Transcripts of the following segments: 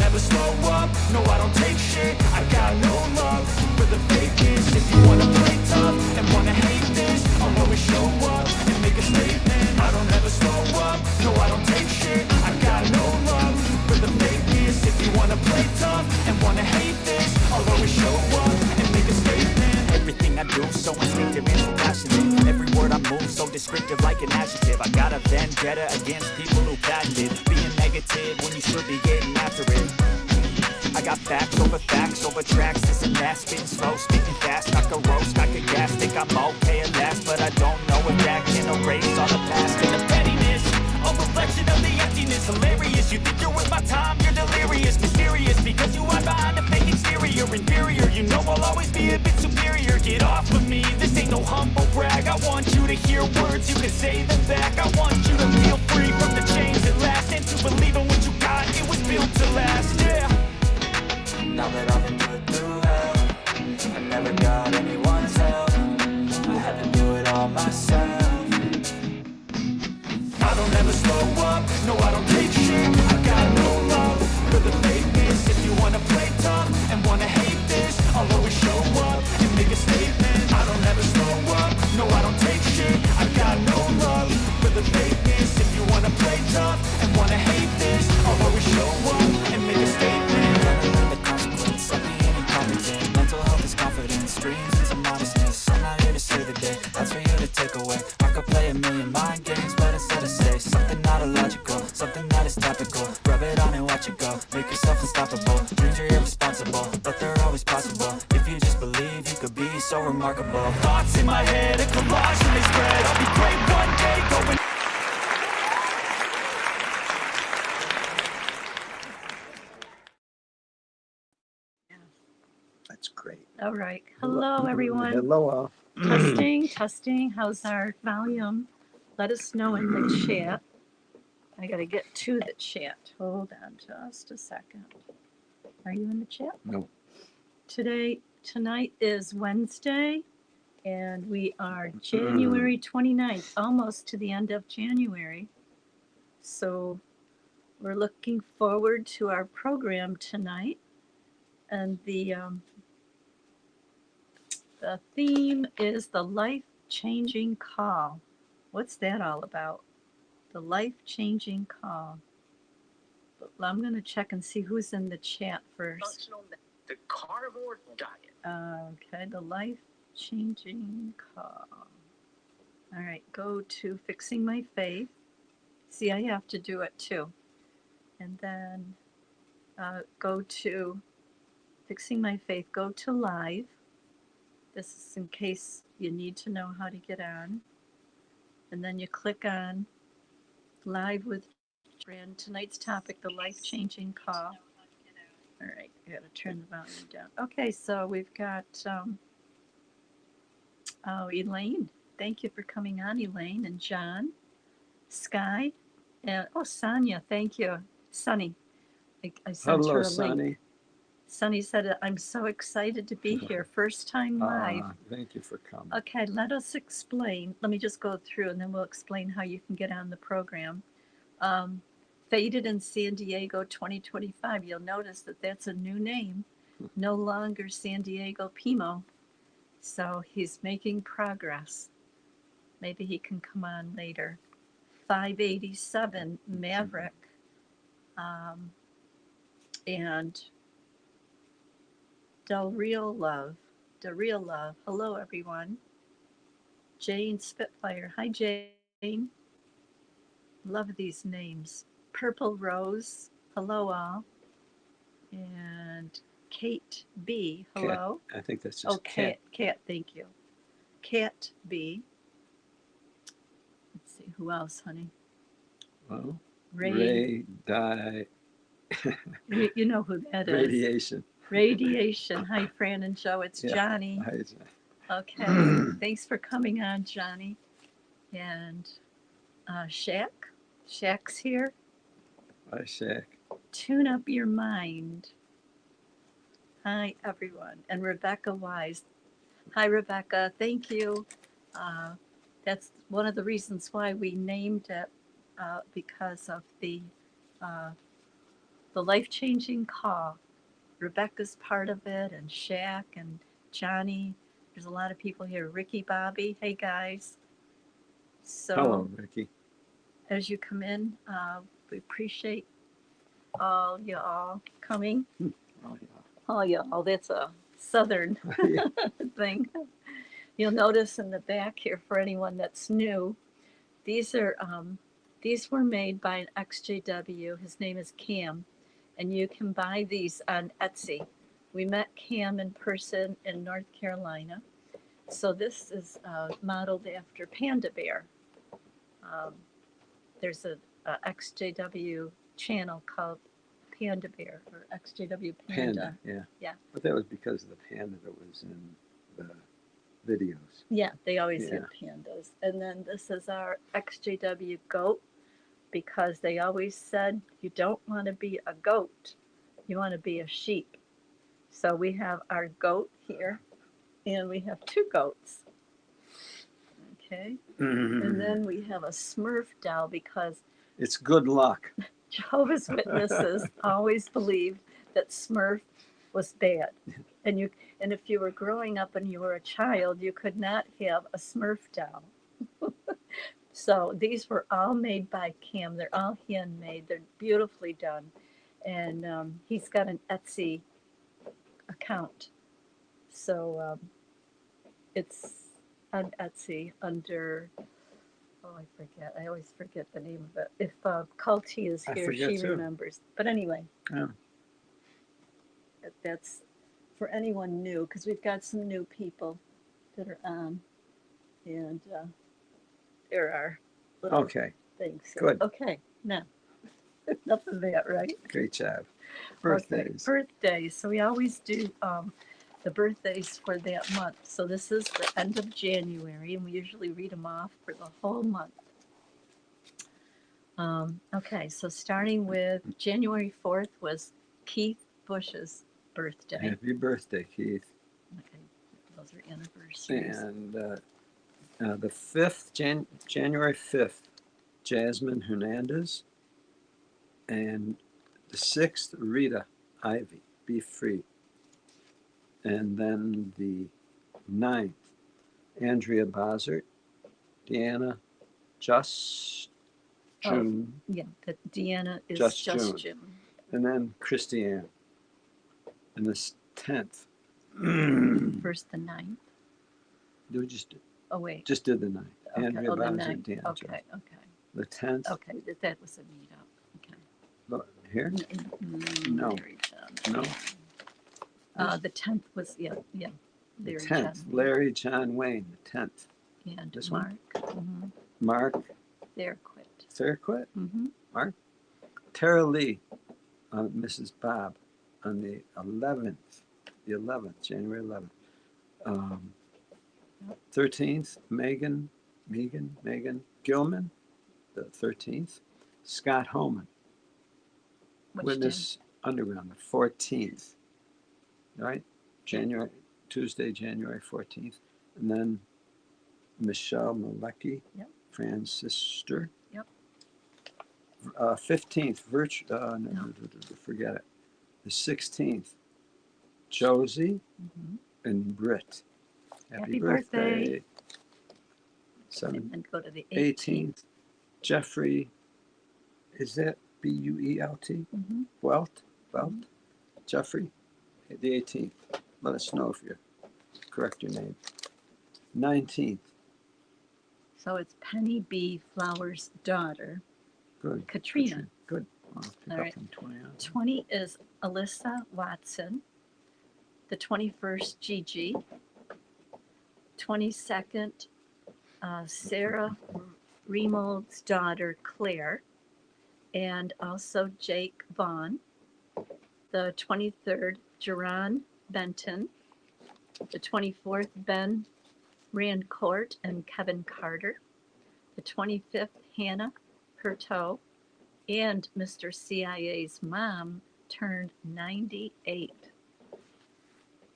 never slow up, no I don't take shit. I got no love for the fakeness. If you wanna play tough and wanna hate this, I'll always show up and make a statement. I don't ever slow up, no I don't take shit. I got no love for the fakeness. If you wanna play tough and wanna hate this, I'll always show up and make a statement. Everything I do so instinctive and so passionate. Every word I move so descriptive like an adjective. I got a vendetta against people who patented being negative when you should be getting after it. I got facts over tracks, this and that. Spitting slow, speaking fast, I could roast, I could gas. Think I'm okay at last, but I don't know if that can erase all the past. And the pettiness, a reflection of the emptiness. Hilarious, you think you're worth my time, you're delirious. Mysterious, because you are behind a fake exterior. Inferior, you know I'll always be a bit superior. Get off of me, this ain't no humble brag. I want you to hear words, you can say them back. I want you to feel free from the chains that last, and to believe in what you got, it was built to last, yeah. Now that I've been put through hell, I never got anyone's help. I had to do it all myself. I don't ever slow up, no I don't take shit. I got no love for the fakeness. If you wanna play tough and wanna hate this, I'll always show up and make a statement. I don't ever slow up, no I don't take shit. I got no love for the fakeness. If you wanna play tough and wanna hate this, I'll always show up and make a statement. Mental health is confidence, dreams and some modestness. I'm not here to save the day, that's for you to take away. I could play a million mind games, but instead of say something not illogical, something that is topical. Rub it on and watch it go, make yourself unstoppable. Dreams are irresponsible, but they're always possible. If you just believe, you could be so remarkable. Thoughts in my head, a collage and they spread. I'll be great one day, going. That's great. All right. Hello, everyone. Hello. Testing. How's our volume? Let us know in the chat. I got to get to the chat. Hold on just a second. Are you in the chat? No. Tonight is Wednesday, and we are January 29th, almost to the end of January. So we're looking forward to our program tonight. And the theme is the life-changing call. What's that all about? The life-changing call. But I'm going to check and see who's in the chat first. The carnivore diet. Okay, the life-changing call. All right, go to Fixing My Faith. See, I have to do it too. And then go to Fixing My Faith, go to live. This is in case you need to know how to get on. And then you click on live with Fran. Tonight's topic, the life-changing call. All right, I got to turn the volume down. Okay, so we've got, Elaine. Thank you for coming on, Elaine, and John, Sky, and, Sonia, thank you. Sunny, I sent her a link. Sunny said, I'm so excited to be here. First time live. Thank you for coming. Okay, let us explain. Let me just go through and then we'll explain how you can get on the program. Faded in San Diego 2025. You'll notice that that's a new name. No longer San Diego Pimo. So he's making progress. Maybe he can come on later. 587 Maverick. And The Real Love. Hello, everyone. Jane Spitfire. Hi, Jane. Love these names. Purple Rose. Hello, all. And Kate B. Hello. Kat. I think that's just Kat. Kat, thank you. Kat B. Let's see, who else, honey? Well, Ray you know who that is. Radiation. Hi, Fran and Joe. It's Johnny. Hi, Okay. Thanks for coming on, Johnny. And Shaq. Shaq's here. Hi, Shaq. Tune up your mind. Hi, everyone. And Rebecca Wise. Hi, Rebecca. Thank you. That's one of the reasons why we named it, because of the the life-changing call. Rebecca's part of it, and Shaq and Johnny. There's a lot of people here. Ricky, Bobby, hey guys. So Hello, Ricky. as you come in, we appreciate all y'all coming. Oh, yeah. Oh, y'all, that's a southern Yeah. thing. You'll notice in the back here, for anyone that's new, these were made by an ExJW. His name is Cam, and you can buy these on Etsy. We met Cam in person in North Carolina. So this is modeled after Panda Bear. There's a ExJW channel called Panda Bear, or ExJW Panda. Yeah. Yeah. But that was because of the panda that was in the videos. Yeah, they always Yeah. have pandas. And then this is our ExJW goat, because they always said you don't want to be a goat, you want to be a sheep. So we have our goat here, and we have two goats. Okay. And then we have a Smurf doll, because It's good luck. Jehovah's Witnesses always believed that Smurf was bad. And if you were growing up and you were a child, you could not have a Smurf doll. So these were all made by Cam. They're all handmade. They're beautifully done. And he's got an Etsy account. So it's on Etsy under, oh, I forget. I always forget the name of it. If Culty is I here, forget she too. remembers. But anyway, Yeah. that's for anyone new, because we've got some new people that are on. And there are little Okay. things. Good. Okay, now, enough of that, right? Great job. Okay, Birthdays. birthdays. So we always do the birthdays for that month. So this is the end of January, and we usually read them off for the whole month. Okay, so starting with January 4th was Keith Bush's birthday. Happy birthday, Keith. Okay, those are anniversaries. And the 5th, January 5th, Jasmine Hernandez. And the 6th, Rita Ivy, Be Free. And then the 9th, Andrea Bossert, Deanna Just June, Yeah, that Deanna is Just just June. June. and then Christiane. And the 10th, First the 9th. we just Oh, wait. did the 9th. Okay. Andrea Oh, the Bossert, 9th. Deanna Just. Okay, okay. The 10th, Okay, that was a meetup. Okay. look, here? No. Larry John. No. The 10th was, yeah. The Larry 10th, John. Larry John Wayne, the 10th. And this Mark. one? Mark They're quit. Thurquit, Mm-hmm. Mark. Tara Lee, Mrs. Bob, on the 11th, January 11th. 13th, Megan Gilman, the 13th. Scott Homan, Which Witness Underground, the 14th. Right? Tuesday, January 14th. And then Michelle Malecki, Yep. Fran's sister. Yep. 15th, forget it. The 16th, Josie Mm-hmm. and Britt. Happy birthday. And 7th, then go to the 18th, Jeffrey, is that Bult? Mm-hmm. Welt? Jeffrey, the 18th. Let us know if you correct your name. 19th, So it's Penny B. Flowers' daughter, good. Katrina. Good. I'll pick All up right. from 20 on. 20 is Alyssa Watson. The 21st, Gigi. 22nd, Sarah Remold's daughter, Claire. And also Jake Vaughn. The 23rd, Jerron Benton. The 24th, Ben Rancourt and Kevin Carter. The 25th, Hannah Curto. And Mr. CIA's mom turned 98.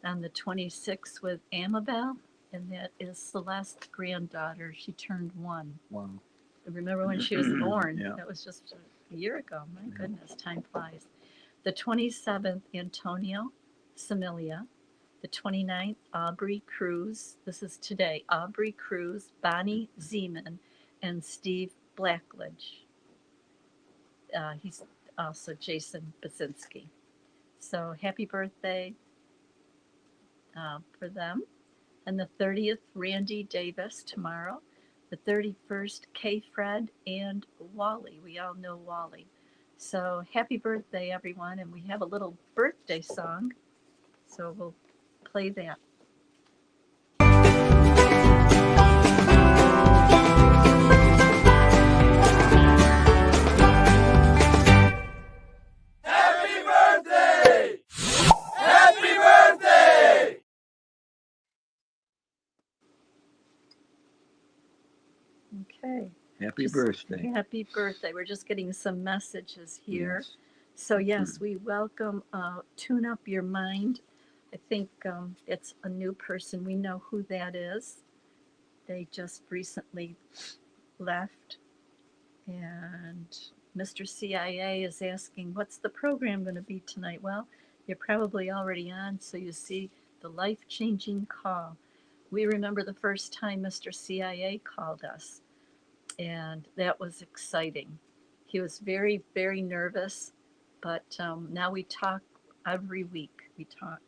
On the 26th with Amabel, and that is Celeste's granddaughter. She turned 1. Wow. I remember when she was born. Yeah. That was just a year ago. My goodness, time flies. The 27th, Antonio Samilia. The 29th, Aubrey Cruz. This is today. Aubrey Cruz, Bonnie Zeman, and Steve Blackledge. He's also Jason Basinski. So happy birthday for them. And the 30th, Randy Davis tomorrow. The 31st, Kay Fred and Wally. We all know Wally. So happy birthday, everyone. And we have a little birthday song. So we'll play that. Happy birthday! Happy birthday! Okay. Happy birthday. Happy birthday. We're just getting some messages here. Yes. So yes, we welcome Tune Up Your Mind. I think it's a new person. We know who that is. They just recently left. And Mr. CIA is asking, what's the program going to be tonight? Well, you're probably already on, so you see the life-changing call. We remember the first time Mr. CIA called us, and that was exciting. He was very, very nervous, but now we talk every week. We talk.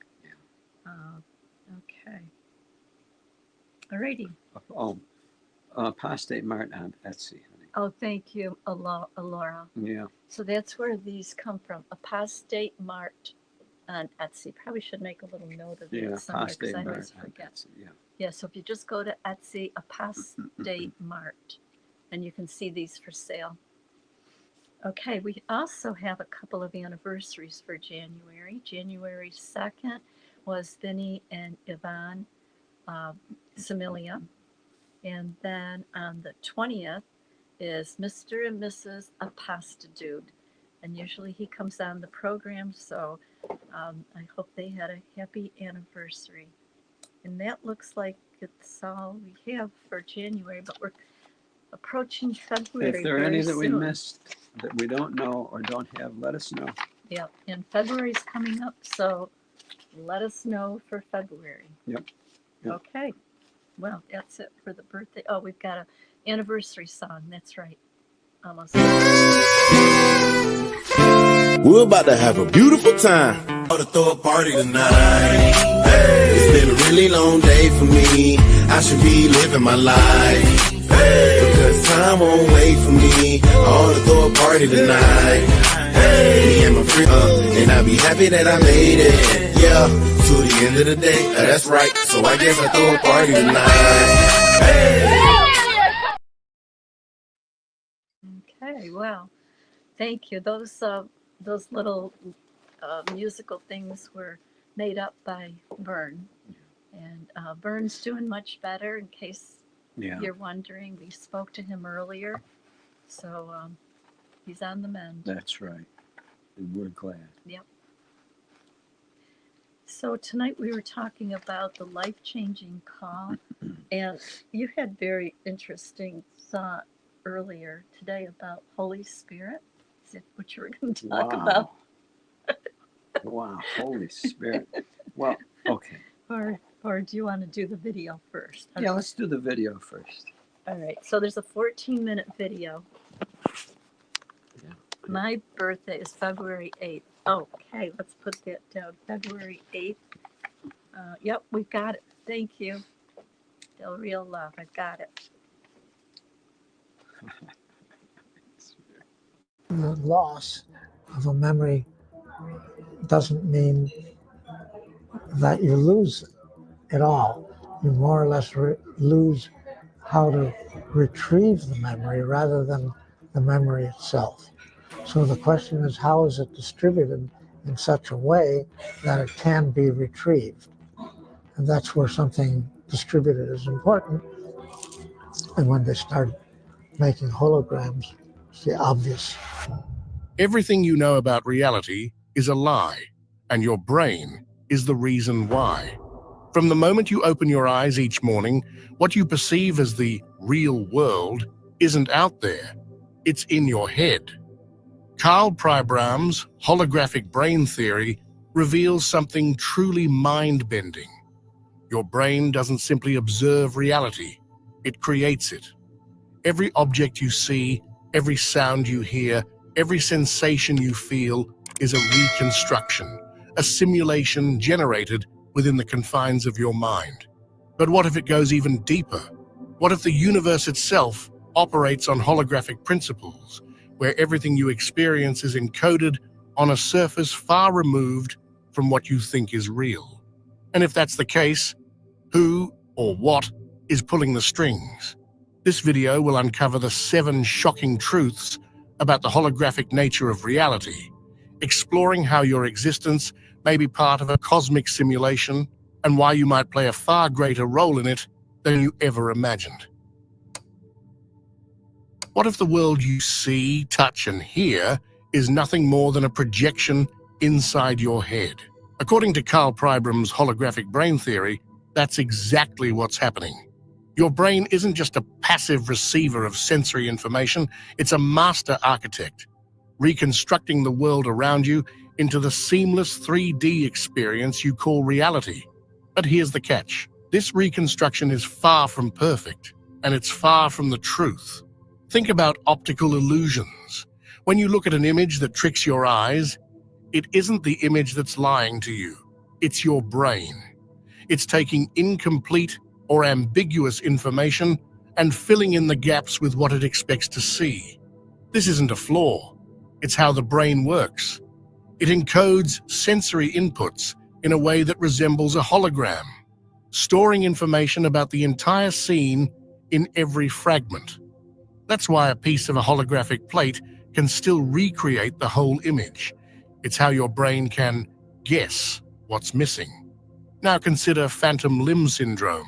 Okay. Alrighty. Apostate Martin on Etsy, honey. Oh, thank you, Alora. Yeah. So that's where these come from. Apostate Mart on Etsy. Probably should make a little note of Yeah, it somewhere because Apostate I always Martin on forget. Etsy, yeah. Yeah, so if you just go to Etsy, Apostate Mart, and you can see these for sale. Okay, we also have a couple of anniversaries for January. January 2nd was Vinny and Yvonne Samilia. And then on the 20th is Mr. and Mrs. Apostadude. And usually he comes on the program, so I hope they had a happy anniversary. And that looks like it's all we have for January, but we're approaching February. If there are very any that we soon. missed that we don't know or don't have, let us know. Yeah, and February's coming up, so let us know for February. Yep. Yep. Okay. Well, that's it for the birthday. Oh, we've got an anniversary song. That's right. Almost. We're about to have a beautiful time. About to throw a party tonight. Hey. It's been a really long day for me. I should be living my life. Hey. Because time won't wait for me. I ought to throw a party tonight. Hey. Me and my friend, and I'll be happy that I made it. Yeah, to the end of the day. That's right. So I guess I throw a party tonight. Hey. Okay, well, thank you. Those little musical things were made up by Vern. And Vern's doing much better, in case you're wondering. We spoke to him earlier, so he's on the mend. That's right. And we're glad. Yep. So tonight we were talking about the life-changing call, and you had very interesting thought earlier today about Holy Spirit. Is that what you were going to talk about? Wow, Holy Spirit. Well, okay. Or do you want to do the video first? Yeah, let's do the video first. All right. So there's a 14-minute video. Yeah. My birthday is February 8th. Okay, let's put that down. February 8th. Yep, we've got it. Thank you. Del Real Love. I've got it. The loss of a memory doesn't mean that you lose it all. You more or less lose how to retrieve the memory rather than the memory itself. So the question is, how is it distributed in such a way that it can be retrieved? And that's where something distributed is important. And when they started making holograms, it's the obvious. Everything you know about reality is a lie, and your brain is the reason why. From the moment you open your eyes each morning, what you perceive as the real world isn't out there. It's in your head. Karl Pribram's holographic brain theory reveals something truly mind-bending. Your brain doesn't simply observe reality, it creates it. Every object you see, every sound you hear, every sensation you feel is a reconstruction, a simulation generated within the confines of your mind. But what if it goes even deeper? What if the universe itself operates on holographic principles, where everything you experience is encoded on a surface far removed from what you think is real? And if that's the case, who or what is pulling the strings? This video will uncover the 7 shocking truths about the holographic nature of reality, exploring how your existence may be part of a cosmic simulation and why you might play a far greater role in it than you ever imagined. What if the world you see, touch, and hear is nothing more than a projection inside your head? According to Karl Pribram's holographic brain theory, that's exactly what's happening. Your brain isn't just a passive receiver of sensory information, it's a master architect, reconstructing the world around you into the seamless 3D experience you call reality. But here's the catch. This reconstruction is far from perfect, and it's far from the truth. Think about optical illusions. When you look at an image that tricks your eyes, it isn't the image that's lying to you. It's your brain. It's taking incomplete or ambiguous information and filling in the gaps with what it expects to see. This isn't a flaw. It's how the brain works. It encodes sensory inputs in a way that resembles a hologram, storing information about the entire scene in every fragment. That's why a piece of a holographic plate can still recreate the whole image. It's how your brain can guess what's missing. Now consider phantom limb syndrome,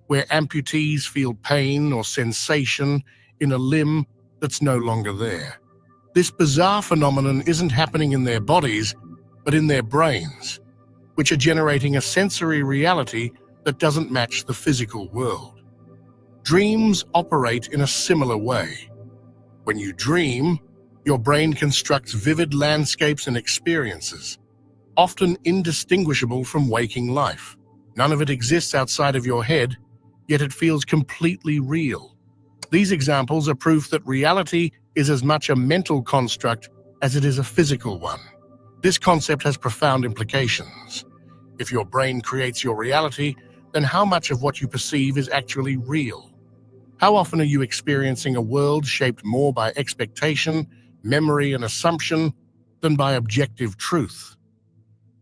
where amputees feel pain or sensation in a limb that's no longer there. This bizarre phenomenon isn't happening in their bodies, but in their brains, which are generating a sensory reality that doesn't match the physical world. Dreams operate in a similar way. When you dream, your brain constructs vivid landscapes and experiences, often indistinguishable from waking life. None of it exists outside of your head, yet it feels completely real. These examples are proof that reality is as much a mental construct as it is a physical one. This concept has profound implications. If your brain creates your reality, then how much of what you perceive is actually real? How often are you experiencing a world shaped more by expectation, memory, and assumption than by objective truth?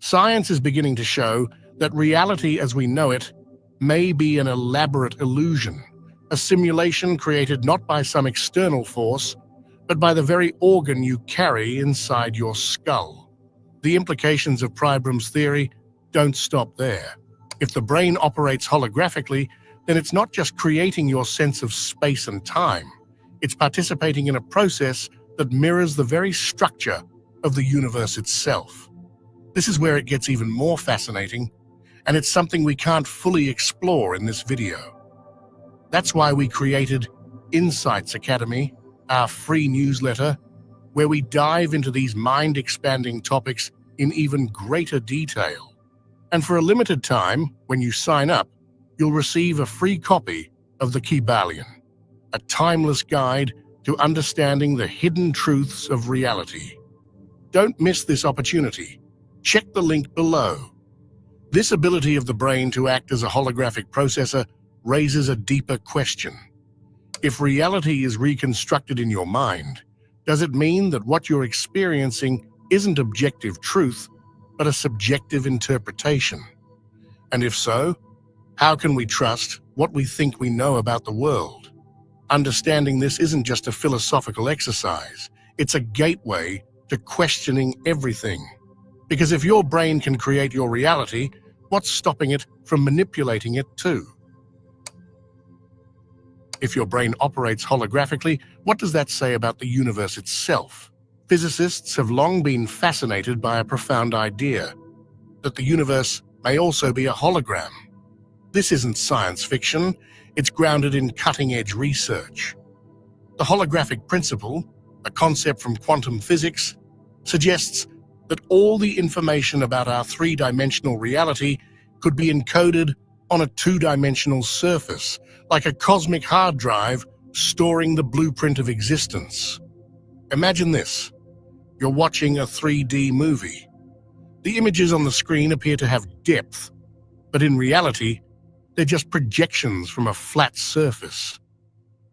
Science is beginning to show that reality as we know it may be an elaborate illusion, a simulation created not by some external force, but by the very organ you carry inside your skull. The implications of Pribram's theory don't stop there. If the brain operates holographically, then it's not just creating your sense of space and time, it's participating in a process that mirrors the very structure of the universe itself. This is where it gets even more fascinating, and it's something we can't fully explore in this video. That's why we created Insights Academy, our free newsletter, where we dive into these mind-expanding topics in even greater detail. And for a limited time, when you sign up, you'll receive a free copy of the Kybalion, a timeless guide to understanding the hidden truths of reality. Don't miss this opportunity. Check the link below. This ability of the brain to act as a holographic processor raises a deeper question. If reality is reconstructed in your mind, does it mean that what you're experiencing isn't objective truth, but a subjective interpretation? And if so, how can we trust what we think we know about the world? Understanding this isn't just a philosophical exercise, it's a gateway to questioning everything. Because if your brain can create your reality, what's stopping it from manipulating it too? If your brain operates holographically, what does that say about the universe itself? Physicists have long been fascinated by a profound idea, that the universe may also be a hologram. This isn't science fiction, it's grounded in cutting-edge research. The holographic principle, a concept from quantum physics, suggests that all the information about our three-dimensional reality could be encoded on a two-dimensional surface, like a cosmic hard drive storing the blueprint of existence. Imagine this. You're watching a 3D movie. The images on the screen appear to have depth, but in reality, they're just projections from a flat surface.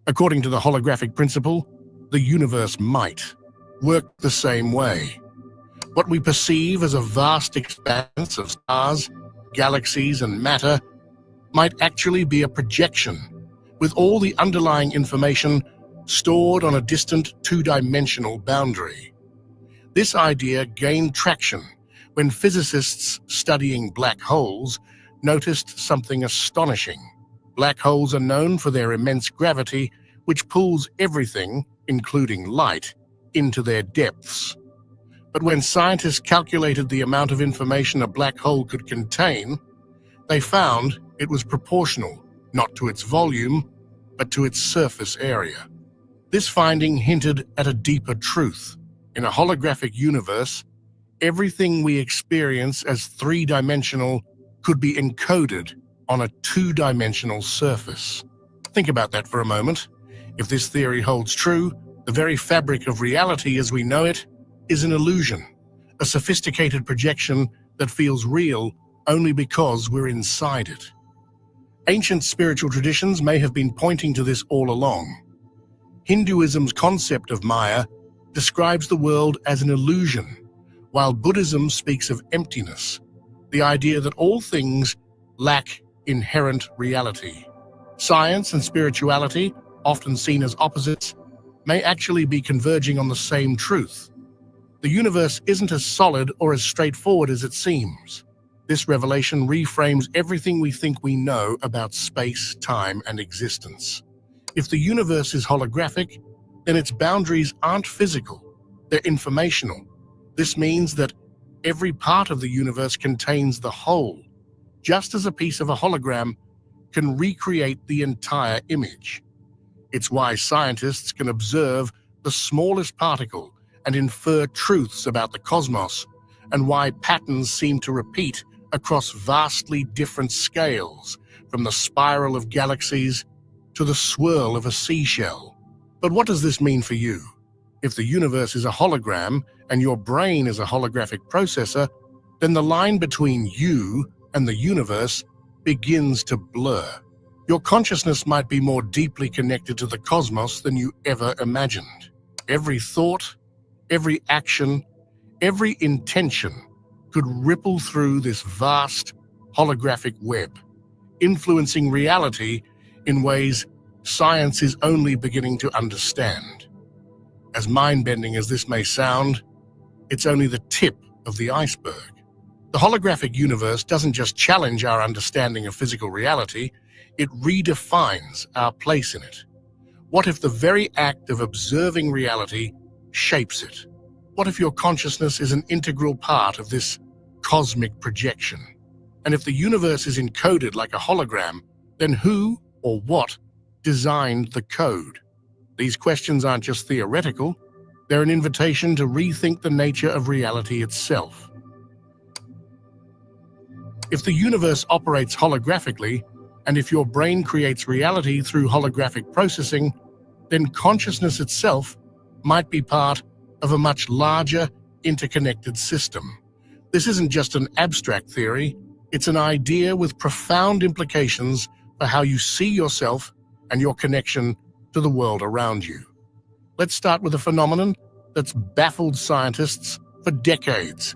According to the holographic principle, the universe might work the same way. What we perceive as a vast expanse of stars, galaxies, and matter might actually be a projection, with all the underlying information stored on a distant two-dimensional boundary. This idea gained traction when physicists studying black holes noticed something astonishing. Black holes are known for their immense gravity, which pulls everything, including light, into their depths. But when scientists calculated the amount of information a black hole could contain, they found it was proportional, not to its volume, but to its surface area. This finding hinted at a deeper truth. In a holographic universe, everything we experience as three-dimensional could be encoded on a two-dimensional surface. Think about that for a moment. If this theory holds true, the very fabric of reality as we know it is an illusion, a sophisticated projection that feels real only because we're inside it. Ancient spiritual traditions may have been pointing to this all along. Hinduism's concept of Maya describes the world as an illusion, while Buddhism speaks of emptiness, the idea that all things lack inherent reality. Science and spirituality, often seen as opposites, may actually be converging on the same truth. The universe isn't as solid or as straightforward as it seems. This revelation reframes everything we think we know about space, time, and existence. If the universe is holographic, then its boundaries aren't physical, they're informational. This means that every part of the universe contains the whole, just as a piece of a hologram can recreate the entire image. It's why scientists can observe the smallest particle and infer truths about the cosmos, and why patterns seem to repeat across vastly different scales, from the spiral of galaxies to the swirl of a seashell. But what does this mean for you? If the universe is a hologram and your brain is a holographic processor, then the line between you and the universe begins to blur. Your consciousness might be more deeply connected to the cosmos than you ever imagined. Every thought, every action, every intention could ripple through this vast holographic web, influencing reality in ways science is only beginning to understand. As mind-bending as this may sound, it's only the tip of the iceberg. The holographic universe doesn't just challenge our understanding of physical reality, it redefines our place in it. What if the very act of observing reality shapes it? What if your consciousness is an integral part of this cosmic projection? And if the universe is encoded like a hologram, then who or what designed the code? These questions aren't just theoretical, they're an invitation to rethink the nature of reality itself. If the universe operates holographically, and if your brain creates reality through holographic processing, then consciousness itself might be part of a much larger, interconnected system. This isn't just an abstract theory, it's an idea with profound implications for how you see yourself and your connection to the world around you. Let's start with a phenomenon that's baffled scientists for decades: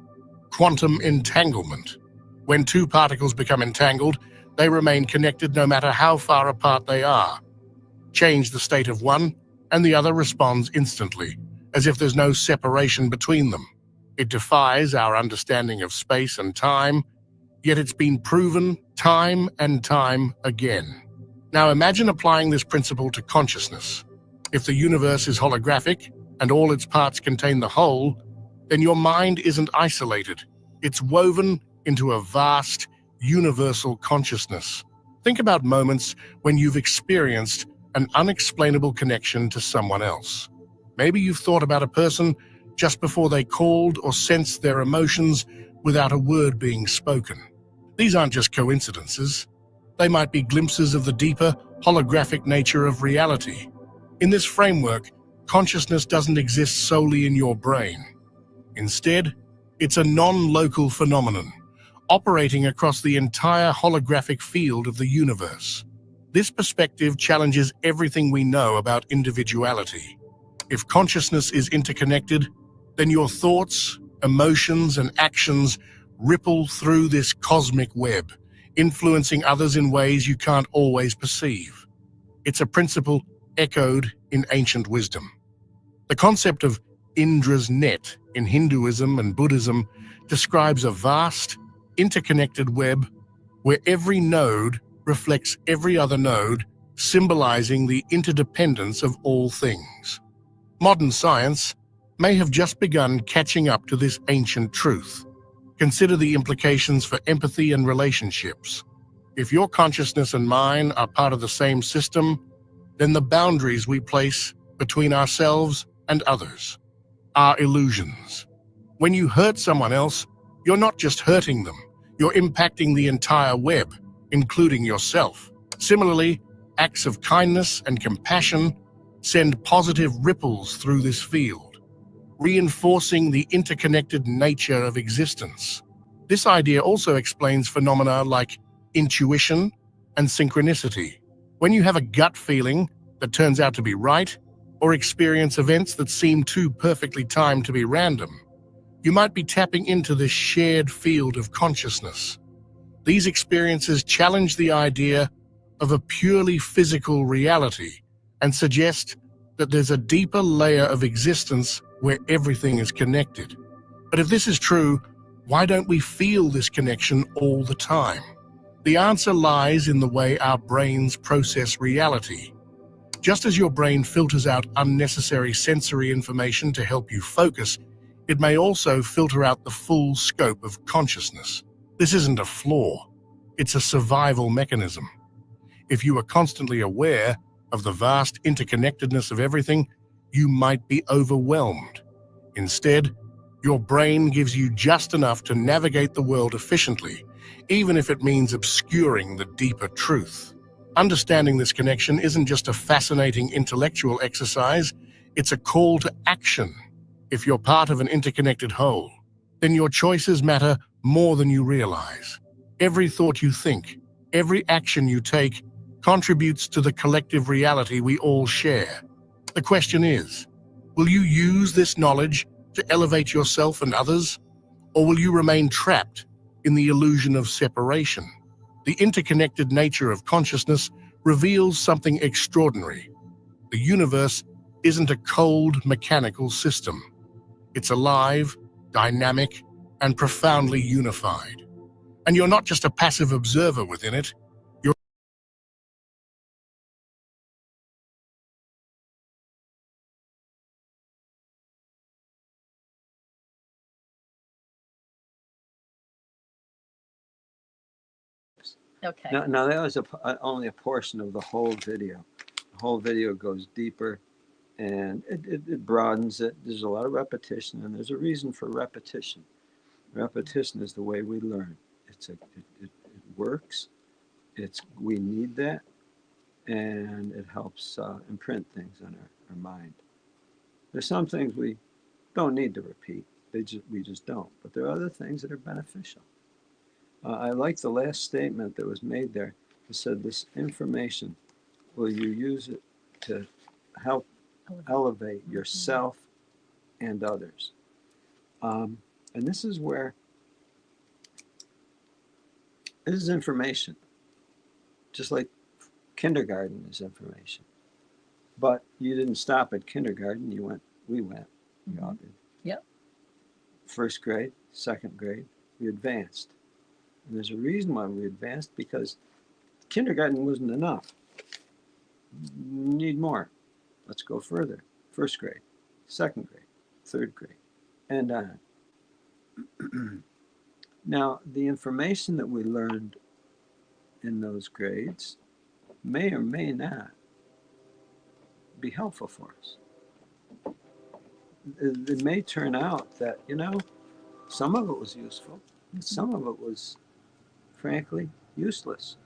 quantum entanglement. When two particles become entangled, they remain connected no matter how far apart they are. Change the state of one, and the other responds instantly, as if there's no separation between them. It defies our understanding of space and time, yet it's been proven time and time again. Now imagine applying this principle to consciousness. If the universe is holographic and all its parts contain the whole, then your mind isn't isolated. It's woven into a vast, universal consciousness. Think about moments when you've experienced an unexplainable connection to someone else. Maybe you've thought about a person just before they called or sensed their emotions without a word being spoken. These aren't just coincidences. They might be glimpses of the deeper, holographic nature of reality. In this framework, consciousness doesn't exist solely in your brain. Instead, it's a non-local phenomenon, operating across the entire holographic field of the universe. This perspective challenges everything we know about individuality. If consciousness is interconnected, then your thoughts, emotions, and actions ripple through this cosmic web, influencing others in ways you can't always perceive. It's a principle echoed in ancient wisdom. The concept of Indra's net in Hinduism and Buddhism describes a vast, interconnected web where every node reflects every other node, symbolizing the interdependence of all things. Modern science may have just begun catching up to this ancient truth. Consider the implications for empathy and relationships. If your consciousness and mine are part of the same system, then the boundaries we place between ourselves and others are illusions. When you hurt someone else, you're not just hurting them, you're impacting the entire web, including yourself. Similarly, acts of kindness and compassion send positive ripples through this field, reinforcing the interconnected nature of existence. This idea also explains phenomena like intuition and synchronicity. When you have a gut feeling that turns out to be right, or experience events that seem too perfectly timed to be random, you might be tapping into this shared field of consciousness. These experiences challenge the idea of a purely physical reality and suggest that there's a deeper layer of existence where everything is connected. But if this is true, why don't we feel this connection all the time? The answer lies in the way our brains process reality. Just as your brain filters out unnecessary sensory information to help you focus, it may also filter out the full scope of consciousness. This isn't a flaw, it's a survival mechanism. If you are constantly aware of the vast interconnectedness of everything, you might be overwhelmed. Instead, your brain gives you just enough to navigate the world efficiently, even if it means obscuring the deeper truth. Understanding this connection isn't just a fascinating intellectual exercise, it's a call to action. If you're part of an interconnected whole, then your choices matter more than you realize. Every thought you think, every action you take, contributes to the collective reality we all share. The question is, will you use this knowledge to elevate yourself and others, or will you remain trapped in the illusion of separation? The interconnected nature of consciousness reveals something extraordinary. The universe isn't a cold, mechanical system. It's alive, dynamic, and profoundly unified. And you're not just a passive observer within it, you're Okay. Now that was only a portion of the whole video. The whole video goes deeper, and it broadens it. There's a lot of repetition, and there's a reason for repetition. Repetition is the way we learn. It works. We need that, and it helps imprint things on our mind. There's some things we don't need to repeat. We just don't. But there are other things that are beneficial. I like the last statement that was made there. It said, this information, will you use it to help elevate yourself and others? And this is where, this is information, just like kindergarten is information. But you didn't stop at kindergarten, we went, we all did. Yep. First grade, second grade, we advanced. And there's a reason why we advanced, because kindergarten wasn't enough. You need more. Let's go further. First grade, second grade, third grade, and on. Now, the information that we learned in those grades may or may not be helpful for us. it may turn out that, some of it was useful, and some of it was, frankly, useless.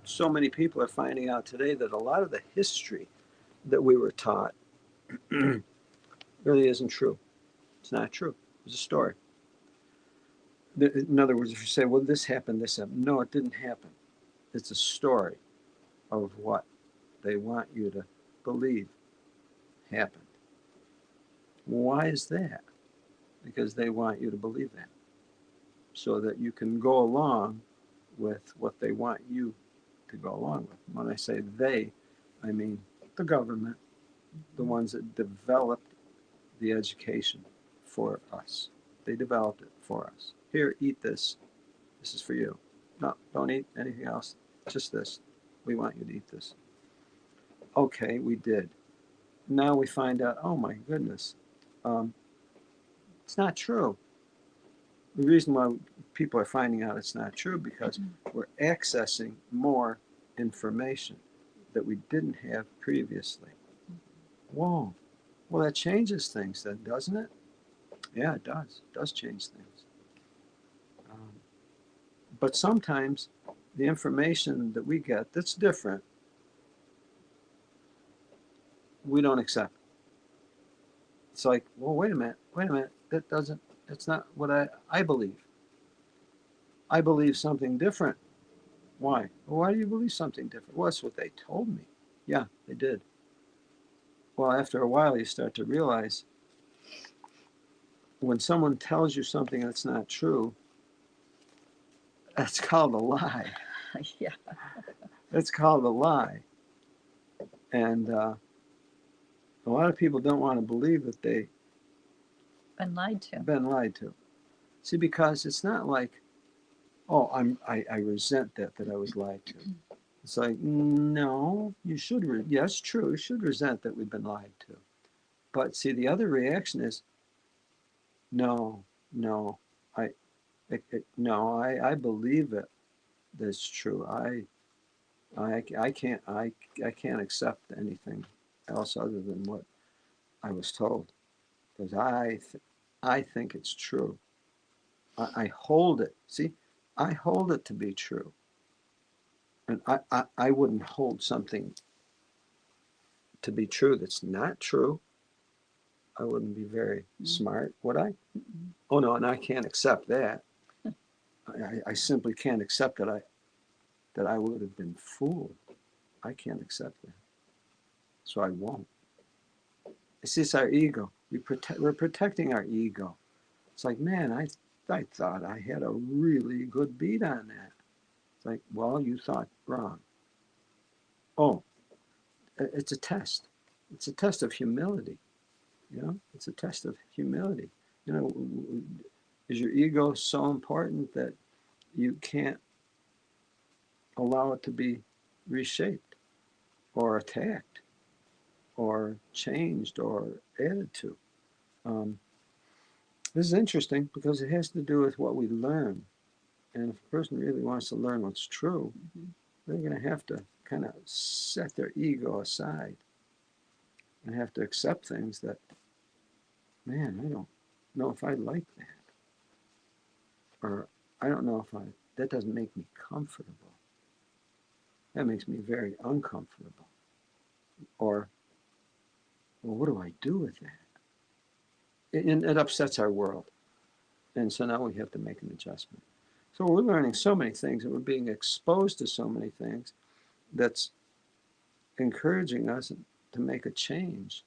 So many people are finding out today that a lot of the history that we were taught really isn't true. It's not true. It's a story. In other words, if you say, well, this happened, no, it didn't happen. It's a story of what they want you to believe happened. Why is that? Because they want you to believe that, so that you can go along with what they want you to go along with. When I say they, I mean the government, the ones that developed the education for us. They developed it for us. Here, eat this. This is for you. No, don't eat anything else. Just this. We want you to eat this. Okay, we did. Now we find out, oh my goodness, it's not true. The reason why people are finding out it's not true because we're accessing more information that we didn't have previously. Whoa. Well, that changes things then, doesn't it? Yeah, it does. It does change things. But sometimes the information that we get that's different, we don't accept. It's like, well, wait a minute. That's not what I believe. I believe something different. Why? Well, why do you believe something different? Well, that's what they told me. Yeah, they did. Well, after a while, you start to realize when someone tells you something that's not true, that's called a lie. Yeah. That's called a lie. And a lot of people don't want to believe that they've Been lied to. been lied to. See, because it's not like, oh, I resent that I was lied to. It's like, no, you should, yes, true, you should resent that we've been lied to. But see, the other reaction is, no, I believe it. That's true. I can't accept anything else other than what I was told, because I think it's true. I hold it. See, I hold it to be true. And I wouldn't hold something to be true that's not true. I wouldn't be very smart, would I? Oh no, and I can't accept that. I simply can't accept that I would have been fooled. I can't accept that. So I won't. See, it's our ego. We're protecting our ego. It's like, man, I thought I had a really good beat on that. It's like, well, you thought wrong. Oh, it's a test. It's a test of humility. It's a test of humility. Is your ego so important that you can't allow it to be reshaped or attacked or changed or added to? This is interesting because it has to do with what we learn. And if a person really wants to learn what's true, they're going to have to kind of set their ego aside and have to accept things that, man, I don't know if I like that. Or I don't know if that doesn't make me comfortable. That makes me very uncomfortable. Or, well, what do I do with that? It upsets our world. And so now we have to make an adjustment. So we're learning so many things and we're being exposed to so many things that's encouraging us to make a change,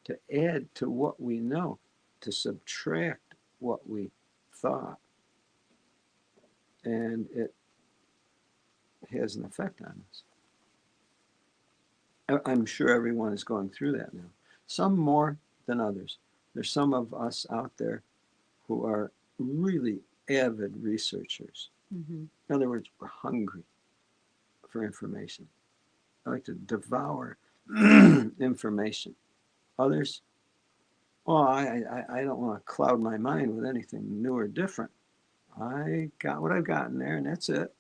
to add to what we know, to subtract what we thought. And it has an effect on us. I'm sure everyone is going through that now. Some more than others. There's some of us out there who are really avid researchers. In other words, we're hungry for information. I like to devour information. Others, well, I don't want to cloud my mind with anything new or different. I got what I've gotten there, and that's it.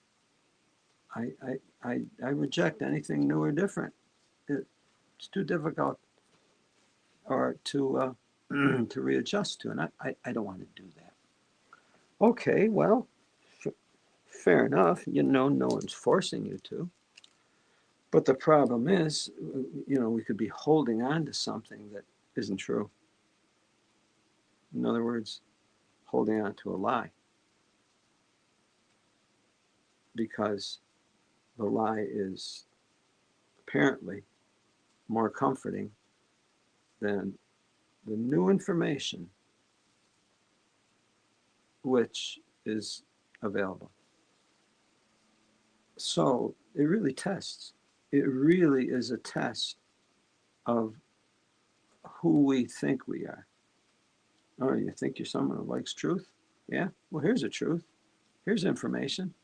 I reject anything new or different. It's too difficult or to to readjust to, and I don't want to do that. Okay, well, fair enough. No one's forcing you to. But the problem is, we could be holding on to something that isn't true. In other words, holding on to a lie. Because the lie is apparently more comforting than the new information which is available. So it really tests. It really is a test of who we think we are. Oh, you think you're someone who likes truth? Yeah? Well, here's a truth. Here's information.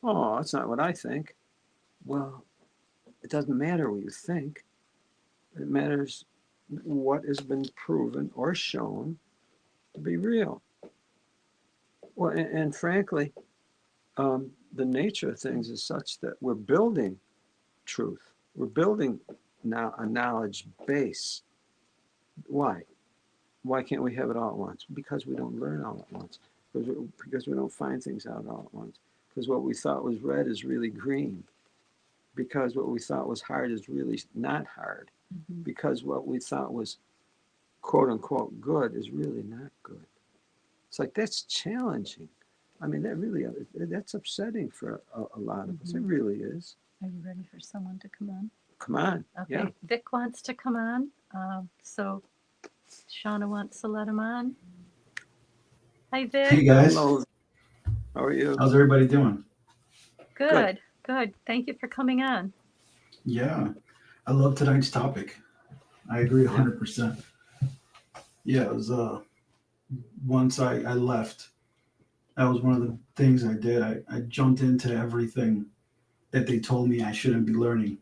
Oh, that's not what I think. Well, it doesn't matter what you think. It matters what has been proven or shown to be real. Well, and frankly, the nature of things is such that we're building truth. We're building now a knowledge base. Why? Why can't we have it all at once? Because we don't learn all at once. Because we don't find things out all at once. Because what we thought was red is really green. Because what we thought was hard is really not hard. Mm-hmm. Because what we thought was quote unquote good is really not good. It's like, that's challenging. I mean, that's upsetting for a lot of us. It really is. Are you ready for someone to come on? Come on. Okay. Yeah. Vic wants to come on. So Shauna wants to let him on. Hi, Vic. Hey, guys. Hello. How are you? How's everybody doing? Good. Thank you for coming on. Yeah, I love tonight's topic. I agree 100%. Yeah, it was once I left, that was one of the things I did. I jumped into everything that they told me I shouldn't be learning.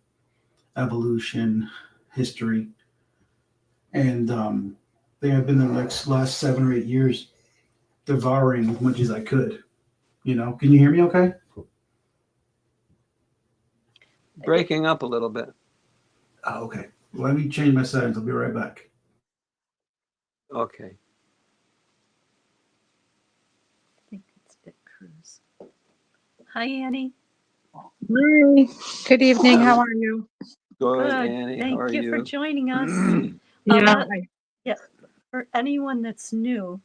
Evolution, history. And I think I've been there like last 7 or 8 years devouring as much as I could. Can you hear me okay? Breaking up a little bit. Oh, okay. Let me change my settings. I'll be right back. Okay. I think it's Vic Cruz. Hi, Annie. Hi. Good evening. How are you? Good, Annie. Thank how are you for joining us. Yeah. For anyone that's new,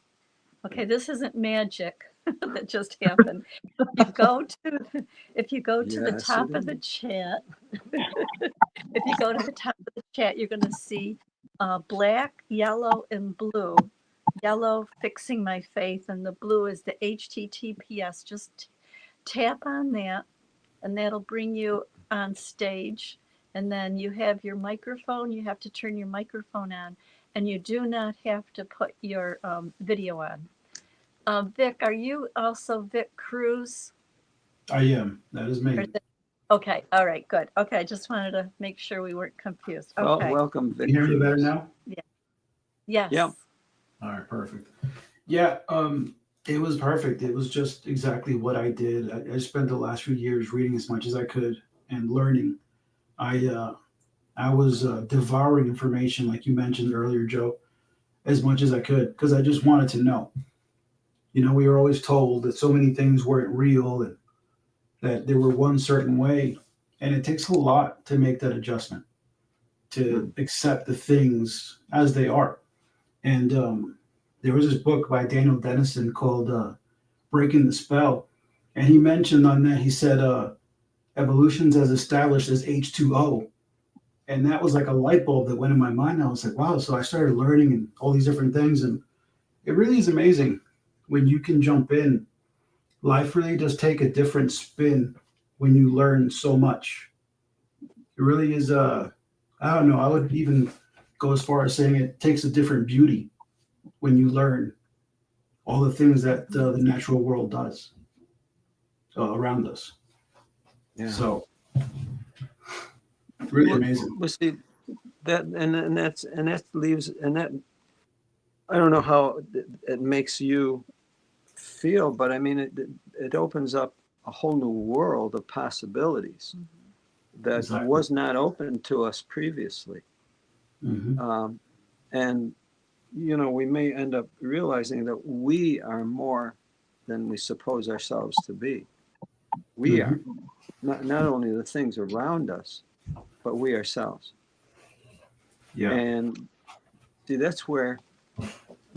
okay, this isn't magic that just happened. If you go to the top of the chat, if you go to the top of the chat, you're going to see black, yellow, and blue. Yellow, fixing my faith, and the blue is the HTTPS. Just tap on that, and that'll bring you on stage. And then you have your microphone. You have to turn your microphone on, and you do not have to put your video on. Vic, are you also Vic Cruz? I am. That is me. Okay. All right. Good. Okay. I just wanted to make sure we weren't confused. Okay. Well, welcome, Vic. Can you hear me better now? Yeah. Yes. Yeah. All right. Perfect. Yeah. It was perfect. It was just exactly what I did. I spent the last few years reading as much as I could and learning. I was devouring information, like you mentioned earlier, Joe, as much as I could, because I just wanted to know. We were always told that so many things weren't real and that they were one certain way. And it takes a lot to make that adjustment, to accept the things as they are. And there was this book by Daniel Dennison called Breaking the Spell. And he mentioned on that, he said, evolution's as established as H2O. And that was like a light bulb that went in my mind. I was like, wow. So I started learning and all these different things. And it really is amazing when you can jump in. Life really does take a different spin when you learn so much. It really is, I don't know, I would even go as far as saying it takes a different beauty when you learn all the things that the natural world does around us. Yeah. So, really amazing. Well, see, that leaves I don't know how it makes you feel, but I mean, it opens up a whole new world of possibilities that was not open to us previously. And And, we may end up realizing that we are more than we suppose ourselves to be. We are. Not only the things around us, but we ourselves. Yeah. And see, that's where,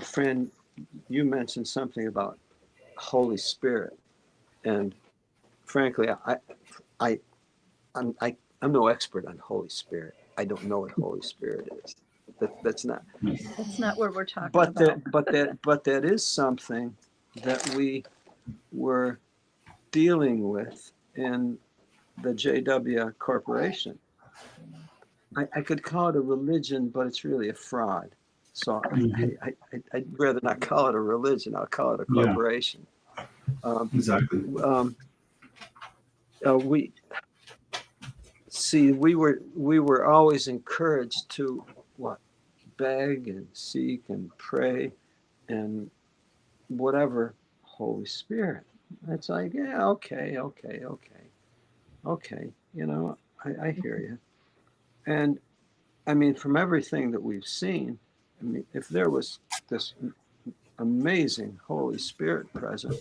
friend, you mentioned something about Holy Spirit. And frankly, I'm no expert on Holy Spirit. I don't know what Holy Spirit is. That's not. That's not where we're talking But about. but that is something that we were dealing with in the JW Corporation. I could call it a religion, but it's really a fraud. So I'd rather not call it a religion. I'll call it a corporation. Exactly. We were always encouraged to beg and seek and pray and whatever Holy Spirit. It's like, yeah, okay. I hear you. And I mean, from everything that we've seen, I mean, if there was this amazing Holy Spirit present,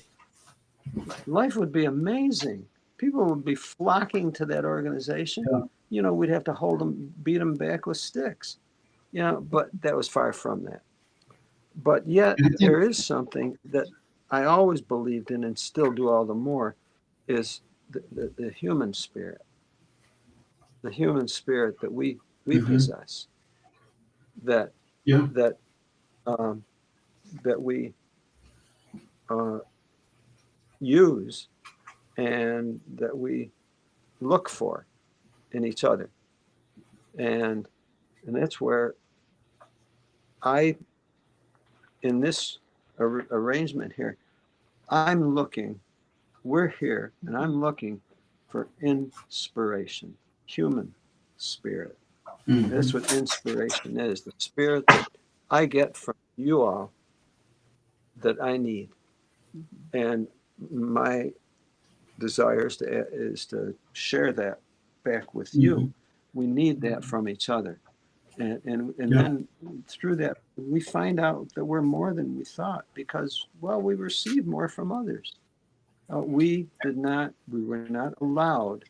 life would be amazing. People would be flocking to that organization. Yeah. We'd have to beat them back with sticks. But that was far from that. But yet there is something that I always believed in and still do all the more, is the human spirit. The human spirit that we possess. That we use and that we look for in each other. And that's where in this arrangement here, we're here and I'm looking for inspiration, human spirit. That's what inspiration is, the spirit that I get from you all that I need. And my desire is to share that back with you. We need that from each other. And then through that, we find out that we're more than we thought because, we receive more from others. We were not allowed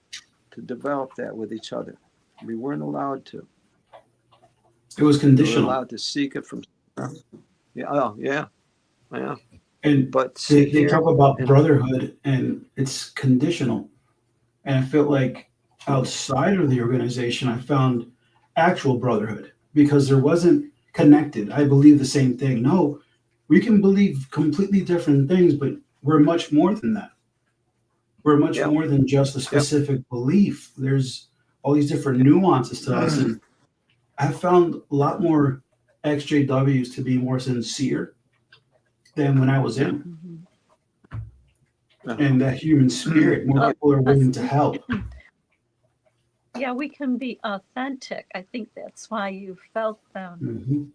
to develop that with each other. We weren't allowed to. It was conditional. We were allowed to seek it from. Yeah. And they talk about brotherhood, and it's conditional. And I felt like outside of the organization, I found actual brotherhood because there wasn't connected. I believe the same thing. No, we can believe completely different things, but we're much more than that. We're much more than just a specific belief. There's all these different nuances to us. And I found a lot more ExJWs to be more sincere than when I was in. And that human spirit, more people are willing to help. Yeah, we can be authentic. I think that's why you felt them,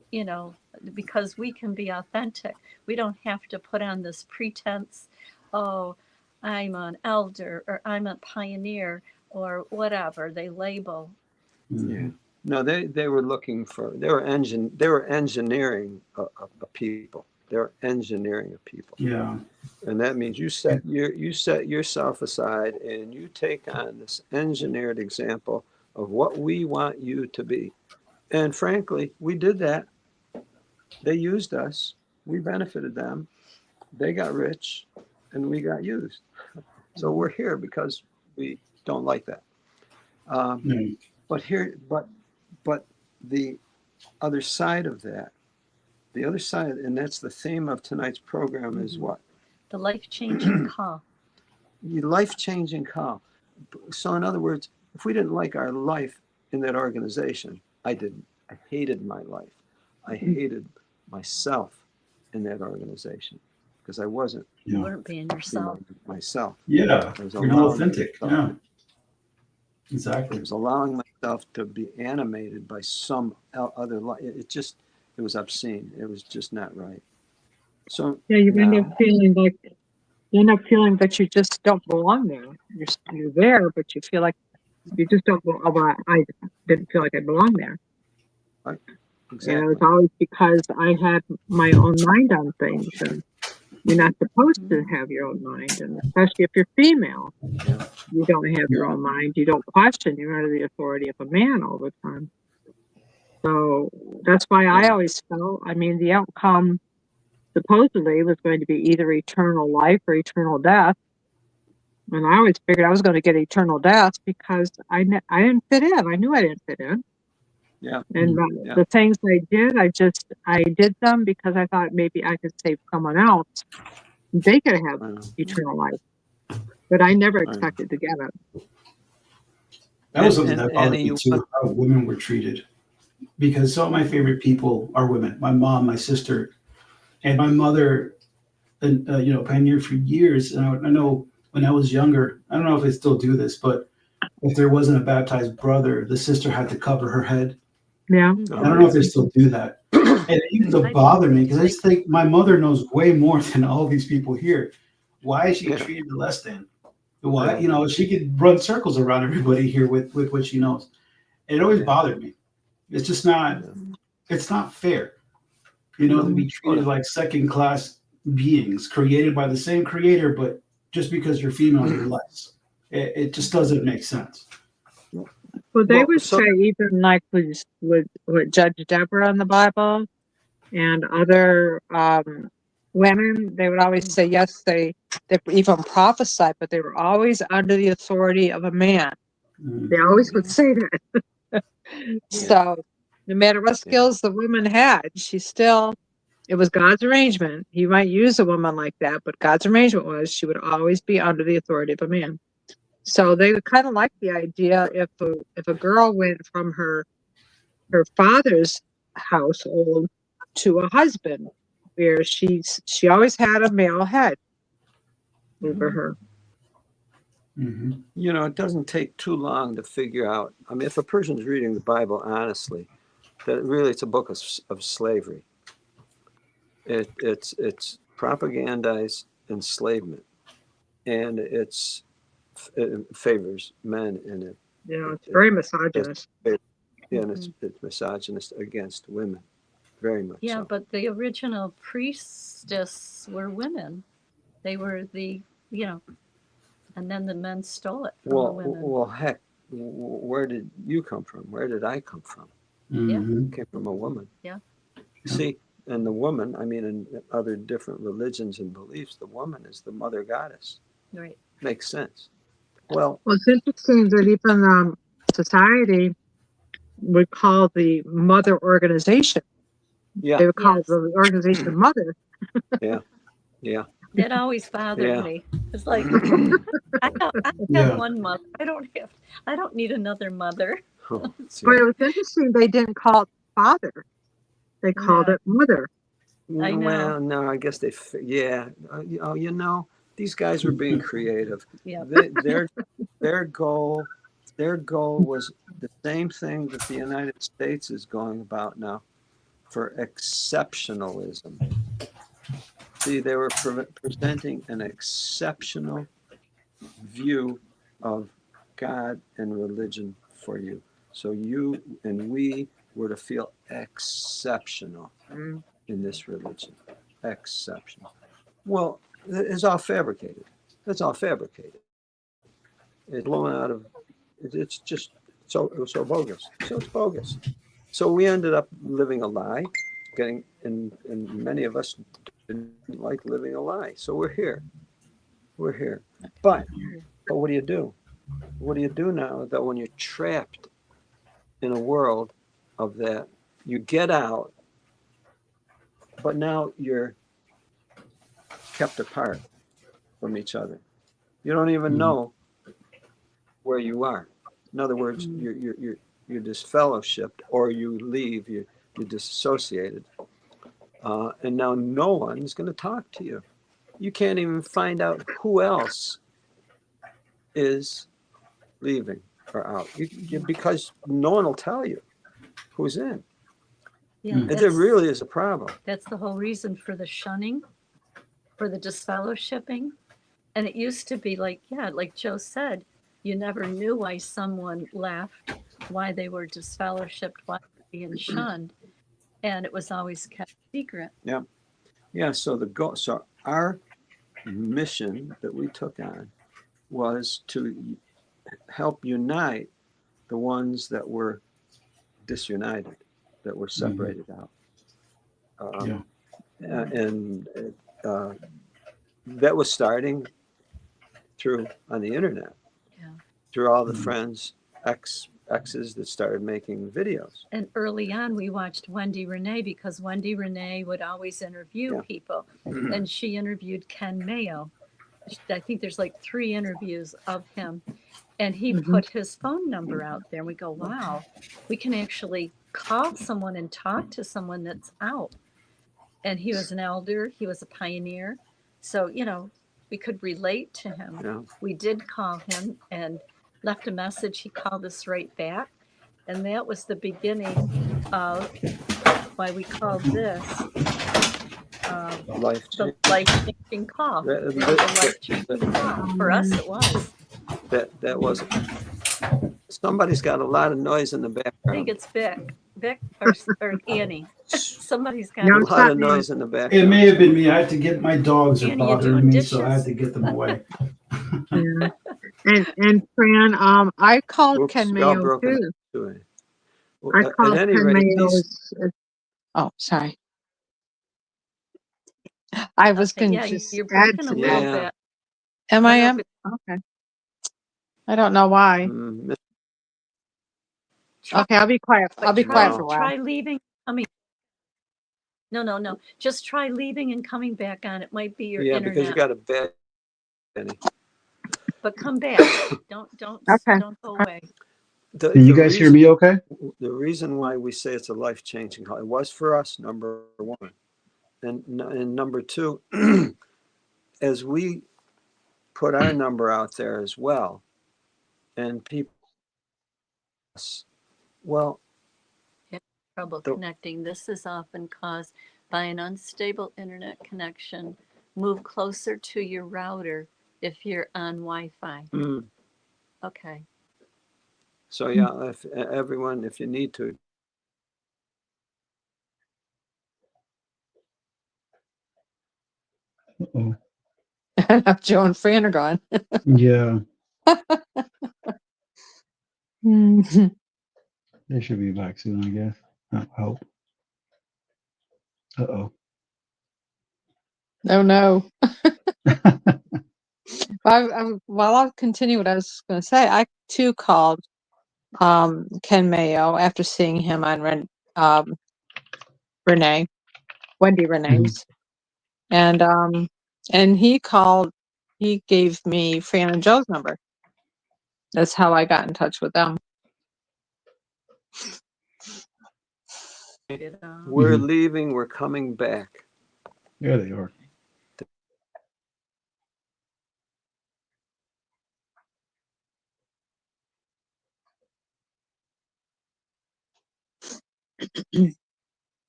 because we can be authentic. We don't have to put on this pretense, oh, I'm an elder or I'm a pioneer or whatever they label. Yeah. No, they were looking for, they were engineering a people. They're engineering a people. Yeah. And that means you set yourself aside and you take on this engineered example of what we want you to be. And frankly, we did that. They used us. We benefited them. They got rich and we got used. So we're here because we don't like that. But the other side of that, and that's the theme of tonight's program, is what? The life-changing call. The life-changing call. So in other words, if we didn't like our life in that organization, I didn't. I hated my life. I hated myself in that organization because I wasn't. You weren't being yourself. Myself. Yeah, you're not authentic. Yeah, exactly. I was allowing myself to be animated by some other life. It was obscene. It was just not right. So yeah, you end up feeling that you just don't belong there. You're there, but you feel like you just don't belong. I didn't feel like I belonged there. Right. exactly. And it was always because I had my own mind on things. And you're not supposed to have your own mind. And especially if you're female, Yeah. you don't have your own mind. You don't question. You're under the authority of a man all the time. So that's why I always felt, I mean, the outcome supposedly was going to be either eternal life or eternal death. And I always figured I was going to get eternal death because I didn't fit in. I knew I didn't fit in. Yeah. And Yeah. the things I did, I did them because I thought maybe I could save someone else. They could have eternal life. But I never expected to get it. That was something that bothered Annie, me too, how women were treated. Because some of my favorite people are women. My mom, my sister, and my mother, pioneered for years. And I know when I was younger, I don't know if they still do this, but if there wasn't a baptized brother, the sister had to cover her head. Yeah. I don't know if they still do that. And it used to bother me because I just think my mother knows way more than all these people here. Why is she treated less than? Why, she could run circles around everybody here with what she knows. And it always bothered me. It's just not, it's not fair, to be treated like second class beings created by the same creator, but just because you're female, you're less. It just doesn't make sense. Well, they would say even like with Judge Deborah in the Bible and other women, they would always say, yes, they even prophesied, but they were always under the authority of a man. They always would say that. So no matter what skills the woman had, it was God's arrangement. He might use a woman like that, but God's arrangement was she would always be under the authority of a man. So they would kind of like the idea if a girl went from her father's household to a husband, where she always had a male head over her. It doesn't take too long to figure out. I mean, if a person's reading the Bible honestly, that really it's a book of slavery. It's propagandized enslavement, and it favors men in it. Yeah, it's very misogynist. And it's misogynist against women, very much. Yeah, so. but the original priestess were women. They were and then the men stole it from the women. Well, heck, where did you come from? Where did I come from? Yeah, Came from a woman. Yeah. See, and the woman, I mean, in other different religions and beliefs, the woman is the mother goddess. Right. Makes sense. Well, it's interesting that even society would call the mother organization. Yeah. They would call the organization mother. Yeah. That always bothered me. It's like I have one mother. I don't need another mother. But it was interesting they didn't call it father. They called it mother. I know. Well, no, I guess these guys were being creative. Yeah. Their goal was the same thing that the United States is going about now, for exceptionalism. See, they were presenting an exceptional view of God and religion for you. So you and we were to feel exceptional in this religion. Exceptional. Well, it's all fabricated. It's all fabricated. It's blown out of, it's just so bogus. So it's bogus. So we ended up living a lie, and many of us didn't like living a lie. So we're here. But what do you do? What do you do now that when you're trapped in a world of that? You get out, but now you're kept apart from each other. You don't even know where you are. In other words, you're disfellowshipped, or you leave. You're disassociated, and now no one's going to talk to you. You can't even find out who else is leaving or out, because no one will tell you who's in. Yeah, There really is a problem. That's the whole reason for the shunning, for the disfellowshipping. And it used to be like Joe said, you never knew why someone left, why they were disfellowshipped, why they were being shunned. And it was always kept secret. Yeah. Yeah. So so our mission that we took on was to help unite the ones that were disunited, that were separated out. And that was starting on the internet, through all the friends, exes that started making videos. And early on, we watched Wendy Renee because Wendy Renee would always interview people. And she interviewed Ken Mayo. I think there's like 3 interviews of him. And he put his phone number out there. And we go, wow, we can actually call someone and talk to someone that's out. And he was an elder. He was a pioneer. So, we could relate to him. Yeah. We did call him and left a message. He called us right back. And that was the beginning of why we called this the life-changing call. The life-changing call. For us, it was. That was. Somebody's got a lot of noise in the background. I think it's Vic or Annie. Somebody's got a lot of noise in the background. It may have been me. I had to get my dogs are Annie, bothering me, so I had to get them away. Yeah. And Fran, I called Ken Mayo too. I called Ken Mayo. Oh, sorry. I was going to just add to that. Am I? Okay. I don't know why. Okay, I'll be quiet. I'll be quiet for a while. Try leaving. No. Just try leaving and coming back on. It might be your internet. Yeah, because you got a bad. But come back. Don't go away. Can you guys hear me okay? The reason why we say it's a life-changing call, it was for us, number one. And number two, as we put our number out there as well, and people, trouble connecting. This is often caused by an unstable internet connection. Move closer to your router if you're on Wi-Fi. Okay. So yeah, if everyone, if you need to. Joe and Fran are gone. Yeah. They should be back soon, I guess. I hope. Uh-oh. Oh, no. Well, I'll continue what I was going to say. I, too, called Ken Mayo after seeing him on Wendy Renee's. And he gave me Fran and Joe's number. That's how I got in touch with them. We're leaving, we're coming back. There they are.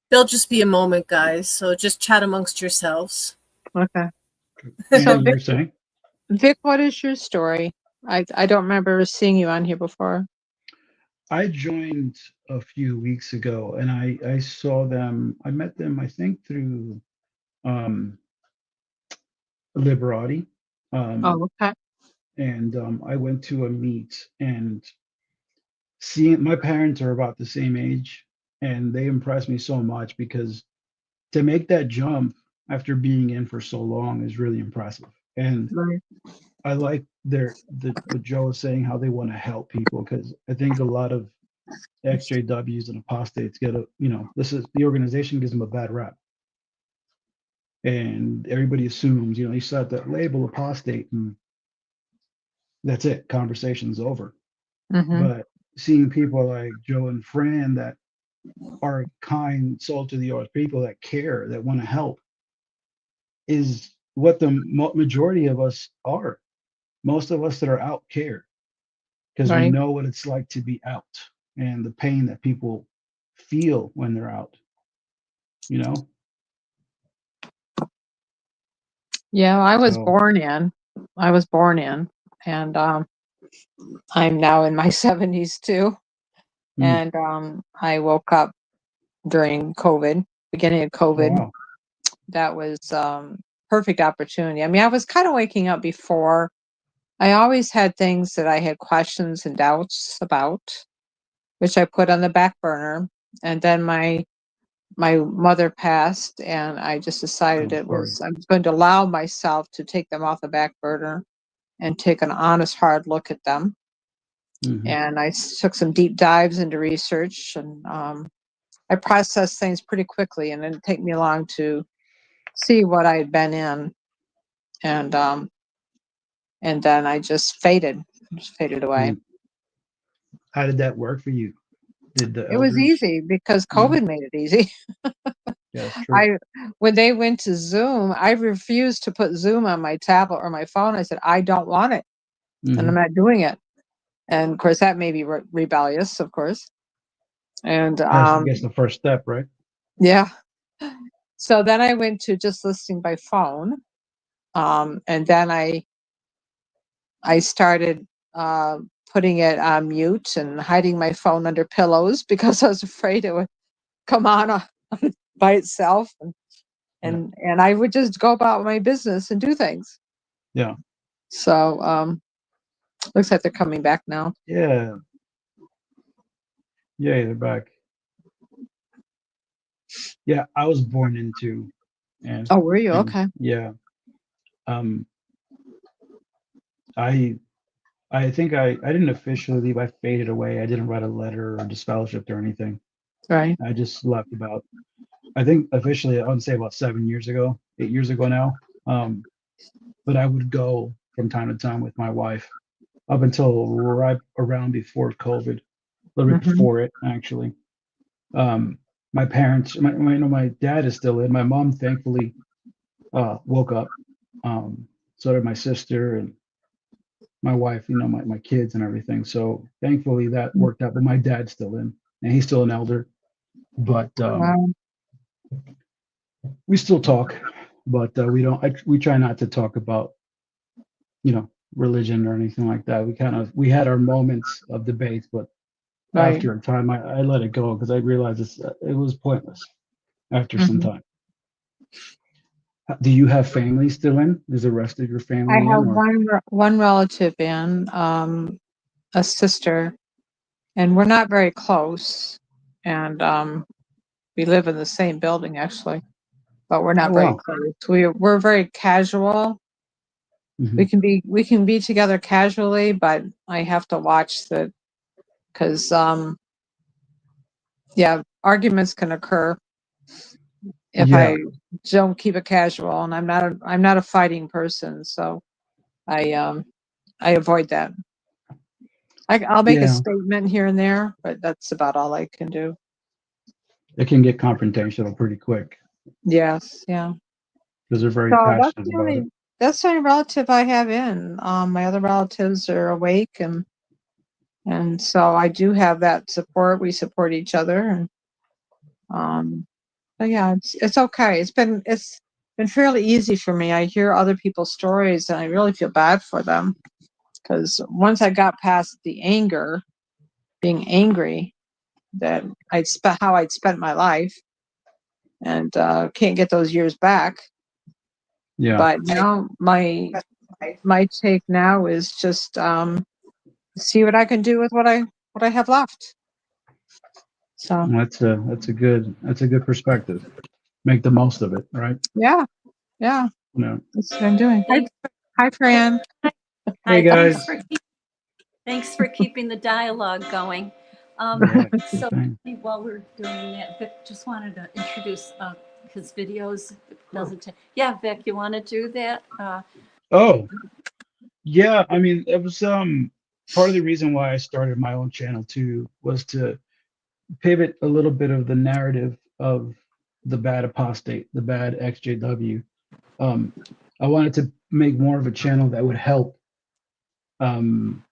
There'll just be a moment, guys. So just chat amongst yourselves. Okay. So you're saying? Vic, what is your story? I don't remember seeing you on here before. I joined a few weeks ago, and I saw them. I met them, I think, through Liberati. Okay. And I went to a meet, and seeing my parents are about the same age, and they impressed me so much because to make that jump after being in for so long is really impressive. And I like what Joe is saying, how they want to help people, because I think a lot of ExJWs and apostates get the organization gives them a bad rap. And everybody assumes, you set that label apostate and that's it, conversation's over. But seeing people like Joe and Fran that are kind, soul to the earth people that care, that want to help, is what the majority of us are. Most of us that are out care because we know what it's like to be out and the pain that people feel when they're out. Yeah, I was born in, and I'm now in my 70s too. And I woke up during COVID, beginning of Oh, COVID. wow. That was perfect opportunity. I mean, I was kind of waking up before. I always had things that I had questions and doubts about, which I put on the back burner. And then my mother passed, and I just decided I'm sorry. I was going to allow myself to take them off the back burner and take an honest, hard look at them. Mhm. And I took some deep dives into research, and I processed things pretty quickly, and it didn't take me long to see what I had been in, and then I just faded away. And how did that work for you? Did the It was elders? easy because Mhm. COVID made it easy. Yeah, that's true. When they went to Zoom, I refused to put Zoom on my tablet or my phone. I said, I don't want it, and I'm Mhm. not doing it. And of course, that made me rebellious, of course. And That's, I guess, the first step, right? yeah. So then I went to just listening by phone. And then I started putting it on mute and hiding my phone under pillows because I was afraid it would come on by itself. Yeah. And I would just go about my business and do things. Yeah. So looks like they're coming back now. Yeah. Yeah, they're back. Yeah, I was born into, and Oh, were you? and Okay. yeah. Um, I I think I didn't officially leave. I faded away. I didn't write a letter or disfellowshipped or anything. Right. I just left about, I think officially I would say about 7 years ago, 8 years ago now. But I would go from time to time with my wife up until right around before COVID, a little bit Hmm. before it actually. Um, my parents, my dad is still in. My mom thankfully woke up. So did my sister and my wife, my kids and everything. So thankfully that worked out. But my dad's still in, and he's still an elder. But Wow. we still talk, but we don't. We try not to talk about religion or anything like that. We had our moments of debate, but Right. after a time, I let it go because I realized it was pointless after some Hmm. time. Do you have family still in? Is the rest of your I family in, have or? one relative in, a sister, and we're not very close. And we live in the same building actually, but we're Oh, not very wow. close. We're very casual. Hmm. We can be together casually, but I have to watch that because yeah, arguments can occur if Yeah, I don't keep it casual, and I'm not a fighting person, so I avoid that. I'll make a yeah. statement here and there, but that's about all I can do. It can get confrontational pretty quick Yes, yeah. because they're very So passionate about it. that's the only relative I have in. My other relatives are awake, and so I do have that support. We support each other, and but yeah, it's okay. It's been fairly easy for me. I hear other people's stories, and I really feel bad for them because once I got past the anger, being angry that how I'd spent my life, and can't get those years back. Yeah, But now my take now is just see what I can do with what I have left. So that's a good perspective. Make the most of it, right? yeah, yeah, No. that's what I'm doing. Thanks. Hi, Fran. Hey Hi, guys. thanks for keeping the dialogue going. Yeah, sure So thing. while we're doing that, Vic just wanted to introduce his videos. It doesn't take. Yeah, Vic, you want to do that? Oh, yeah. I mean, it was part of the reason why I started my own channel too was to pivot a little bit of the narrative of the bad apostate, the bad XJW. Um, I wanted to make more of a channel that would um,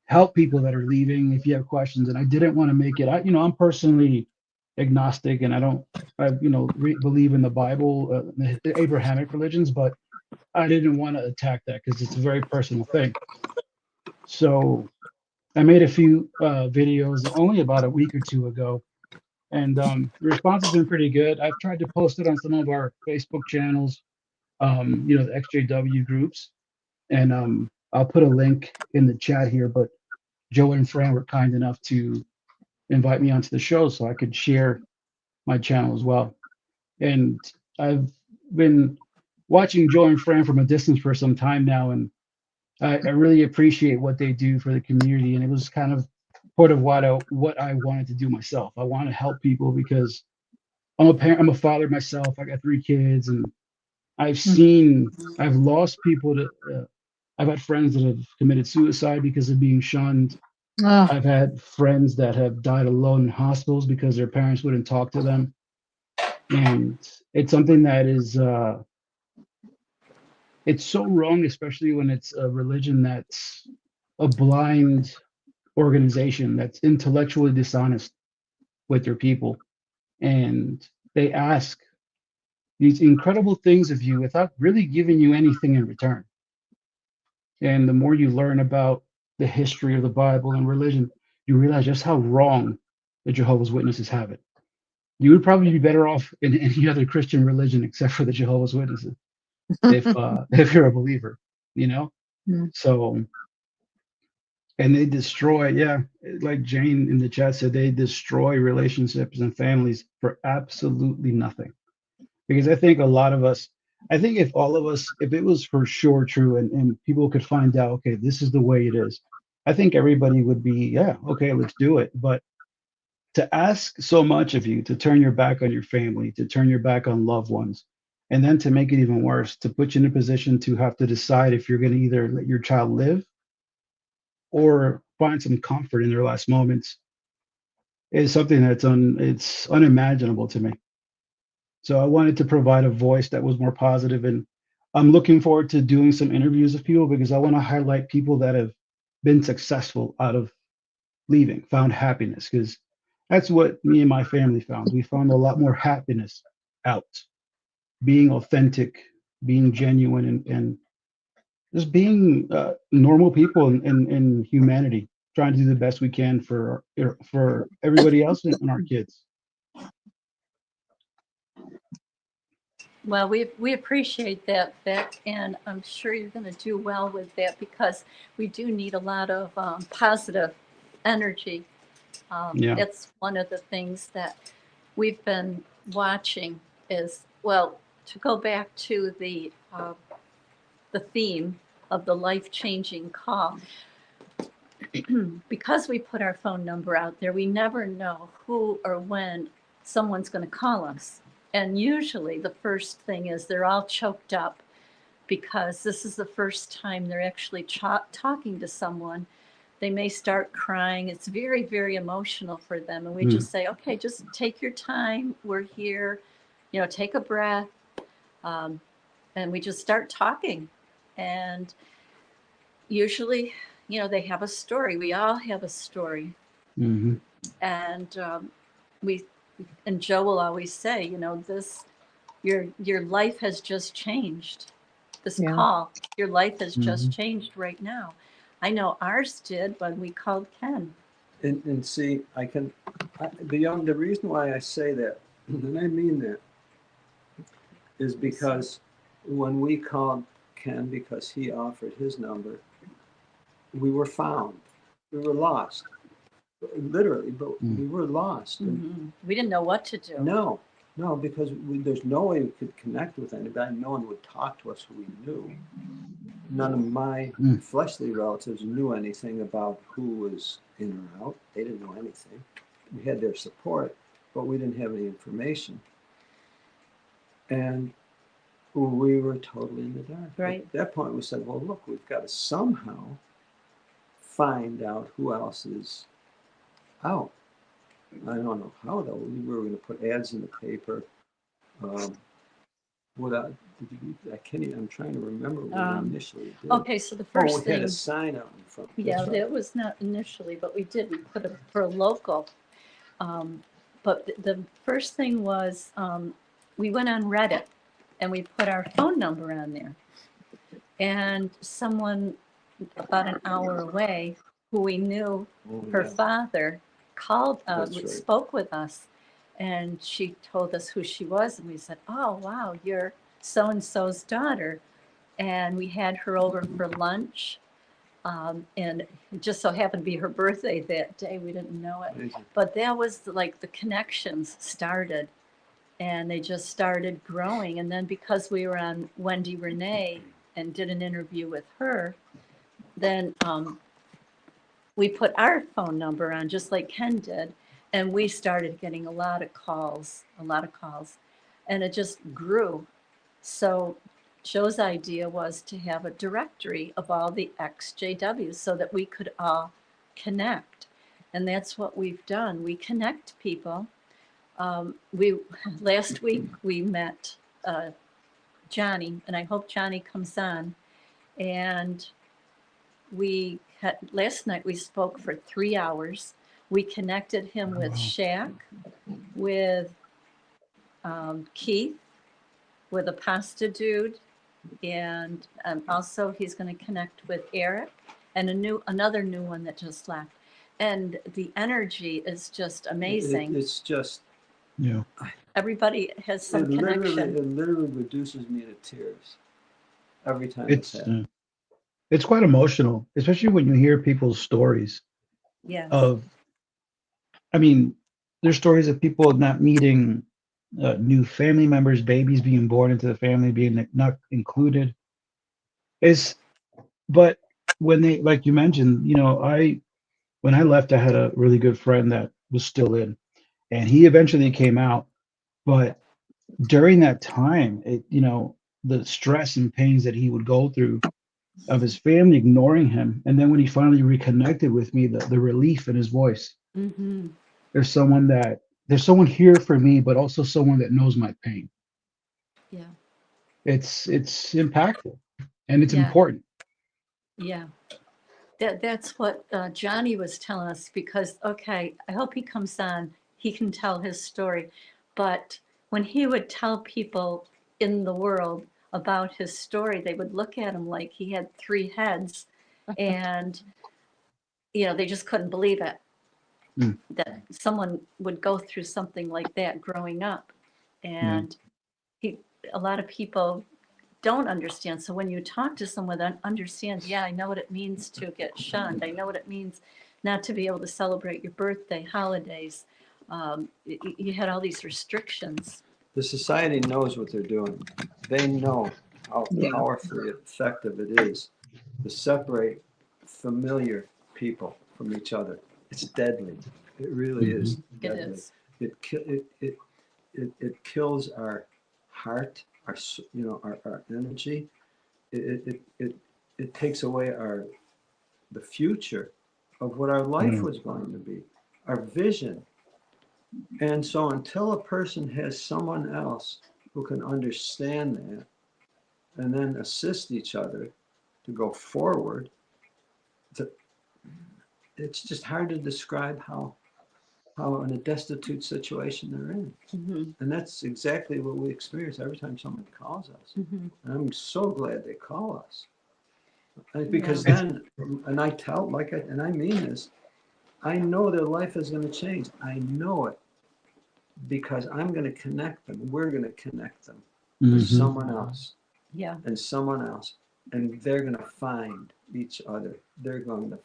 help people that are leaving if you have questions. And I didn't want to make it. I'm personally agnostic, and I believe in the Bible, the Abrahamic religions, but I didn't want to attack that because it's a very personal thing. So I made a few videos only about a week or two ago and the response has been pretty good. I've tried to post it on some of our Facebook channels, the XJW groups, and I'll put a link in the chat here. But Joe and Fran were kind enough to invite me onto the show so I could share my channel as well. And I've been watching Joe and Fran from a distance for some time now, and I really appreciate what they do for the community. And it was kind of part of what I wanted to do myself. I want to help people because I'm a parent, I'm a father myself. I got 3 kids, and I've lost people to. I've had friends that have committed suicide because of being shunned. Oh, I've had friends that have died alone in hospitals because their parents wouldn't talk to them. And it's something that is, it's so wrong, especially when it's a religion that's a blind organization that's intellectually dishonest with their people. And they ask these incredible things of you without really giving you anything in return. And the more you learn about the history of the Bible and religion, you realize just how wrong the Jehovah's Witnesses have it. You would probably be better off in any other Christian religion except for the Jehovah's Witnesses if you're a believer, you know? Mm. So, and they destroy, yeah, like Jane in the chat said, they destroy relationships and families for absolutely nothing. Because I think a lot of us, I think if all of us, if it was for sure true and people could find out, okay, this is the way it is, I think everybody would be, yeah, okay, let's do it. But to ask so much of you to turn your back on your family, to turn your back on loved ones, and then to make it even worse, to put you in a position to have to decide if you're going to either let your child live or find some comfort in their last moments is something that's it's unimaginable to me. So I wanted to provide a voice that was more positive, and I'm looking forward to doing some interviews of people because I want to highlight people that have been successful out of leaving, found happiness, because that's what me and my family found. We found a lot more happiness out, being authentic, being genuine, and just being normal people in humanity, trying to do the best we can for everybody else and our kids. Well, we appreciate that, Vic, and I'm sure you're going to do well with that because we do need a lot of positive energy. Yeah. It's one of the things that we've been watching is, well, to go back to the theme of the life-changing call. Because we put our phone number out there, we never know who or when someone's going to call us. And usually the first thing is they're all choked up because this is the first time they're actually talking to someone. They may start crying. It's very, very emotional for them. And we just say, okay, just take your time. We're here. Take a breath. And we just start talking. And usually, they have a story. We all have a story. Mm-hmm. And and Joe will always say, your life has just changed. This call, your life has just changed right now. I know ours did when we called Ken. And see, the reason why I say that, and I mean that, is because when we called Ken because he offered his number, we were found. We were lost. Literally, but we were lost. Mm-hmm. We didn't know what to do. No, because there's no way we could connect with anybody. No one would talk to us who we knew. None of my fleshly relatives knew anything about who was in or out. They didn't know anything. We had their support, but we didn't have any information. And we were totally in the dark. Right. At that point, we said, well, look, we've got to somehow find out who else is out. I don't know how, though. We were going to put ads in the paper. I'm trying to remember what we initially did. Okay, so the first we had thing. a sign out in front. Yeah, that was not initially, but we did. We put it for a local. But the first thing was we went on Reddit and we put our phone number on there. And someone about an hour away who we knew, her father, called, spoke with us. And she told us who she was, and we said, "Oh, wow, you're so-and-so's daughter." And we had her over for lunch. And it just so happened to be her birthday that day. We didn't know it. Amazing. But that was like the connections started, and they just started growing. And then because we were on Wendy Renee and did an interview with her, then we put our phone number on just like Ken did. And we started getting a lot of calls. And it just grew. So Joe's idea was to have a directory of all the ExJWs so that we could all connect. And that's what we've done. We connect people. Last week we met Johnny, and I hope Johnny comes on. And last night we spoke for 3 hours. We connected him with Shaq, with Keith, with a pasta dude, and also he's going to connect with Eric and another new one that just left. And the energy is just amazing. It's just, Yeah. Everybody has some connection. It literally reduces me to tears every time it's happened. It's quite emotional, especially when you hear people's stories Yes. I mean, there's stories of people not meeting new family members, babies being born into the family, being not included. But when they, like you mentioned, when I left, I had a really good friend that was still in, and he eventually came out. But during that time, the stress and pains that he would go through of his family ignoring him, and then when he finally reconnected with me, the relief in his voice. Mm-hmm. There's someone here for me, but also someone that knows my pain. Yeah. It's impactful, and it's important. Yeah. That's what Johnny was telling us, because, okay, I hope he comes on, he can tell his story. But when he would tell people in the world about his story, they would look at him like he had 3 heads, and, they just couldn't believe it. That someone would go through something like that growing up. And a lot of people don't understand. So when you talk to someone that understands, I know what it means to get shunned. I know what it means not to be able to celebrate your birthday, holidays. You had all these restrictions. The society knows what they're doing. They know how powerfully effective it is to separate familiar people from each other. It's deadly. It really is deadly. It is. It kills our heart, our energy. It takes away the future of what our life was going to be, our vision. And so until a person has someone else who can understand that and then assist each other to go forward, it's just hard to describe how in a destitute situation they're in. Mm-hmm. And that's exactly what we experience every time someone calls us. Mm-hmm. And I'm so glad they call us. Because then, and I tell, and I mean this, I know their life is going to change. I know it because I'm going to connect them. We're going to connect them with someone else. Yeah. And someone else. And they're going to find each other. They're going to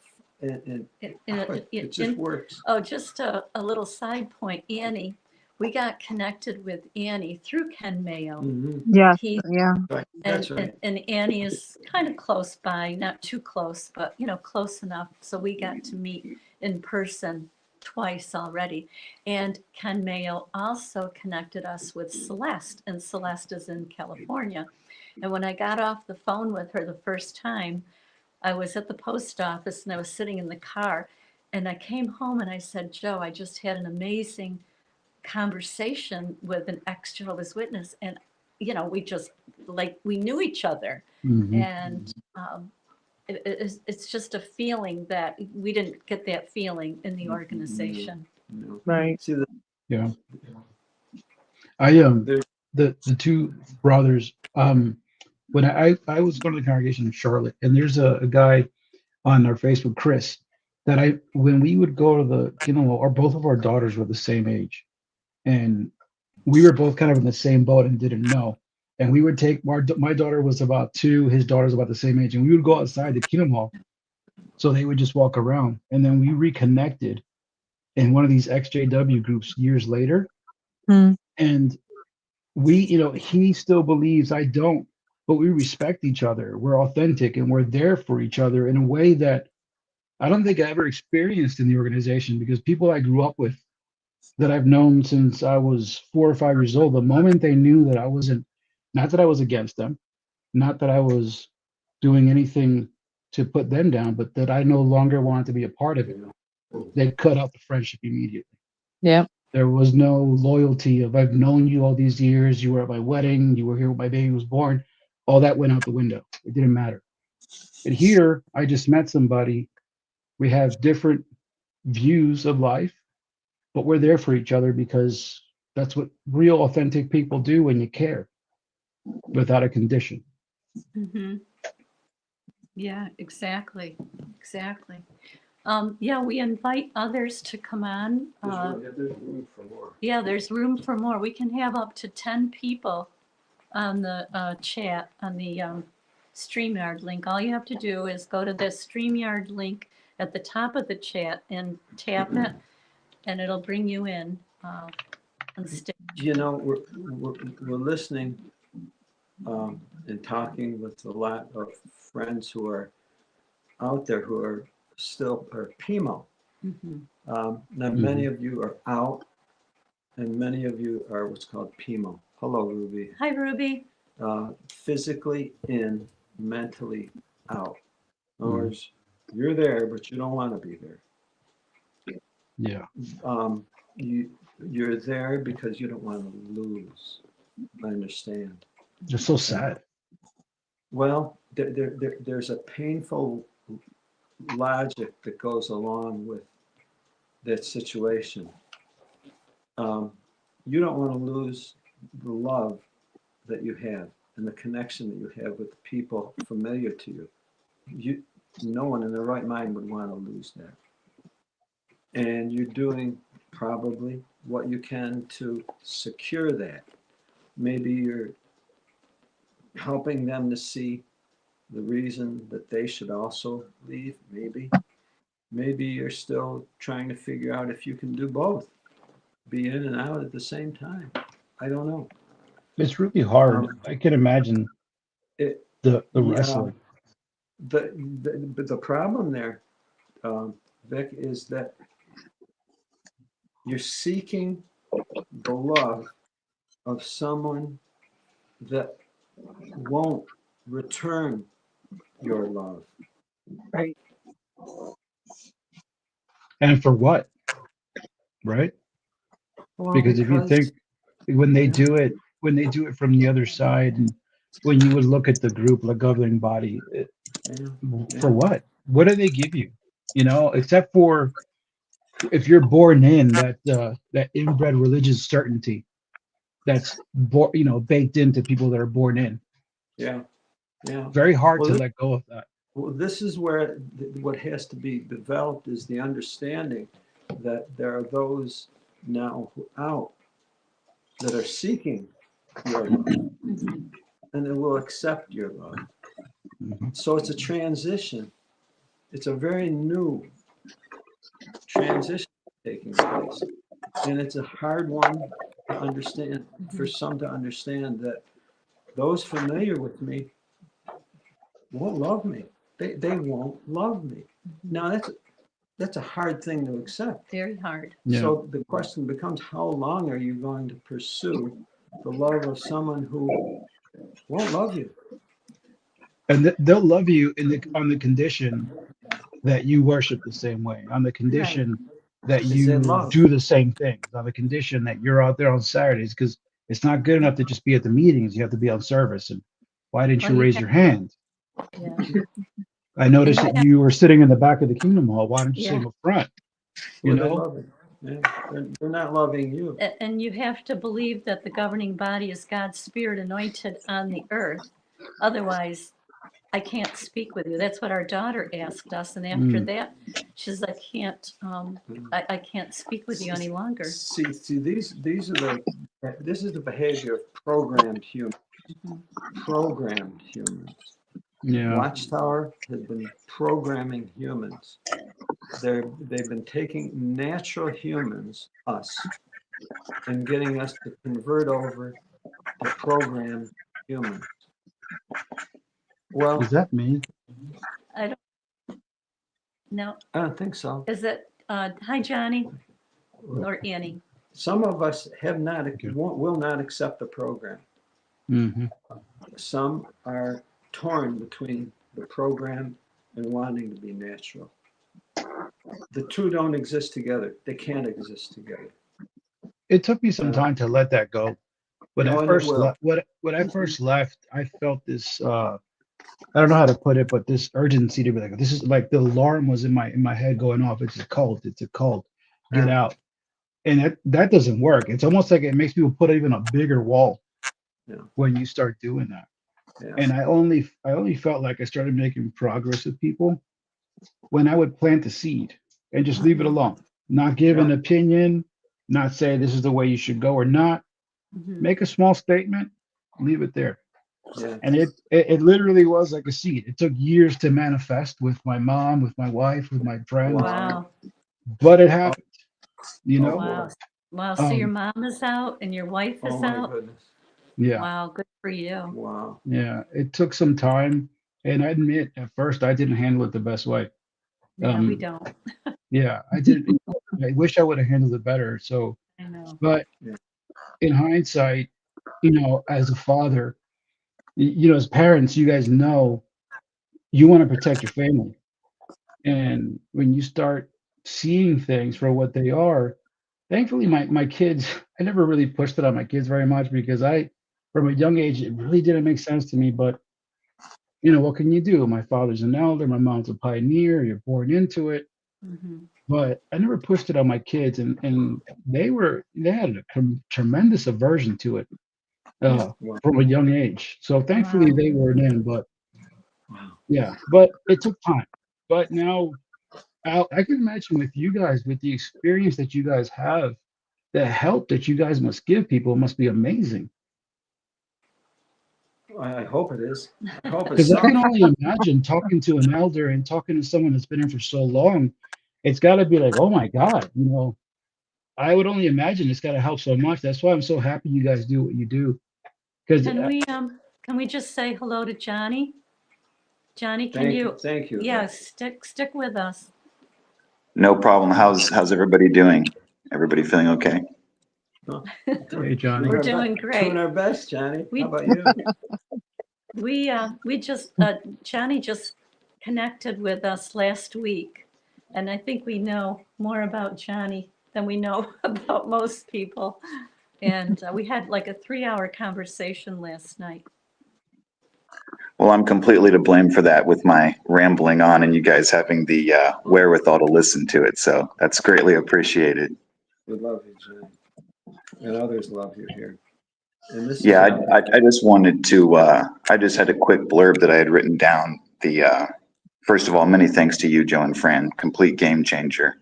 it just works. Oh, just a little side point. Annie, we got connected with Annie through Ken Mayo. Mm-hmm. Yeah, Right. That's right. And Annie is kind of close by, not too close, but close enough. So we got to meet in person twice already. And Ken Mayo also connected us with Celeste, and Celeste is in California. And when I got off the phone with her the first time, I was at the post office and I was sitting in the car, and I came home and I said, Joe, I just had an amazing conversation with an ex-Jehovah's Witness. And, we just we knew each other. Mm-hmm. And it's just a feeling that we didn't get that feeling in the organization. No. right. See, Yeah. I the 2 brothers, when I was going to the congregation in Charlotte, and there's a guy on our Facebook, Chris, that when we would go to the, both of our daughters were the same age. and we were both kind of in the same boat and didn't know. And we would take my daughter was about 2, his daughter's about the same age, and we would go outside the Kingdom Hall, so they would just walk around, and then we reconnected in one of these XJW groups years later, and we, he still believes, I don't, but we respect each other. We're authentic and we're there for each other in a way that I don't think I ever experienced in the organization, because people I grew up with that I've known since I was 4 or 5 years old, the moment they knew that I wasn't, not that I was against them, not that I was doing anything to put them down, but that I no longer wanted to be a part of it, they cut out the friendship immediately. Yeah. There was no loyalty of, I've known you all these years, you were at my wedding, you were here when my baby was born. All that went out the window. It didn't matter. And here, I just met somebody. We have different views of life, but we're there for each other because that's what real authentic people do when you care without a condition. Mm-hmm. Yeah, exactly. Exactly. Yeah, we invite others to come on. There's room for more. Yeah, there's room for more. We can have up to 10 people on the chat, on the StreamYard link. All you have to do is go to the StreamYard link at the top of the chat and tap it, and it'll bring you in on stage. We're listening and talking with a lot of friends who are out there who are still PIMO. Mm-hmm. Now, many of you are out, and many of you are what's called PIMO. Hello, Ruby. Hi, Ruby. Physically in, mentally out. In other words, you're there, but you don't want to be there. Yeah. You're there because you don't want to lose. I understand. They're so sad. Well, there's a painful logic that goes along with that situation. You don't want to lose the love that you have and the connection that you have with the people familiar to you. No one in their right mind would want to lose that. And you're doing probably what you can to secure that. Maybe you're helping them to see the reason that they should also leave, maybe you're still trying to figure out if you can do both, be in and out at the same time. I don't know. It's really hard. I can imagine the wrestling. But the problem there, Vic, is that you're seeking the love of someone that won't return your love. Right. And for what? Right? Well, because if you think when they do it from the other side, and when you would look at the group, the governing body, for what? What do they give you? Except for if you're born in that inbred religious certainty that's baked into people that are born in. Yeah. Very hard to let go of that. Well, this is where what has to be developed is the understanding that there are those now out that are seeking your love, and they will accept your love. So it's a transition. It's a very new transition taking place, and it's a hard one to understand, for some to understand, that those familiar with me won't love me. They won't love me. Now that's a hard thing to accept. Very hard. Yeah. So the question becomes, how long are you going to pursue the love of someone who won't love you? And they'll love you on the condition that you worship the same way, on the condition that you do the same things, on the condition that you're out there on Saturdays, because it's not good enough to just be at the meetings. You have to be on service. And why didn't you raise your hand? Yeah. I noticed that you were sitting in the back of the Kingdom Hall. Why don't you sit in the front? They're not loving you. And you have to believe that the governing body is God's spirit anointed on the earth. Otherwise, I can't speak with you. That's what our daughter asked us. And after Mm. that, she says, I can't speak with you any longer. See, these are this is the behavior of programmed humans. Programmed humans. Yeah. Watchtower has been programming humans. They've been taking natural humans, us, and getting us to convert over to programmed humans. Well, Is that me? I don't know. I don't think so. Is it, hi, Johnny or Annie? Some of us will not accept the program. Mm-hmm. Some are torn between the program and wanting to be natural. The two don't exist together. They can't exist together. It took me some time to let that go. When I first when I first left, I felt this I don't know how to put it, but this urgency to be like, this is like the alarm was in my head going off. It's a cult. It's a cult. Get out. And that doesn't work. It's almost like it makes people put even a bigger wall when you start doing that. Yeah. And I only felt like I started making progress with people when I would plant the seed and just leave it alone, not give an opinion, not say this is the way you should go or not. Make a small statement, leave it there. Yeah. And it literally was like a seed. It took years to manifest with my mom, with my wife, with my friends. Wow. But it happened, you know? Wow. Wow. So your mom is out and your wife is out? Goodness. Yeah. Wow. Good for you. Wow. Yeah. It took some time. And I admit, at first, I didn't handle it the best way. Yeah, we don't. Yeah, I did. I wish I would have handled it better. So, I know. But in hindsight, you know, as a father, you know, as parents, you guys know you want to protect your family. And when you start seeing things for what they are, thankfully, my kids, I never really pushed it on my kids very much because from a young age, it really didn't make sense to me. But, you know, what can you do? My father's an elder, my mom's a pioneer, you're born into it. But I never pushed it on my kids, and they had a tremendous aversion to it from a young age. So thankfully they weren't in, but yeah, but it took time. But now I can imagine with you guys, with the experience that you guys have, the help that you guys must give people must be amazing. I hope it is. I hope it's because I can only imagine talking to an elder and talking to someone that's been in for so long. It's got to be like, oh my God, you know, I would only imagine it's got to help so much. That's why I'm so happy you guys do what you do. Because can we just say hello to Johnny? Johnny, can you? Thank you. Yeah, stick with us. No problem. How's everybody doing? Everybody feeling okay? Hey, Johnny. We're doing great. Doing our best, Johnny. How about you? We just Johnny just connected with us last week, and I think we know more about Johnny than we know about most people. And we had like a 3-hour conversation last night. Well, I'm completely to blame for that with my rambling on and you guys having the wherewithal to listen to it. So that's greatly appreciated. We love you, Johnny. And others love you here. And this I just wanted to, I just had a quick blurb that I had written down. First of all, many thanks to you, Joe and Fran, complete game changer,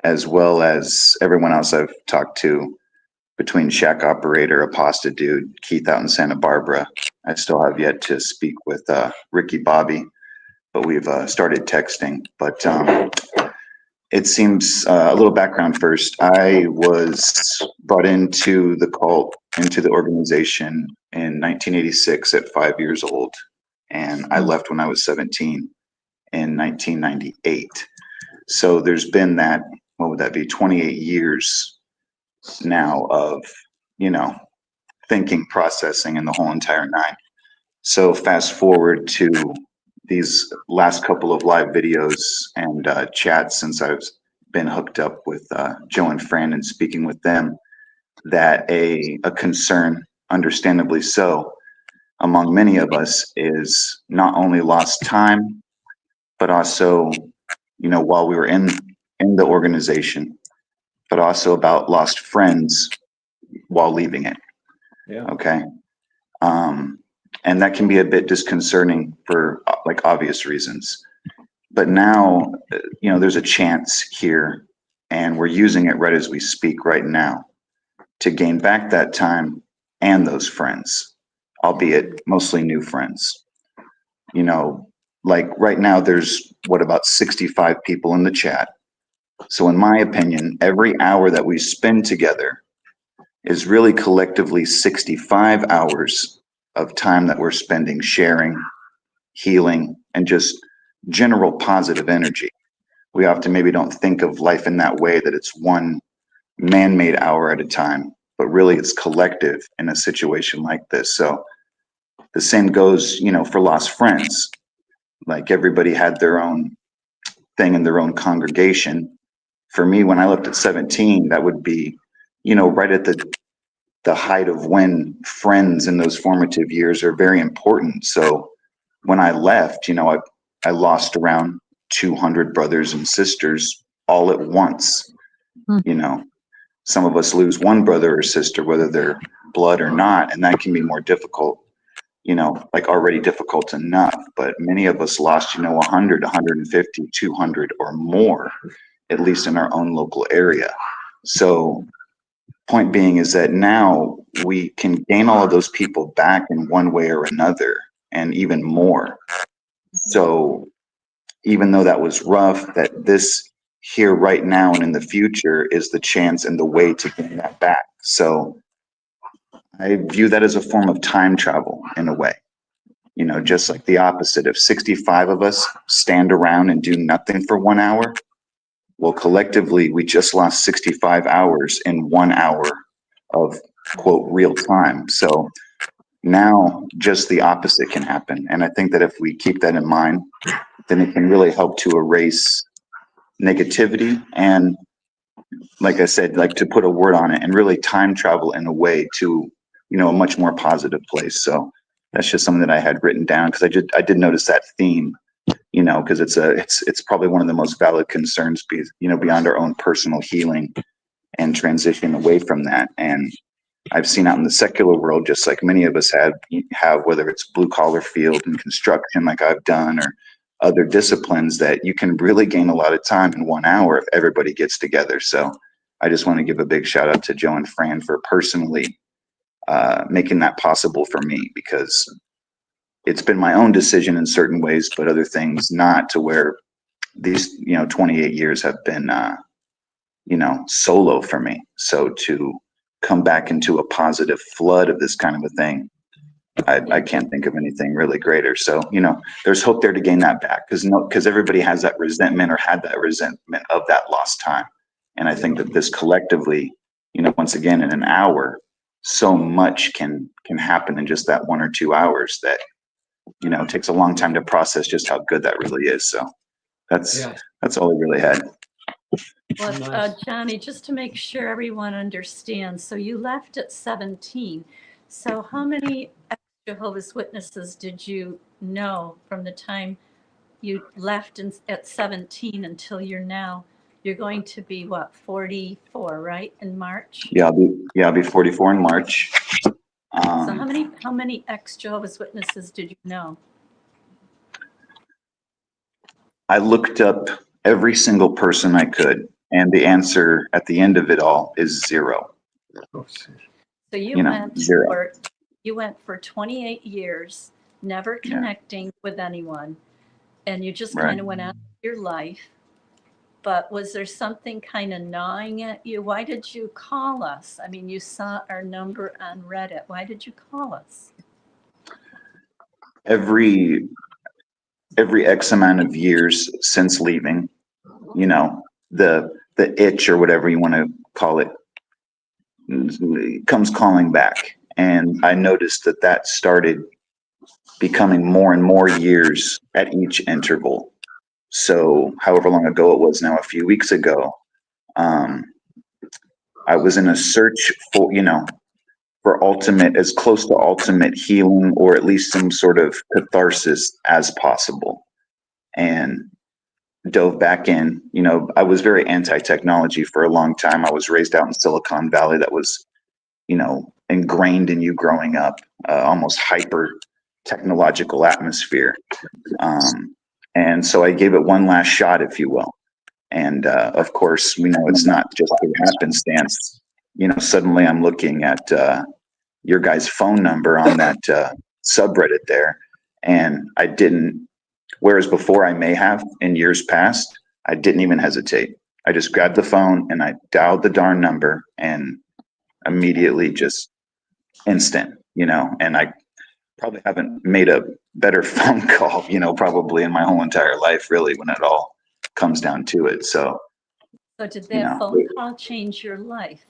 as well as everyone else I've talked to between Shack Operator, Aposta Dude, Keith out in Santa Barbara. I still have yet to speak with Ricky Bobby, but we've started texting. But it seems a little background first. I was brought into the cult, into the organization in 1986 at 5 years old. And I left when I was 17 in 1998. So there's been that, what would that be, 28 years now of, you know, thinking, processing, and the whole entire nine. So fast forward to these last couple of live videos and chats since I've been hooked up with Joe and Fran and speaking with them, that a concern, understandably so, among many of us is not only lost time, but also, you know, while we were in the organization, but also about lost friends while leaving it. Yeah. Okay. And that can be a bit disconcerting for like obvious reasons. But now, there's a chance here, and we're using it right as we speak right now to gain back that time and those friends, albeit mostly new friends. Like right now, there's about 65 people in the chat. So in my opinion, every hour that we spend together is really collectively 65 hours of time that we're spending sharing, healing, and just general positive energy. We often maybe don't think of life in that way, that it's one man-made hour at a time, but really it's collective in a situation like this. So the same goes, for lost friends. Like everybody had their own thing in their own congregation. For me, when I left at 17, that would be, right at the height of when friends in those formative years are very important. So when I left, I lost around 200 brothers and sisters all at once. Some of us lose one brother or sister, whether they're blood or not, and that can be more difficult, like already difficult enough. But many of us lost, 100, 150, 200 or more, at least in our own local area. So point being is that now we can gain all of those people back in one way or another, and even more. So even though that was rough, that this here right now and in the future is the chance and the way to gain that back. So I view that as a form of time travel in a way, just like the opposite. If 65 of us stand around and do nothing for 1 hour, well, collectively, we just lost 65 hours in 1 hour of, quote, real time. So now just the opposite can happen. And I think that if we keep that in mind, then it can really help to erase negativity and, like I said, like to put a word on it and really time travel in a way to, a much more positive place. So that's just something that I had written down because I did notice that theme, because it's probably one of the most valid concerns, beyond our own personal healing and transition away from that. And I've seen out in the secular world, just like many of us have, whether it's blue collar field and construction, like I've done, or other disciplines, that you can really gain a lot of time in 1 hour if everybody gets together. So I just want to give a big shout out to Joe and Fran for personally making that possible for me, because it's been my own decision in certain ways, but other things not, to where these 28 years have been solo for me. So to come back into a positive flood of this kind of a thing, I can't think of anything really greater. So there's hope there to gain that back, because everybody has that resentment, or had that resentment of that lost time. And I think that this collectively, once again, in an hour, so much can happen in just that 1 or 2 hours that it takes a long time to process just how good that really is. So that's all I really had. Well, Johnny, just to make sure everyone understands, so you left at 17. So how many Jehovah's Witnesses did you know from the time you left at 17 until you're going to be, what, 44, right, in March? Yeah, I'll be 44 in March. So how many ex-Jehovah's Witnesses did you know? I looked up every single person I could, and the answer at the end of it all is 0. So you went for 28 years, never connecting with anyone, and you just kind of went out of your life. But was there something kind of gnawing at you? Why did you call us? I mean, you saw our number on Reddit. Why did you call us? Every X amount of years since leaving, the itch, or whatever you want to call it, comes calling back. And I noticed that started becoming more and more years at each interval. So however long ago it was now, a few weeks ago, I was in a search for, for ultimate, as close to ultimate healing, or at least some sort of catharsis as possible. And dove back in. I was very anti-technology for a long time. I was raised out in Silicon Valley. That was, ingrained in you growing up, almost hyper technological atmosphere. And so I gave it one last shot, if you will. And of course, we know it's not just a happenstance. You know, suddenly I'm looking at your guys' phone number on that subreddit there, and I didn't. Whereas before I may have in years past, I didn't even hesitate. I just grabbed the phone and I dialed the darn number, and immediately just instant, you know. And I probably haven't made a better phone call, you know, probably in my whole entire life, really, when it all comes down to it. So did that phone call change your life?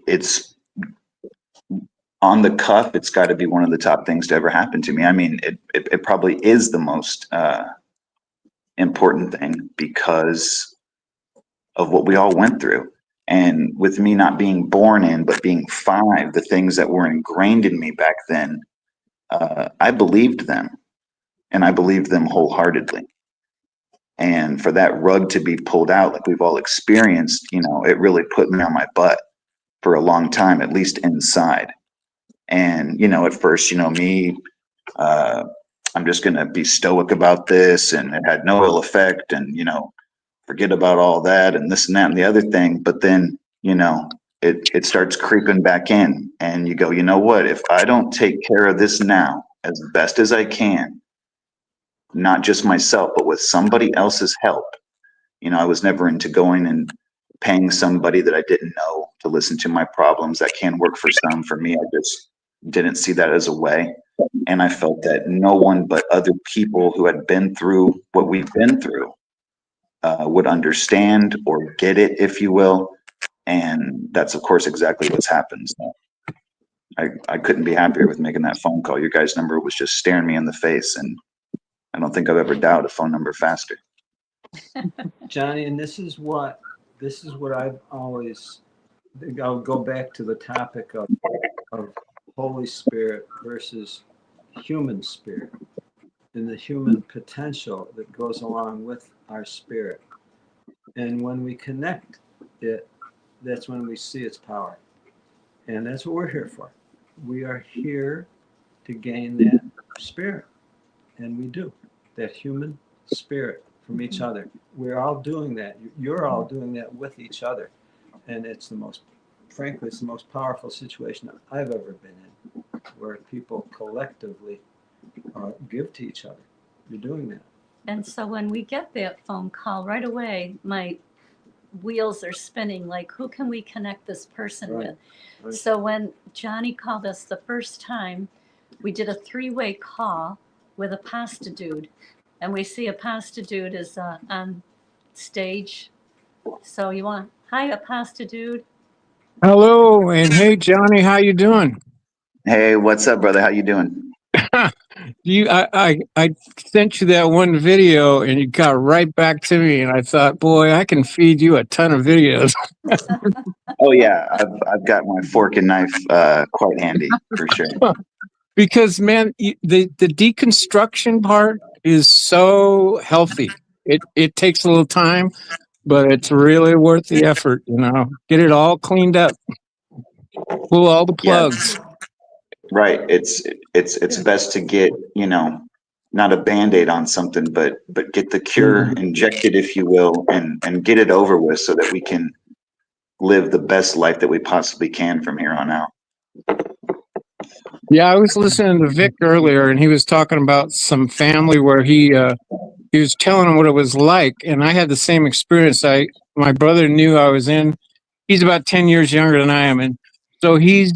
It's on the cuff. It's got to be one of the top things to ever happen to me. I mean, it probably is the most important thing because of what we all went through. And with me not being born in, but being 5, the things that were ingrained in me back then, I believed them, and I believed them wholeheartedly. And for that rug to be pulled out, like we've all experienced, you know, it really put me on my butt for a long time, at least inside. And, you know, at first, you know, me, I'm just going to be stoic about this, and it had no ill effect, and, you know, forget about all that and this and that and the other thing. But then, you know, it starts creeping back in, and you go, you know what, if I don't take care of this now as best as I can, not just myself, but with somebody else's help. You know, I was never into going and paying somebody that I didn't know to listen to my problems. That can work for some. For me, I just didn't see that as a way. And I felt that no one but other people who had been through what we've been through would understand or get it, if you will. And that's, of course, exactly what's happened. So I couldn't be happier with making that phone call. Your guys' number was just staring me in the face, and I don't think I've ever dialed a phone number faster. Johnny, and this is what I've always, I'll go back to the topic of Holy Spirit versus human spirit, and the human potential that goes along with our spirit. And when we connect it, that's when we see its power. And that's what we're here for. We are here to gain that spirit. And we do, that human spirit from each other. We're all doing that. You're all doing that with each other. And it's the most, frankly, it's the most powerful situation I've ever been in, where people collectively give to each other. You're doing that. And so when we get that phone call, right away, my wheels are spinning, like, who can we connect this person with? Right. So when Johnny called us the first time, we did a 3-way call with a pasta dude, and we see a pasta dude is on stage. So you want, hi, a pasta dude. Hello, and hey, Johnny, how you doing? Hey, what's up, brother? How you doing? I sent you that one video, and you got right back to me, and I thought, boy, I can feed you a ton of videos. Oh yeah, I've got my fork and knife quite handy for sure. Because man, the deconstruction part is so healthy. It takes a little time, but it's really worth the effort. You know, get it all cleaned up, pull all the plugs. Yeah. Right. It's best to get, you know, not a Band-Aid on something, but get the cure injected, if you will, and get it over with so that we can live the best life that we possibly can from here on out. Yeah, I was listening to Vic earlier, and he was talking about some family where he was telling him what it was like, and I had the same experience. My brother knew I was in. He's about 10 years younger than I am, and so he's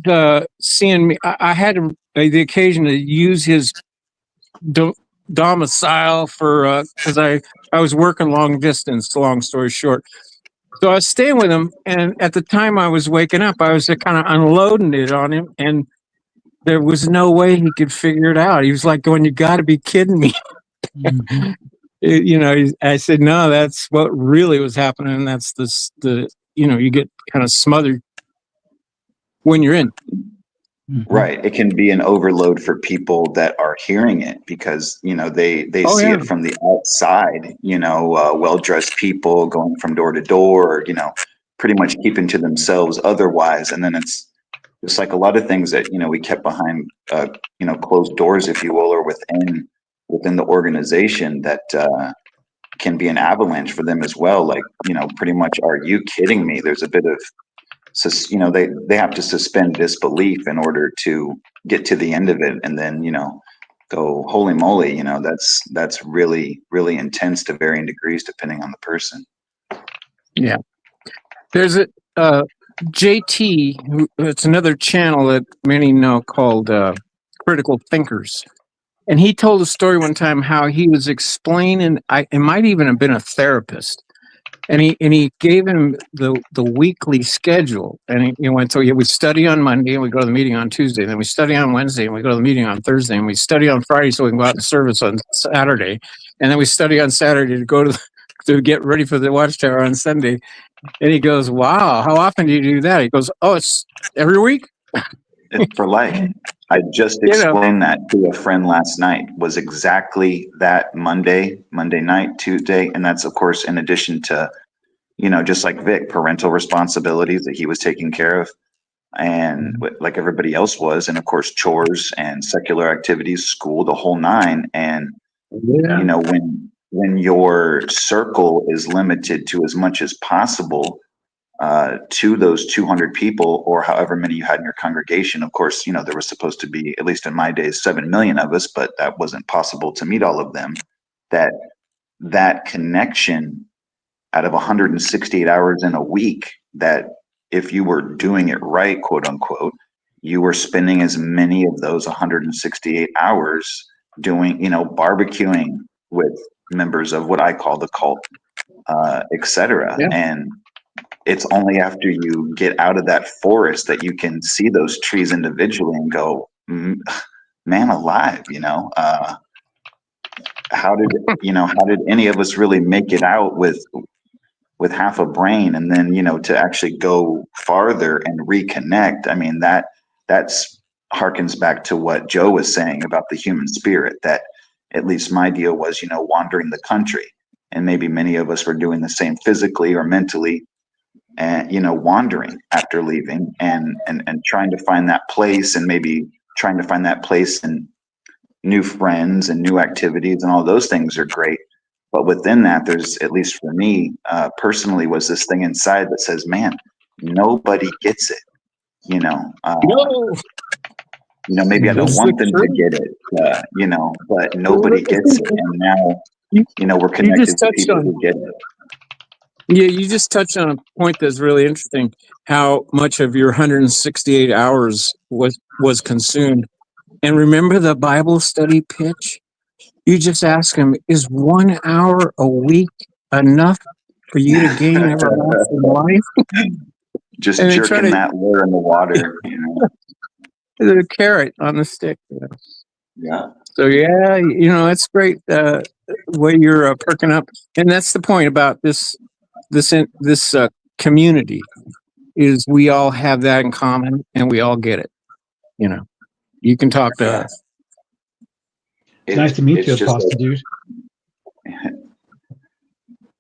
seeing me. I had the occasion to use his domicile for because I was working long distance. Long story short, so I was staying with him, and at the time I was waking up, I was kind of unloading it on him, and there was no way he could figure it out. He was like going, "You got to be kidding me." You know, I said, "No, that's what really was happening. And that's the you know, you get kind of smothered when you're in." Right. It can be an overload for people that are hearing it because, you know, they see it from the outside, you know, well-dressed people going from door to door, you know, pretty much keeping to themselves otherwise. And then it's just like a lot of things that, we kept behind, closed doors, if you will, or within the organization that can be an avalanche for them as well. Like, pretty much, are you kidding me? There's a bit of, they have to suspend disbelief in order to get to the end of it, and then, go, holy moly, that's really, really intense to varying degrees depending on the person. Yeah. There's a JT, it's another channel that many know called Critical Thinkers. And he told a story one time how he was explaining, it might even have been a therapist, and he gave him the weekly schedule, and he went, so yeah, we study on Monday and we go to the meeting on Tuesday, then we study on Wednesday and we go to the meeting on Thursday, and we study on Friday so we can go out to service on Saturday, and then we study on Saturday to go to get ready for the Watchtower on Sunday. And he goes, wow, how often do you do that? He goes, oh, it's every week. It's for life. I just explained that to a friend last night, was exactly that Monday night, Tuesday. And that's, of course, in addition to, just like Vic, parental responsibilities that he was taking care of, and like everybody else was. And of course, chores and secular activities, school, the whole nine. And, when your circle is limited to as much as possible, to those 200 people or however many you had in your congregation. Of course, there was supposed to be, at least in my days, 7 million of us, but that wasn't possible to meet all of them. That connection out of 168 hours in a week, that if you were doing it right, quote unquote, you were spending as many of those 168 hours doing, barbecuing with members of what I call the cult, etc. Yeah. And it's only after you get out of that forest that you can see those trees individually and go, man alive, how did any of us really make it out with half a brain? And then, to actually go farther and reconnect. I mean, that's harkens back to what Joe was saying about the human spirit, that at least my deal was, wandering the country, and maybe many of us were doing the same physically or mentally, and wandering after leaving and trying to find that place, and maybe trying to find that place in new friends and new activities, and all those things are great. But within that, there's, at least for me personally, was this thing inside that says, man, nobody gets it. Maybe I don't want them to get it, but nobody gets it. And now, we're connected to people who get it. Yeah, you just touched on a point that's really interesting, how much of your 168 hours was consumed. And remember the Bible study pitch? You just ask them, is 1 hour a week enough for you to gain everlasting life? Just jerking that lure in the water, The carrot on the stick. Yeah. So yeah, it's great way you're perking up, and that's the point about this community, is we all have that in common, and we all get it. You can talk to us. It's nice to meet you, Apostle Dude.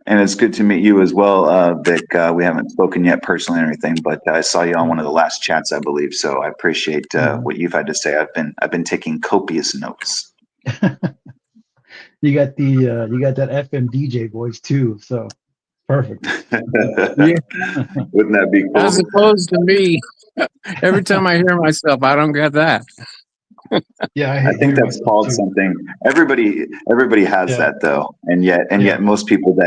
And it's good to meet you as well, Vic. We haven't spoken yet personally or anything, but I saw you on one of the last chats, I believe. So I appreciate what you've had to say. I've been taking copious notes. You got that FM DJ voice too, so perfect. Yeah. Wouldn't that be cool? As opposed to me, every time I hear myself, I don't get that. Yeah, I think that's called something. Everybody has that though, and yet most people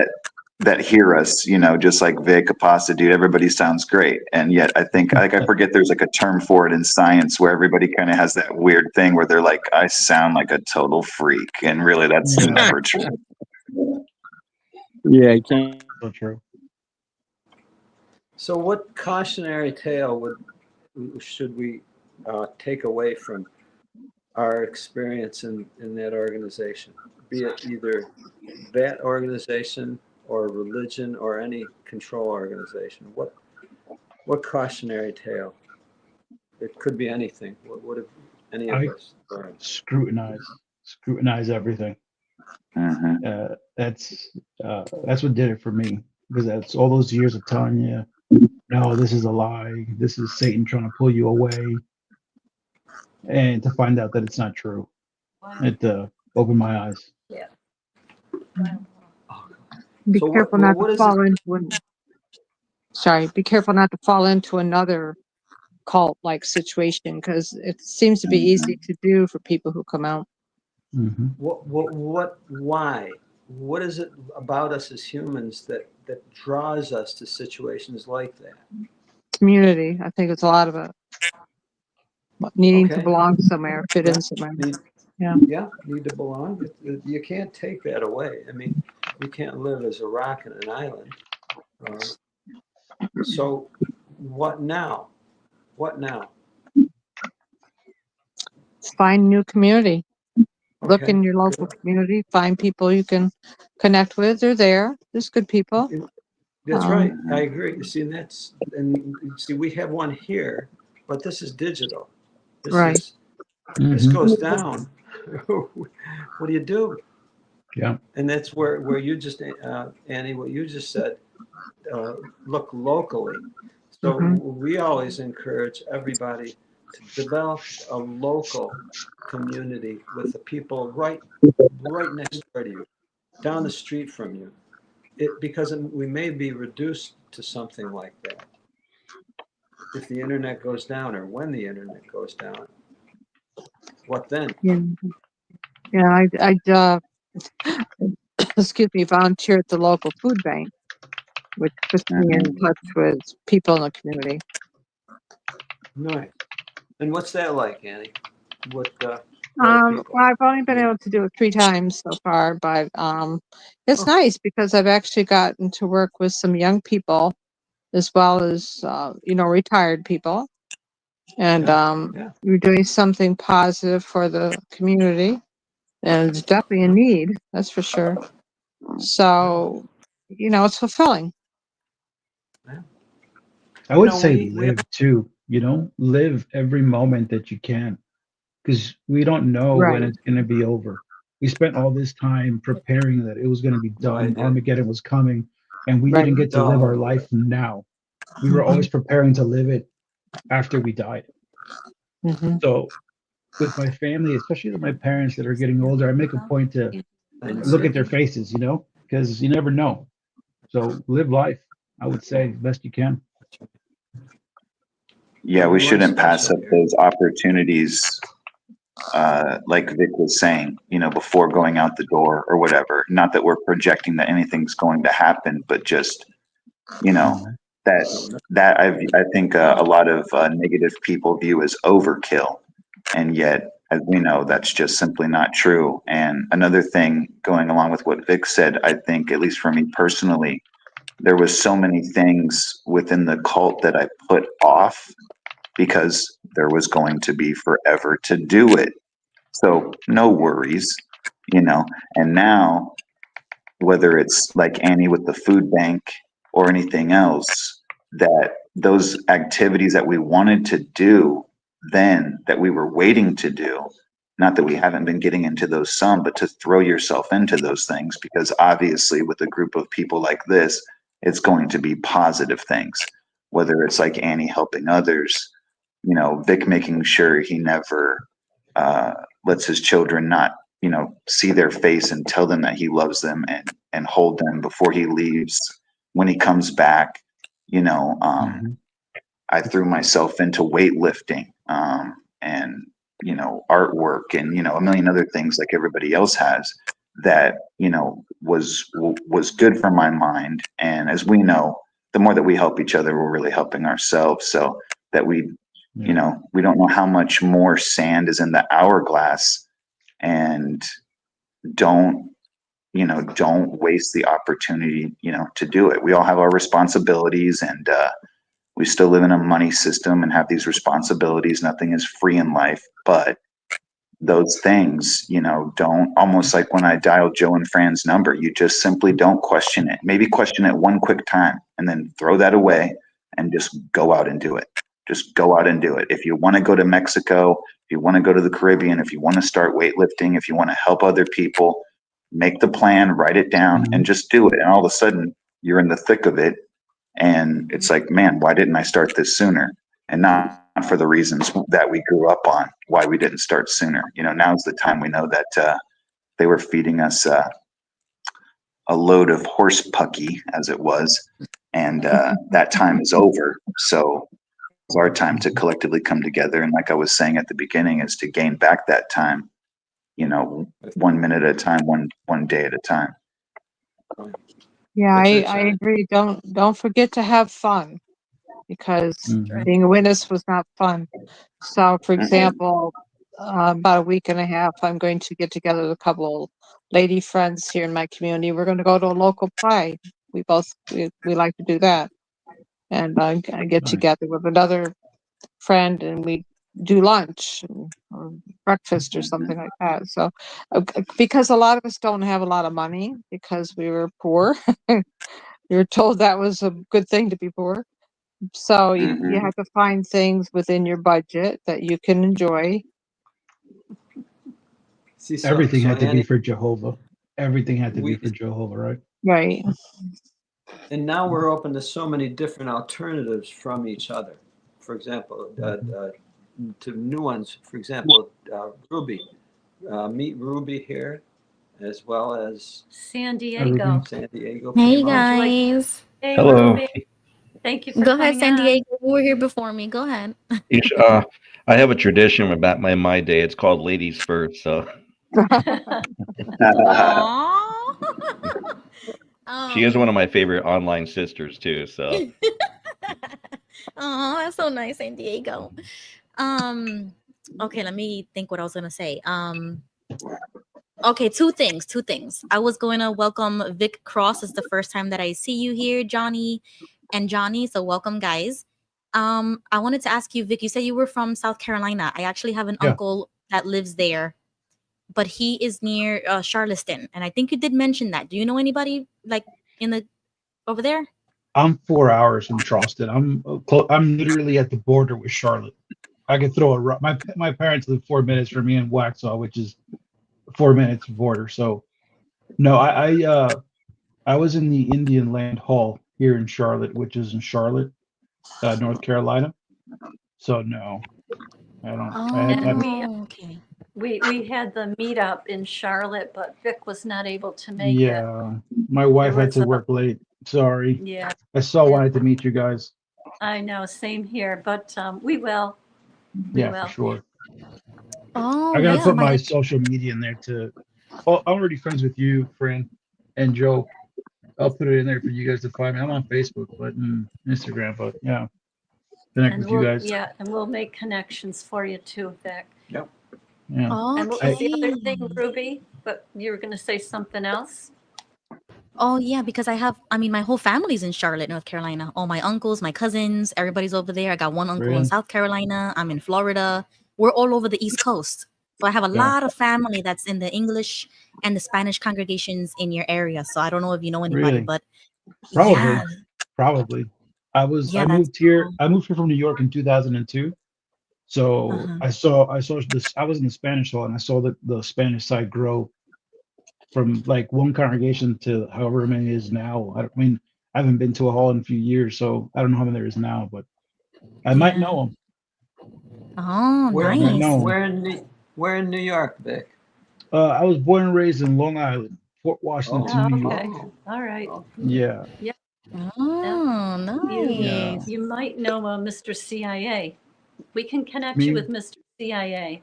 that hear us, just like Vic, Apostle Dude, everybody sounds great, and yet I think, I forget, there's like a term for it in science where everybody kind of has that weird thing where they're like, I sound like a total freak, and really that's never true. Yeah, I can't. So true. So, what cautionary tale should we take away from our experience in that organization, be it either that organization or religion or any control organization? What cautionary tale? It could be anything. What have any of us learned? Scrutinize everything. That's what did it for me, because that's all those years of telling you no, this is a lie. This is Satan trying to pull you away. And to find out that it's not true, it opened my eyes. Yeah. Be So careful not to what is fall it? into be careful not to fall into another cult-like situation, because it seems to be easy to do for people who come out. Mm-hmm. Why? What is it about us as humans that draws us to situations like that? Community, I think it's a lot of it. Needing to Okay. belong somewhere, fit Yeah. in somewhere. Yeah, Yeah. need to belong. You can't take that away. I mean, you can't live as a rock in an island. So, what now? What now? Find new community. Look Okay, in your local good. community. Find people you can connect with. They're there. There's good people. That's right. I agree. You see, we have one here, but this is digital. This Right. is this Mm-hmm. goes down. What do you do? Yeah. And that's where you just, Annie, what you just said, look locally. So we always encourage everybody to develop a local community with the people right next door to you, down the street from you. Because we may be reduced to something like that if the internet goes down, or when the internet goes down. What then? Yeah. I excuse me, volunteer at the local food bank, which puts me in touch with people in the community. Nice. And what's that like, Annie? What are Well, people? I've only been able to do it 3 times so far, but it's nice because I've actually gotten to work with some young people as well as retired people, and you're doing something positive for the community, and it's definitely a need, that's for sure. So, it's fulfilling. I would say live too, live every moment that you can, because we don't know when Right. it's going to be over. We spent all this time preparing that it was going to be done. Armageddon was coming, and we didn't get to live our life now. We were always preparing to live it after we died. So with my family, especially with my parents that are getting older, I make a point to look at their faces, because you never know. So live life, I would say, best you can. Yeah, we shouldn't pass up those opportunities, like Vic was saying, before going out the door or whatever. Not that we're projecting that anything's going to happen, but just, that I think a lot of negative people view as overkill. And yet, as we know, that's just simply not true. And another thing, going along with what Vic said, I think, at least for me personally, there was so many things within the cult that I put off because there was going to be forever to do it. So no worries, and now, whether it's like Annie with the food bank or anything else, that those activities that we wanted to do then, that we were waiting to do, not that we haven't been getting into those some, but to throw yourself into those things, because obviously with a group of people like this, it's going to be positive things, whether it's like Annie helping others, Vic making sure he never lets his children not, see their face and tell them that he loves them and hold them before he leaves. When he comes back, I threw myself into weightlifting, and, artwork and, a million other things like everybody else has that, was good for my mind. And as we know, the more that we help each other, we're really helping ourselves. So that we don't know how much more sand is in the hourglass, and don't waste the opportunity, to do it. We all have our responsibilities, and we still live in a money system and have these responsibilities. Nothing is free in life, but those things, don't, almost like when I dialed Joe and Fran's number, you just simply don't question it. Maybe question it one quick time and then throw that away and just go out and do it. Just go out and do it. If you want to go to Mexico, if you want to go to the Caribbean, if you want to start weightlifting, if you want to help other people, make the plan, write it down, and just do it. And all of a sudden, you're in the thick of it, And it's like, man, why didn't I start this sooner? And not for the reasons that we grew up on, why we didn't start sooner. You know, now's the time we know that they were feeding us a load of horse pucky, as it was, and that time is over. So it's our time to collectively come together. And like I was saying at the beginning, is to gain back that time, you know, 1 minute at a time, one day at a time. Yeah, I agree. Don't forget to have fun, because being a witness was not fun. So, for example, about a week and a half, I'm going to get together with a couple of lady friends here in my community. We're going to go to a local pride. We like to do that, and I get together with another friend, and we do lunch or breakfast or something like that. So, because a lot of us don't have a lot of money because we were poor. We were told that was a good thing to be poor. So you have to find things within your budget that you can enjoy. Everything had to be for Jehovah. Everything had to be for Jehovah, right? Right. And now we're open to so many different alternatives from each other. For example, to new ones. For example, Ruby. Meet Ruby here, as well as San Diego. San Diego. Hey guys. Hey, Hello. Ruby. Thank you for Go ahead, coming San on. Diego. You were here before me. Go ahead. I have a tradition about my day. It's called ladies first. So she is one of my favorite online sisters too. So Oh, that's so nice, San Diego. Okay, let me think what I was gonna say. Okay, two things. I was going to welcome Vic Cross. It's the first time that I see you here, Johnny and Johnny. So welcome, guys. I wanted to ask you, Vic, you said you were from South Carolina. I actually have an uncle that lives there, but he is near Charleston. And I think you did mention that. Do you know anybody like over there? I'm 4 hours from Charleston. I'm literally at the border with Charlotte. I could throw a rock. My parents live 4 minutes from me in Waxhaw, which is 4 minutes border. So no, I was in the Indian Land Hall here in Charlotte, which is in Charlotte, North Carolina. So no, I don't. Okay. We had the meetup in Charlotte, but Vic was not able to make it. Yeah, my wife had to work late. Sorry. Yeah. I wanted to meet you guys. I know, same here, but we will. For sure. Oh, I gotta put my social media in there too. Well, I'm already friends with you, Fran, and Joe. I'll put it in there for you guys to find me. I'm on Facebook, but Instagram, but yeah, connect with you guys. Yeah, and we'll make connections for you too, Vic. Yep. Yeah. And what was the other thing, Ruby? But you were going to say something else? Oh, yeah, because my whole family's in Charlotte, North Carolina. All my uncles, my cousins, everybody's over there. I got one uncle in South Carolina. I'm in Florida. We're all over the East Coast. So I have a lot of family that's in the English and the Spanish congregations in your area. So I don't know if you know anybody, but probably. I moved here from New York in 2002. So I saw this. I was in the Spanish hall, and I saw the Spanish side grow from like one congregation to however many it is now. I haven't been to a hall in a few years, so I don't know how many there is now, but I might know them. Oh, nice. Where in New York, Vic? I was born and raised in Long Island, Fort Washington, New York. All right. Yeah. Yeah. Oh, nice. You might know Mr. CIA. We can connect you with Mr. CIA.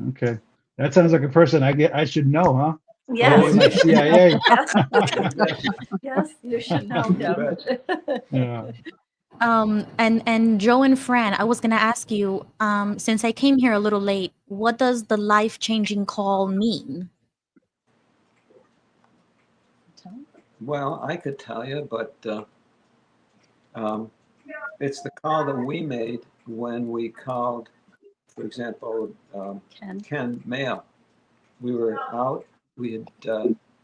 Okay. That sounds like a person I should know, huh? Yes. Like CIA. Yes, you should know him. Yeah. And Joe and Fran, I was gonna ask you, since I came here a little late, what does the life-changing call mean? Well, I could tell you, but it's the call that we made when we called, for example, Ken Mayo. We were out, we had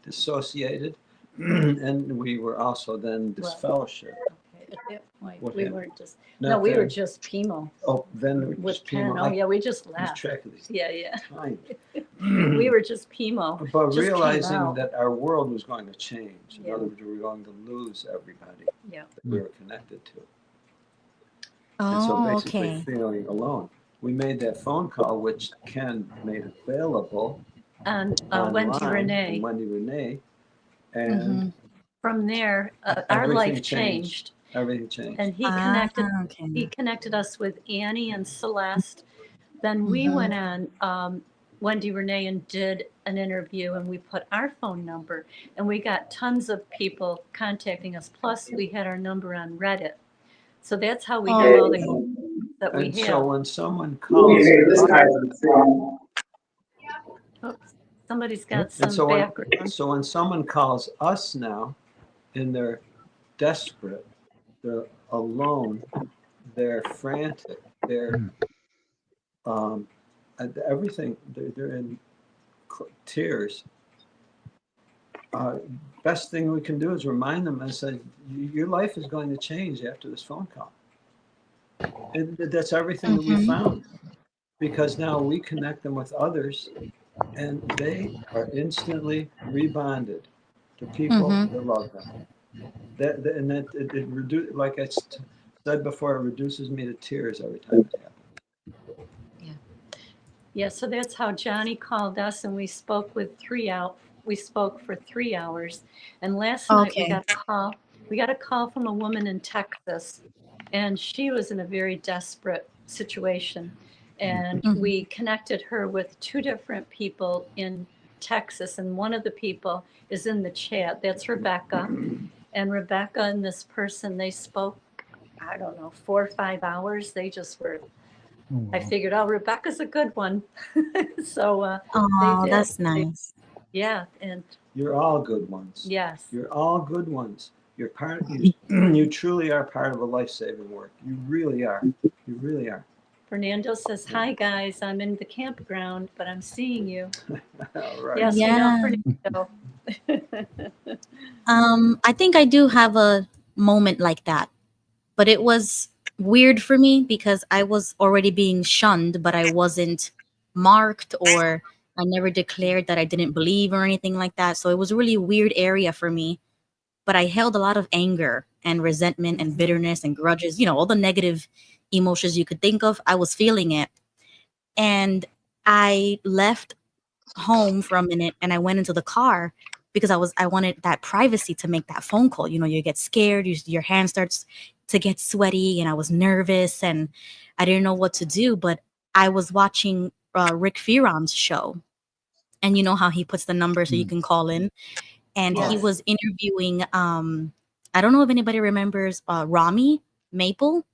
dissociated, and we were also then disfellowshipped. at that point. What We happened? weren't just, Not no, we were then. just Pimo Oh, then we with just Pen. Pimo. Oh, I yeah, we just lose laughed. track of these Yeah. times. We were just Pimo. But Just came realizing out. that our world was going to change. In Yeah. other words, we were going to lose everybody Yeah. that we were connected to. Oh, And so basically okay. feeling alone. We made that phone call, which Ken made available And online, Wendy Renee. and Wendy Renee. And Mm-hmm. From there, our everything life changed. Everything changed. And he Ah, connected us with Annie and Celeste. Then we Mhm. went on Wendy Renee and did an interview, and we put our phone number, and we got tons of people contacting us. Plus, we had our number on Reddit, so that's how we got all the that we And have. so when someone calls, Oops, somebody's got some and so background. so when someone calls us now, and they're desperate, they're alone, they're frantic, they're everything, they're in tears. Best thing we can do is remind them and say, your life is going to change after this phone call. And that's everything that we found, because now we connect them with others, and they are instantly rebonded to people that love them. It like I said before, it reduces me to tears every time it happens. Yeah, so that's how Johnny called us, and we spoke for 3 hours. And last night we got a call. We got a call from a woman in Texas, and she was in a very desperate situation. And we connected her with 2 different people in Texas, and one of the people is in the chat. That's Rebecca. And Rebecca and this person, they spoke, I don't know, 4 or 5 hours. They just were. I figured, oh, Rebecca's a good one. So oh, that's nice. Yeah, and you're all good ones. Yes, you're all good ones. You're part. You truly are part of a life-saving work. You really are. You really are. Fernando says, "Hi guys, I'm in the campground, but I'm seeing you." Right. Yes, we know Fernando. I think I do have a moment like that, but it was weird for me because I was already being shunned, but I wasn't marked, or I never declared that I didn't believe or anything like that. So it was a really weird area for me, but I held a lot of anger and resentment and bitterness and grudges, all the negative emotions you could think of. I was feeling it. And I left home for a minute and I went into the car because I wanted that privacy to make that phone call. You get scared, your hand starts to get sweaty, and I was nervous and I didn't know what to do. But I was watching Rick Fearon's show, and you know how he puts the number so you can call in, and he was interviewing. I don't know if anybody remembers Rami Maple.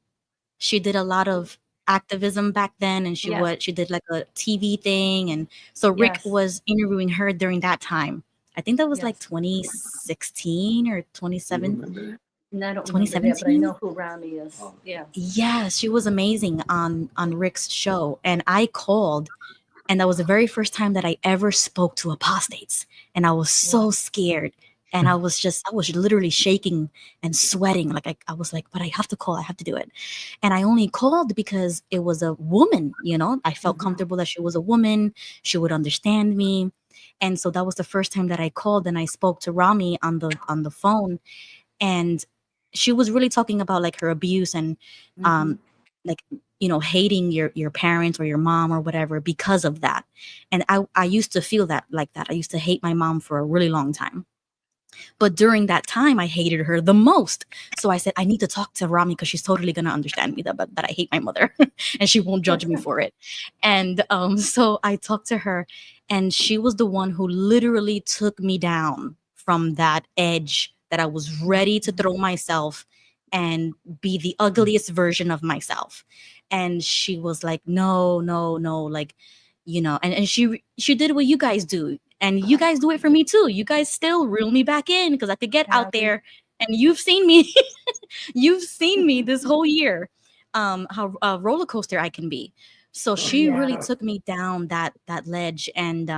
She did a lot of activism back then, and she did like a TV thing, and so Rick was interviewing her during that time. I think that was like 2016 or 2017. And I don't remember that, but I know who Rami is. Yeah. Yes, she was amazing on Rick's show, and I called, and that was the very first time that I ever spoke to apostates, and I was so scared. And I was literally shaking and sweating. Like I was like, but I have to call. I have to do it. And I only called because it was a woman, I felt comfortable that she was a woman. She would understand me. And so that was the first time that I called, and I spoke to Rami on the phone. And she was really talking about like her abuse and like, hating your parents or your mom or whatever because of that. And I used to feel that like that. I used to hate my mom for a really long time. But during that time, I hated her the most. So I said, I need to talk to Rami because she's totally going to understand me that I hate my mother and she won't judge me for it. And so I talked to her, and she was the one who literally took me down from that edge that I was ready to throw myself and be the ugliest version of myself. And she was like, no, like, and she did what you guys do. And you guys do it for me too. You guys still reel me back in because I could get out there, and you've seen me. You've seen me this whole year, how roller coaster I can be. So she really took me down that ledge. And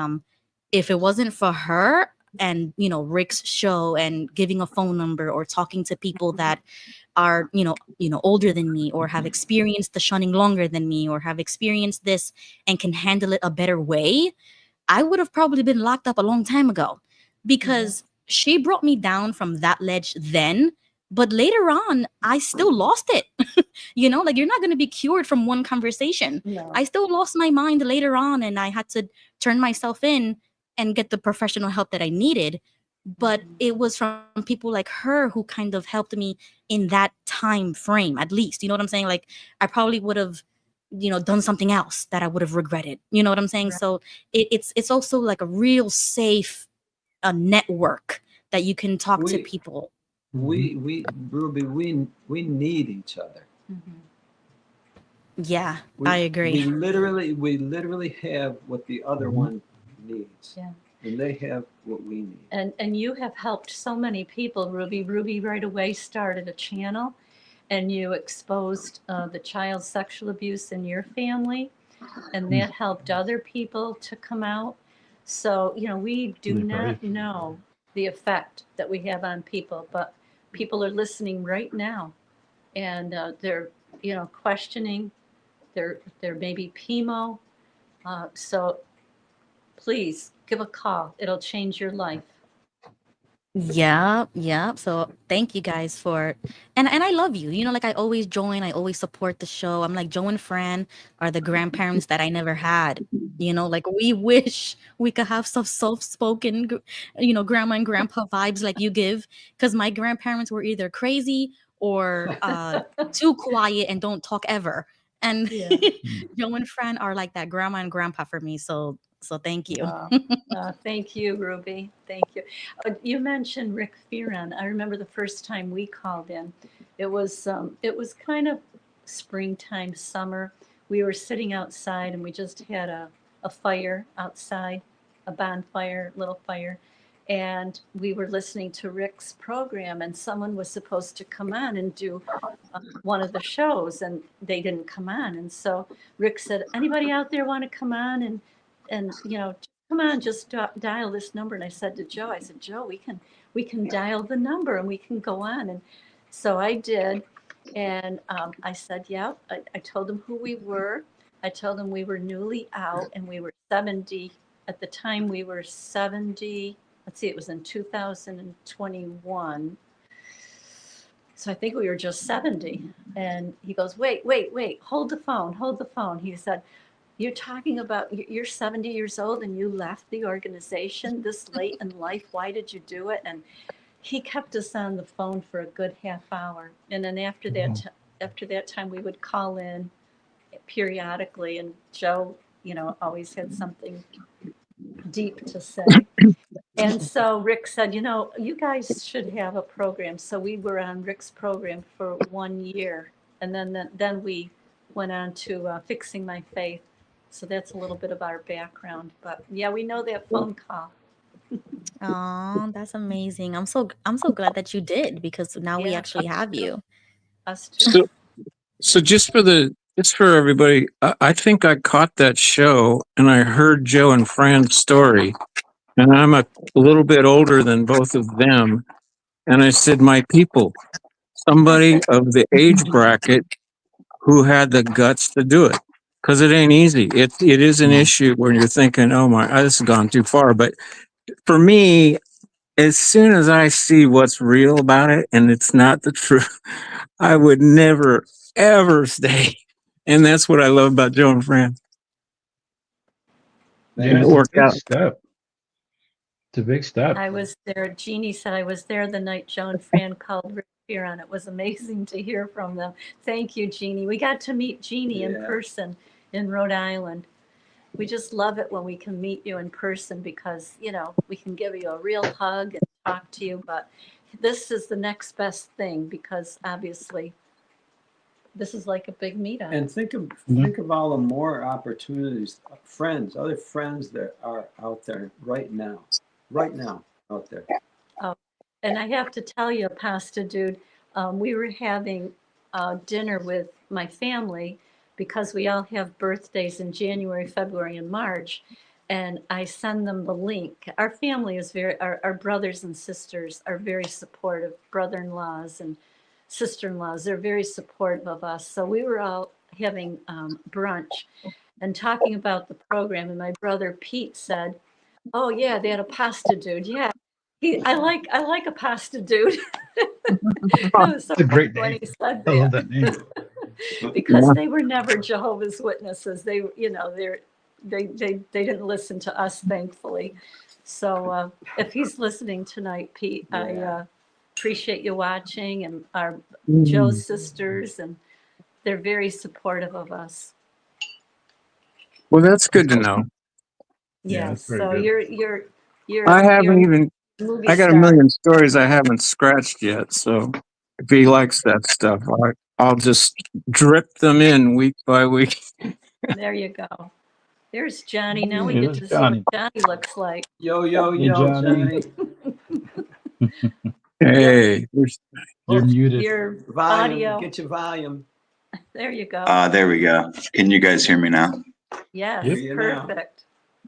if it wasn't for her, and Rick's show and giving a phone number or talking to people that are older than me or have experienced the shunning longer than me or have experienced this and can handle it a better way, I would have probably been locked up a long time ago, because she brought me down from that ledge then, but later on I still lost it. Like, you're not going to be cured from one conversation. No. I still lost my mind later on, and I had to turn myself in and get the professional help that I needed. But it was from people like her who kind of helped me in that time frame, at least. You know what I'm saying? Like, I probably would have done something else that I would have regretted. You know what I'm saying? Right. So it's also like a real safe network that you can talk to people. We Ruby, we need each other. Yeah, I agree. We literally have what the other one needs. Yeah. And they have what we need. And you have helped so many people, Ruby. Ruby right away started a channel, and you exposed the child sexual abuse in your family, and that helped other people to come out. So, we do not know the effect that we have on people, but people are listening right now, and they're, questioning their maybe PMO. So please give a call. It'll change your life. Yeah. So thank you guys for, and I love you. Like, I always join, I always support the show. I'm like, Joe and Fran are the grandparents that I never had. Like, we wish we could have some soft-spoken, grandma and grandpa vibes like you give, because my grandparents were either crazy or too quiet and don't talk ever. And Joe and Fran are like that grandma and grandpa for me. So thank you. Thank you, Ruby. Thank you. You mentioned Rick Fearon. I remember the first time we called in. It was kind of springtime, summer. We were sitting outside, and we just had a fire outside, a bonfire, little fire. And we were listening to Rick's program, and someone was supposed to come on and do one of the shows, and they didn't come on. And so Rick said, anybody out there want to come on and come on, just dial this number. And I said to Joe, Joe, we can dial the number and we can go on. And so I did. And I said, yeah, I told them who we were. I told them we were newly out, and we were 70. At the time, we were 70. Let's see, it was in 2021. So I think we were just 70. And he goes, wait, hold the phone. He said, you're talking about, you're 70 years old and you left the organization this late in life. Why did you do it? And he kept us on the phone for a good half hour. And then after that time, we would call in periodically, and Joe, always had something deep to say. And so Rick said, you guys should have a program. So we were on Rick's program for 1 year. And then we went on to Fixing My Faith. So that's a little bit of our background. But yeah, we know that phone call. Oh, that's amazing. I'm so glad that you did, because now we actually have you. Us too. So just for everybody, I think I caught that show and I heard Joe and Fran's story, and I'm a little bit older than both of them. And I said, my people, somebody of the age bracket who had the guts to do it, because it ain't easy. It is an issue when you're thinking, oh my, this has gone too far. But for me, as soon as I see what's real about it and it's not the truth, I would never, ever stay. And that's what I love about Joe and Fran. Yeah, it's a big step. It's a big step. I was there. Jeannie said I was there the night Joe and Fran called Rick Fearon. It was amazing to hear from them. Thank you, Jeannie. We got to meet Jeannie in person in Rhode Island. We just love it when we can meet you in person, because, we can give you a real hug and talk to you. But this is the next best thing, because obviously this is like a big meetup. And think of all the more opportunities, other friends that are out there right now out there. Oh, and I have to tell you, Pasta Dude, we were having dinner with my family, because we all have birthdays in January, February, and March. and I send them the link. Our family is our brothers and sisters are very supportive, brother-in-laws and sister-in-laws. They're very supportive of us. So we were all having brunch and talking about the program. And my brother Pete said, "Oh yeah, they had a pasta dude. Yeah, I like a pasta dude." That was so It's a great funny when name. he said I love that. that name. Because they were never Jehovah's Witnesses. They, they didn't listen to us, thankfully. So if he's listening tonight, Pete, I appreciate you watching, and our Joe's sisters, and they're very supportive of us. Well, that's good to know. Yeah, that's Yes. very So good. you're I you're haven't a even, movie I got a star. million stories I haven't scratched yet. So if he likes that stuff, I'll just drip them in week by week. There you go. There's Johnny. Now we Hey, get there's to see what Johnny. Johnny looks like. Yo, yo, Hey, yo, Johnny. Johnny. Hey, You're muted. Your Volume. audio. Get your volume. There you go. There we go. Can you guys hear me now? Yes, Yep. Hear you now. perfect.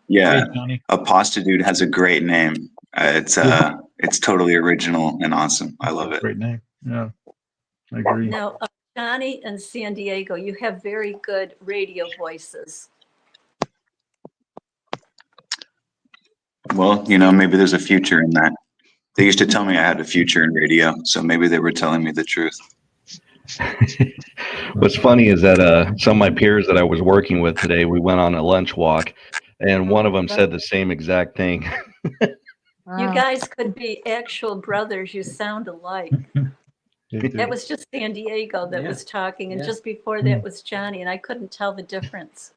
Yeah, Hey, Johnny. Apasta Dude has a great name. Yeah. It's totally original and awesome. I love it. Great name. Yeah, I agree. Now, Johnny and San Diego, you have very good radio voices. Well, maybe there's a future in that. They used to tell me I had a future in radio, so maybe they were telling me the truth. What's funny is that some of my peers that I was working with today, we went on a lunch walk, and one of them said the same exact thing. You guys could be actual brothers. You sound alike. That was just San Diego that was talking, and just before that was Johnny, and I couldn't tell the difference.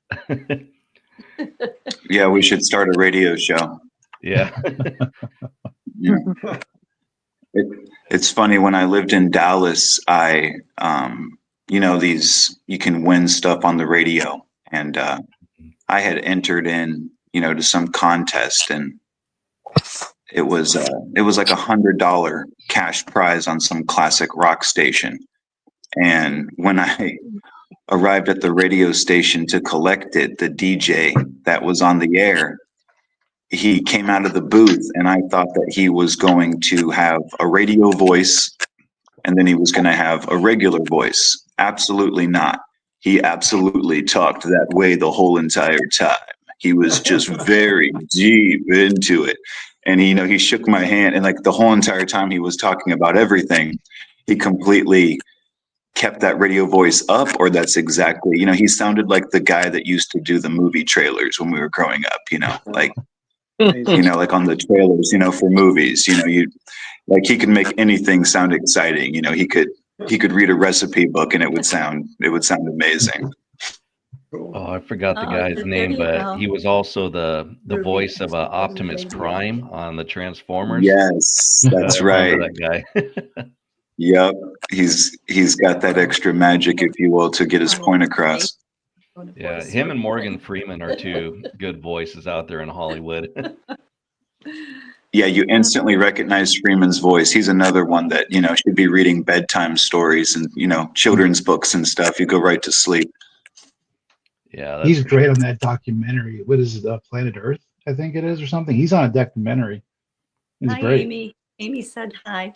Yeah, we should start a radio show. Yeah. Yeah. It's funny, when I lived in Dallas, I you can win stuff on the radio, and I had entered in, to some contest, and it was like $100 cash prize on some classic rock station. And when I arrived at the radio station to collect it, the DJ that was on the air, he came out of the booth, and I thought that he was going to have a radio voice and then he was going to have a regular voice. Absolutely not. He absolutely talked that way the whole entire time. He was just very deep into it. And he shook my hand, and like the whole entire time he was talking about everything, he completely kept that radio voice up, or that's exactly, he sounded like the guy that used to do the movie trailers when we were growing up, like like on the trailers, for movies, he could make anything sound exciting. He could read a recipe book and it would sound amazing. Oh, I forgot the guy's name, but he was also the voice of Optimus Prime on the Transformers. Yes, that's I right. remember that guy. Yep, he's got that extra magic, if you will, to get his point across. Yeah, him and Morgan Freeman are two good voices out there in Hollywood. Yeah, you instantly recognize Freeman's voice. He's another one that, should be reading bedtime stories and, children's books and stuff. You go right to sleep. Yeah, he's great on that documentary. What is it, Planet Earth, I think it is, or something? He's on a documentary. He's Hi, great. Amy. Amy said hi.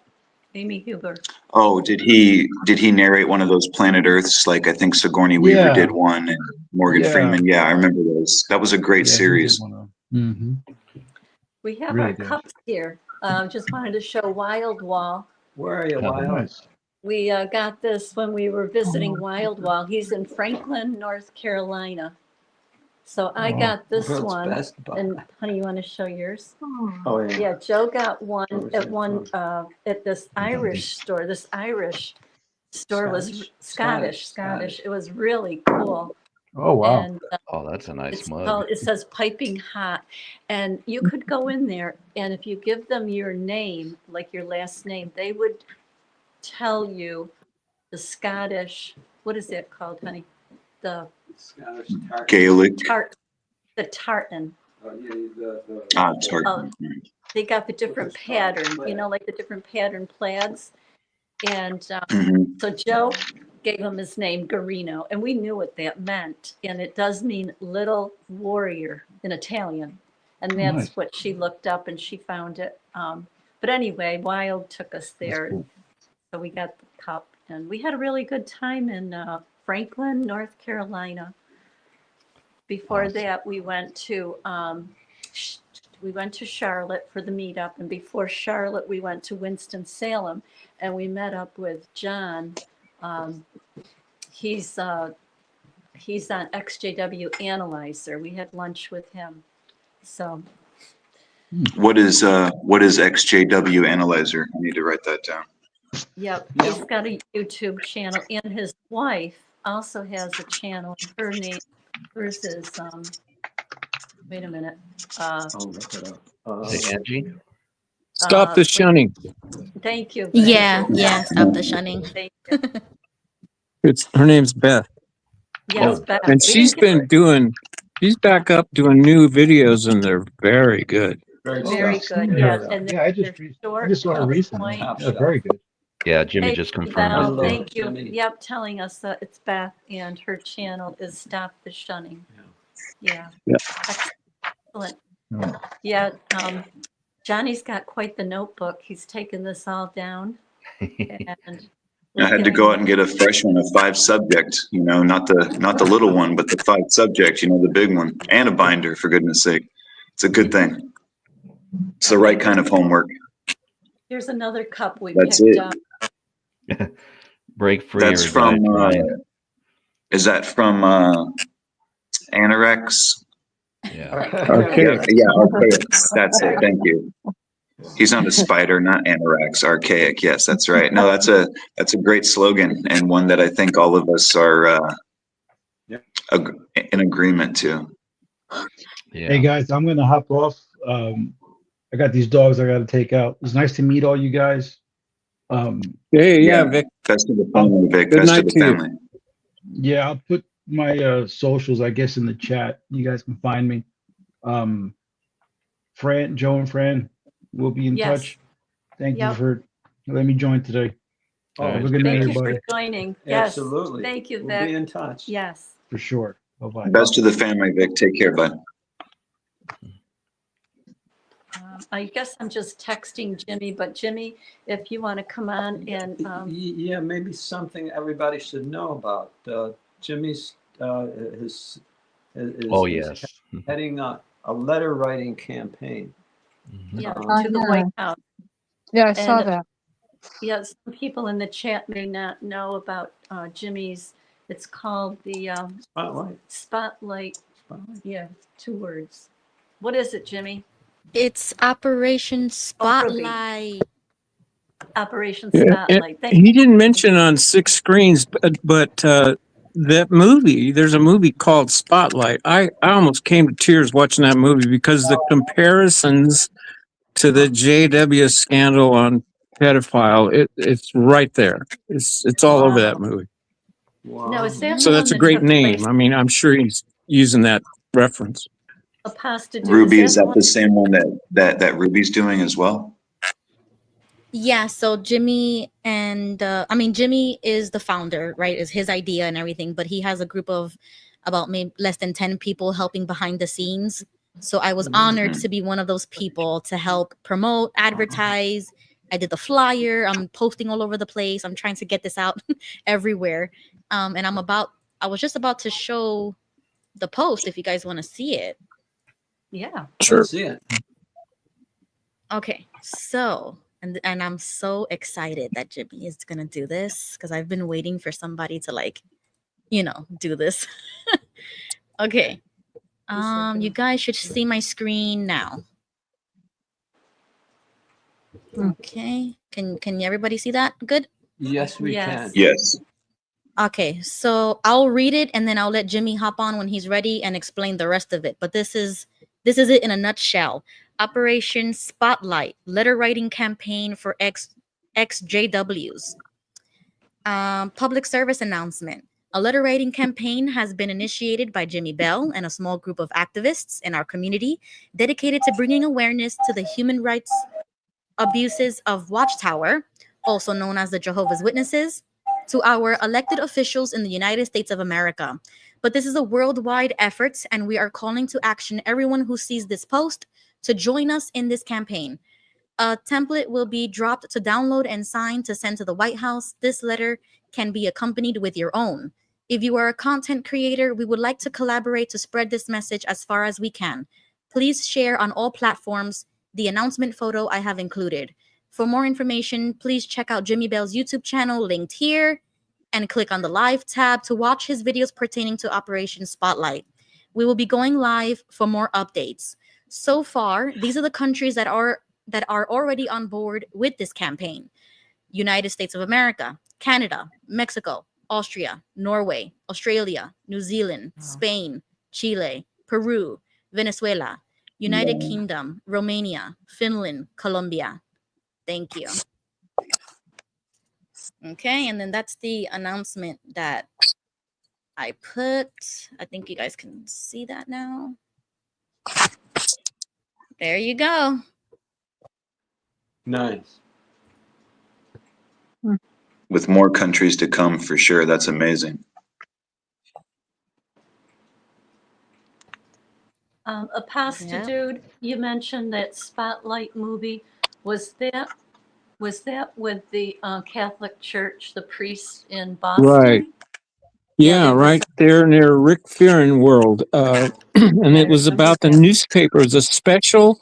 Amy Huber. Oh, did he narrate one of those Planet Earths? Like, I think Sigourney Weaver did one, and Morgan Freeman. Yeah, I remember those. That was a great series. Mm-hmm. We have Really our good. cups here. Just wanted to show Wild Wall. Where are you, Oh, Wild? nice. We got this when we were visiting Wild Wall. He's in Franklin, North Carolina. So I got this World's one. best bar. And honey, you want to show yours? Oh, yeah. Yeah, Joe got one Where's at that one at this Irish store. This Irish store was Scottish. It was really cool. Oh, wow. And Oh, that's a nice it's mug. called, it says Piping Hot. And you could go in there, and if you give them your name, like your last name, they would tell you the Scottish, what is that called, honey? The Scottish tartan. Gaelic. the tartan. Tartan. They got the different pattern, like the different pattern plaids. And so Joe gave him his name, Garino, and we knew what that meant. And it does mean little warrior. in Italian. And Oh, that's nice. what she looked up and she found it. But anyway, Wild took us there. Cool. So we got the cup and we had a really good time in Franklin, North Carolina. Before Awesome. that, we went to Charlotte for the meetup, and before Charlotte, we went to Winston-Salem, and we met up with John. He's on ExJW Analyzer. We had lunch with him. So What is ExJW Analyzer? I need to write that down. yep, he's got a YouTube channel, and his wife also has a channel. Hers is wait a minute. I'll look it up. Is it Angie? Stop the shunning. Thank you. Yeah, stop the shunning. Thank you. Her name's Beth. Yes, Beth. And she's back up doing new videos, and they're very good. Very I've good. seen Yes, her. and Yeah, I they're just saw her recently. point. Yeah, very good. Yeah, Jimmy Hey, just Val, confirmed it. thank you. Jimmy. Yep, telling us that it's Beth and her channel is Stop the Shunning. Yeah. Excellent. Yeah, Johnny's got quite the notebook. He's taken this all down. And I had to go out and get a fresh one, a 5 subject, not the little one, but the 5 subject, the big one, and a binder, for goodness sake. It's a good thing. It's the right kind of homework. here's another cup we That's picked it. up. Break free. That's or from, die trying. is that from Anorex? Yeah. Archaic. Yeah, Archaic. That's it. Thank you. He's not a spider, not Anorex. Archaic. Yes, that's right. No, that's a great slogan, and one that I think all of us are in agreement to. Yeah. Hey guys, I'm gonna hop off. I got these dogs I got to take out. It's nice to meet all you guys. Yeah, Vic. Best of the family, Vic. Good Best night of the to you. family. Yeah, I'll put my socials, I guess, in the chat. You guys can find me. Joe and Fran will be in Yes. touch. Thank you Yep. for letting me join today. Have a good night, Thank you everybody. for joining. Yes. Absolutely. Thank you, We'll be Vic. in touch. Yes. For sure. Bye-bye. Best to the family, Vic. Take care, bud. I guess I'm just texting Jimmy, but Jimmy, if you want to come on and Yeah, maybe something everybody should know about. Jimmy's is yes. heading a letter writing campaign. yeah, Uh-huh. to the White House. Yeah, I saw And, that. Yeah, some people in the chat may not know about Jimmy's. It's called the Spotlight. Yeah, 2 words. What is it, Jimmy? It's Operation Spotlight. Operation Yeah, Spotlight. he didn't mention on 6 screens, but that movie, there's a movie called Spotlight. I almost came to tears watching that movie because the comparisons to the JW scandal on pedophile, it's right there. It's all over that movie. No, is that So the that's a one that great took name. place- I mean, I'm sure he's using that reference. Apostadue, Ruby, is that that the same one that Ruby's doing as well? Yeah, so Jimmy and Jimmy is the founder, right? It's his idea and everything, but he has a group of about maybe less than 10 people helping behind the scenes. So I was honored to be one of those people to help promote, advertise. I did the flyer. I'm posting all over the place. I'm trying to get this out everywhere. And I was just about to show the post if you guys want to see it. Yeah. Sure. Let's see it. Okay, so and I'm so excited that Jimmy is gonna do this because I've been waiting for somebody to do this. Okay, you guys should see my screen now. Okay, can everybody see that? Good. Yes, we can. Yes. Okay, so I'll read it and then I'll let Jimmy hop on when he's ready and explain the rest of it. But this is it in a nutshell. Operation Spotlight, letter writing campaign for ExJWs. Public service announcement. A letter writing campaign has been initiated by Jimmy Bell and a small group of activists in our community dedicated to bringing awareness to the human rights abuses of Watchtower, also known as the Jehovah's Witnesses, to our elected officials in the United States of America. But this is a worldwide effort, and we are calling to action everyone who sees this post to join us in this campaign. A template will be dropped to download and sign to send to the White House. This letter can be accompanied with your own. If you are a content creator, we would like to collaborate to spread this message as far as we can. Please share on all platforms the announcement photo I have included. For more information, please check out Jimmy Bell's YouTube channel linked here and click on the live tab to watch his videos pertaining to Operation Spotlight. We will be going live for more updates. So far, these are the countries that are already on board with this campaign: United States of America, Canada, Mexico, Austria, Norway, Australia, New Zealand, Spain, Chile, Peru, Venezuela, United Kingdom, Romania, Finland, Colombia. Thank you. Okay, and then that's the announcement that I put. I think you guys can see that now. There you go. Nice. With more countries to come for sure. That's amazing. A pasta dude, you mentioned that Spotlight movie. Was that with the Catholic Church, the priests in Boston? Right. Yeah, right there near Rick Fearon World. And it was about the newspapers, a special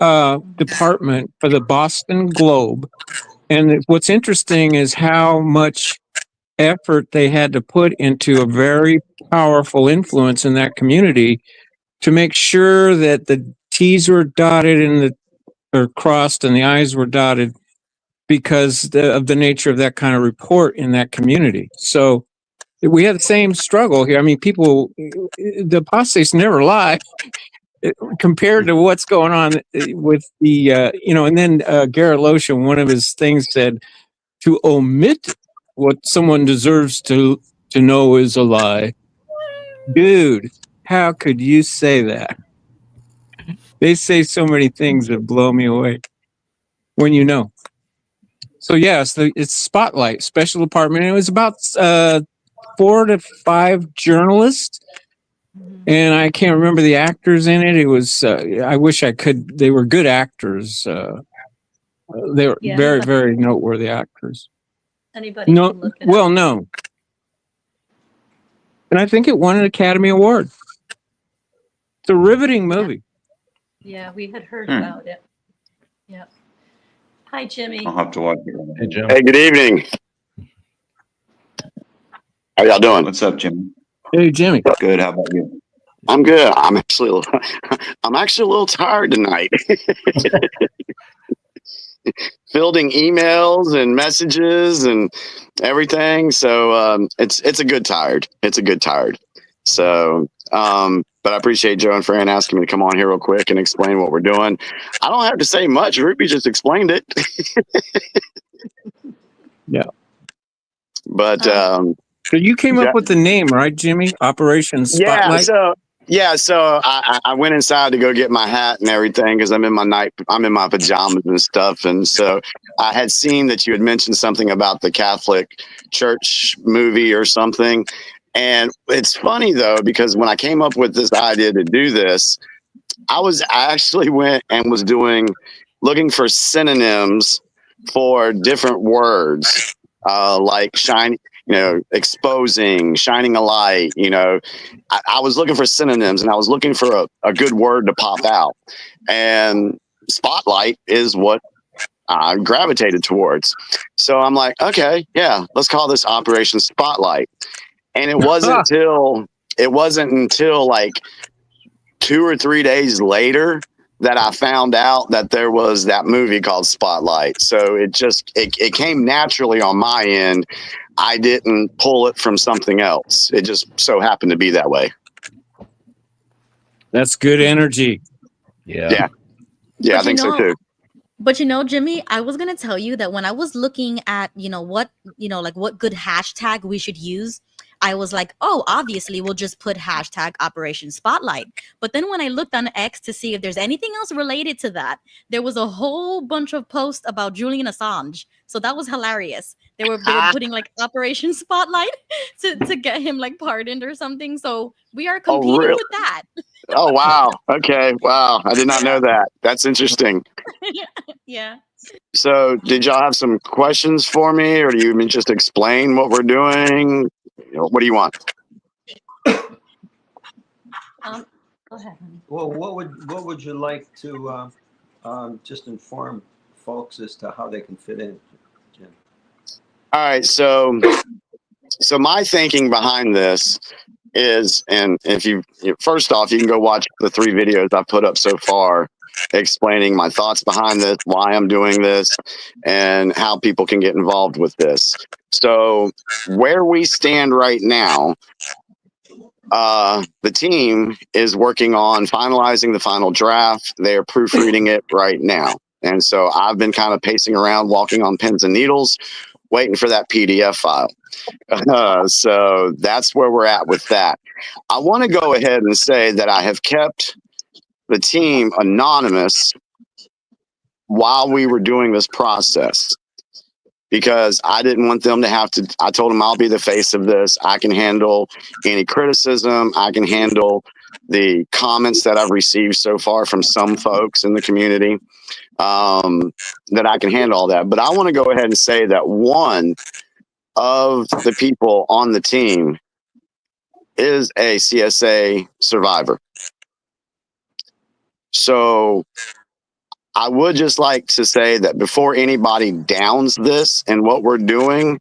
department for the Boston Globe. And what's interesting is how much effort they had to put into a very powerful influence in that community to make sure that the T's were dotted and or crossed and the I's were dotted because of the nature of that kind of report in that community. So we had the same struggle here. I mean, people, the apostates never lie compared to what's going on with the, and then Garrett Lotion, one of his things said, to omit what someone deserves to know is a lie. Dude, how could you say that? They say so many things that blow me away when you know. So yes, it's Spotlight Special Department. It was about 4 to 5 journalists, and I can't remember the actors in it. It was I wish I could. They were good actors. They were very, very noteworthy actors. Anybody can look it up. Well known. And I think it won an Academy Award. It's a riveting movie. Yeah, we had heard about it. Yeah. Hi, Jimmy. I'll have to watch it. Hey, Jim. Hey, good evening. How y'all doing? What's up, Jimmy? Hey, Jimmy. Good. How about you? I'm good. I'm actually a little tired tonight. Fielding emails and messages and everything. So it's a good tired. It's a good tired. So but I appreciate Joe and Fran asking me to come on here real quick and explain what we're doing. I don't have to say much. Ruby just explained it. Yeah. But so you came up with the name, right, Jimmy? Operation Spotlight. So I went inside to go get my hat and everything because I'm in my pajamas and stuff. And so I had seen that you had mentioned something about the Catholic Church movie or something. And it's funny though, because when I came up with this idea to do this, I actually went and was looking for synonyms for different words, like shine, exposing, shining a light, I was looking for synonyms and I was looking for a good word to pop out, and spotlight is what I gravitated towards. So I'm like, okay, yeah, let's call this Operation Spotlight. And it wasn't until like 2 or 3 days later that I found out that there was that movie called Spotlight. So it came naturally on my end. I didn't pull it from something else. It just so happened to be that way. That's good energy. Yeah, I think so too. But Jimmy, I was gonna tell you that when I was looking at what good hashtag we should use, I was like, oh, obviously we'll just put hashtag Operation Spotlight. But then when I looked on X to see if there's anything else related to that, there was a whole bunch of posts about Julian Assange. So that was hilarious. They were putting like Operation Spotlight to get him like pardoned or something. So we are competing with that. Oh, wow. Okay. Wow. I did not know that. That's interesting. Yeah. So did y'all have some questions for me, or do you just explain what we're doing? What do you want? Go ahead, honey. Well, what would you like to just inform folks as to how they can fit in, Jim? All right. So my thinking behind this is, and if first off, you can go watch the 3 videos I've put up so far explaining my thoughts behind this, why I'm doing this, and how people can get involved with this. So where we stand right now, the team is working on finalizing the final draft. They're proofreading it right now. And so I've been kind of pacing around, walking on pins and needles, waiting for that PDF file. So that's where we're at with that. I want to go ahead and say that I have kept the team anonymous while we were doing this process, because I didn't want them to have to. I told them I'll be the face of this. I can handle any criticism. I can handle the comments that I've received so far from some folks in the community, that I can handle all that. But I want to go ahead and say that one of the people on the team is a CSA survivor. So I would just like to say that before anybody downs this and what we're doing,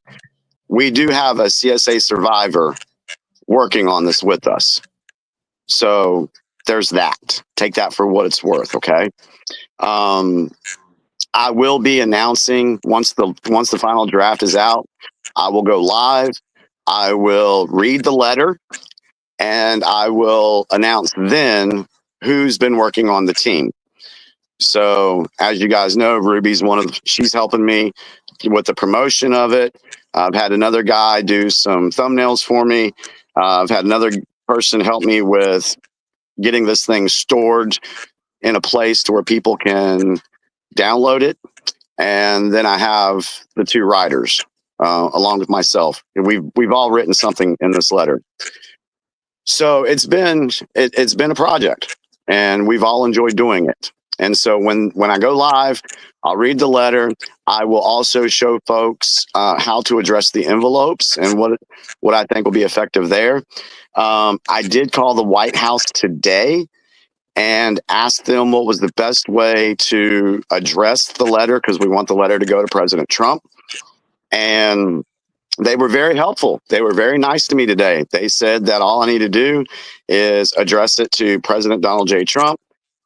we do have a CSA survivor working on this with us. So there's that. Take that for what it's worth, okay? I will be announcing once the final draft is out, I will go live. I will read the letter, and I will announce then who's been working on the team. So as you guys know, Ruby's she's helping me with the promotion of it. I've had another guy do some thumbnails for me. I've had another person help me with getting this thing stored in a place to where people can download it. And then I have the 2 writers, along with myself. We've all written something in this letter. So it's been a project, and we've all enjoyed doing it. And so when I go live, I'll read the letter. I will also show folks how to address the envelopes and what I think will be effective there. I did call the White House today and asked them what was the best way to address the letter, because we want the letter to go to President Trump. And they were very helpful. They were very nice to me today. They said that all I need to do is address it to President Donald J. Trump,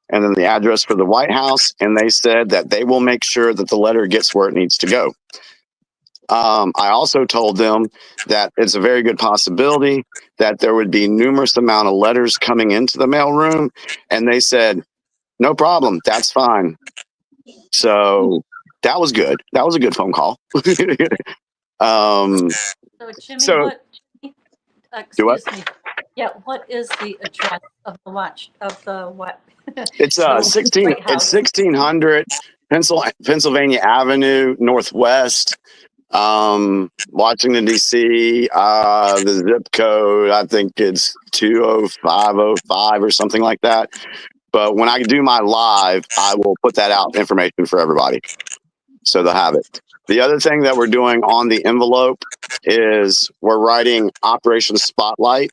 and then the address for the White House. And they said that they will make sure that the letter gets where it needs to go. I also told them that it's a very good possibility that there would be numerous amount of letters coming into the mailroom. And they said, no problem. That's fine. So that was good. That was a good phone call. So Jimmy, excuse me. Yeah, what is the address of the what? It's 1600 Pennsylvania Avenue Northwest, Washington DC. The zip code, I think it's 20505 or something like that. But when I do my live, I will put that out information for everybody, so they'll have it. The other thing that we're doing on the envelope is we're writing Operation Spotlight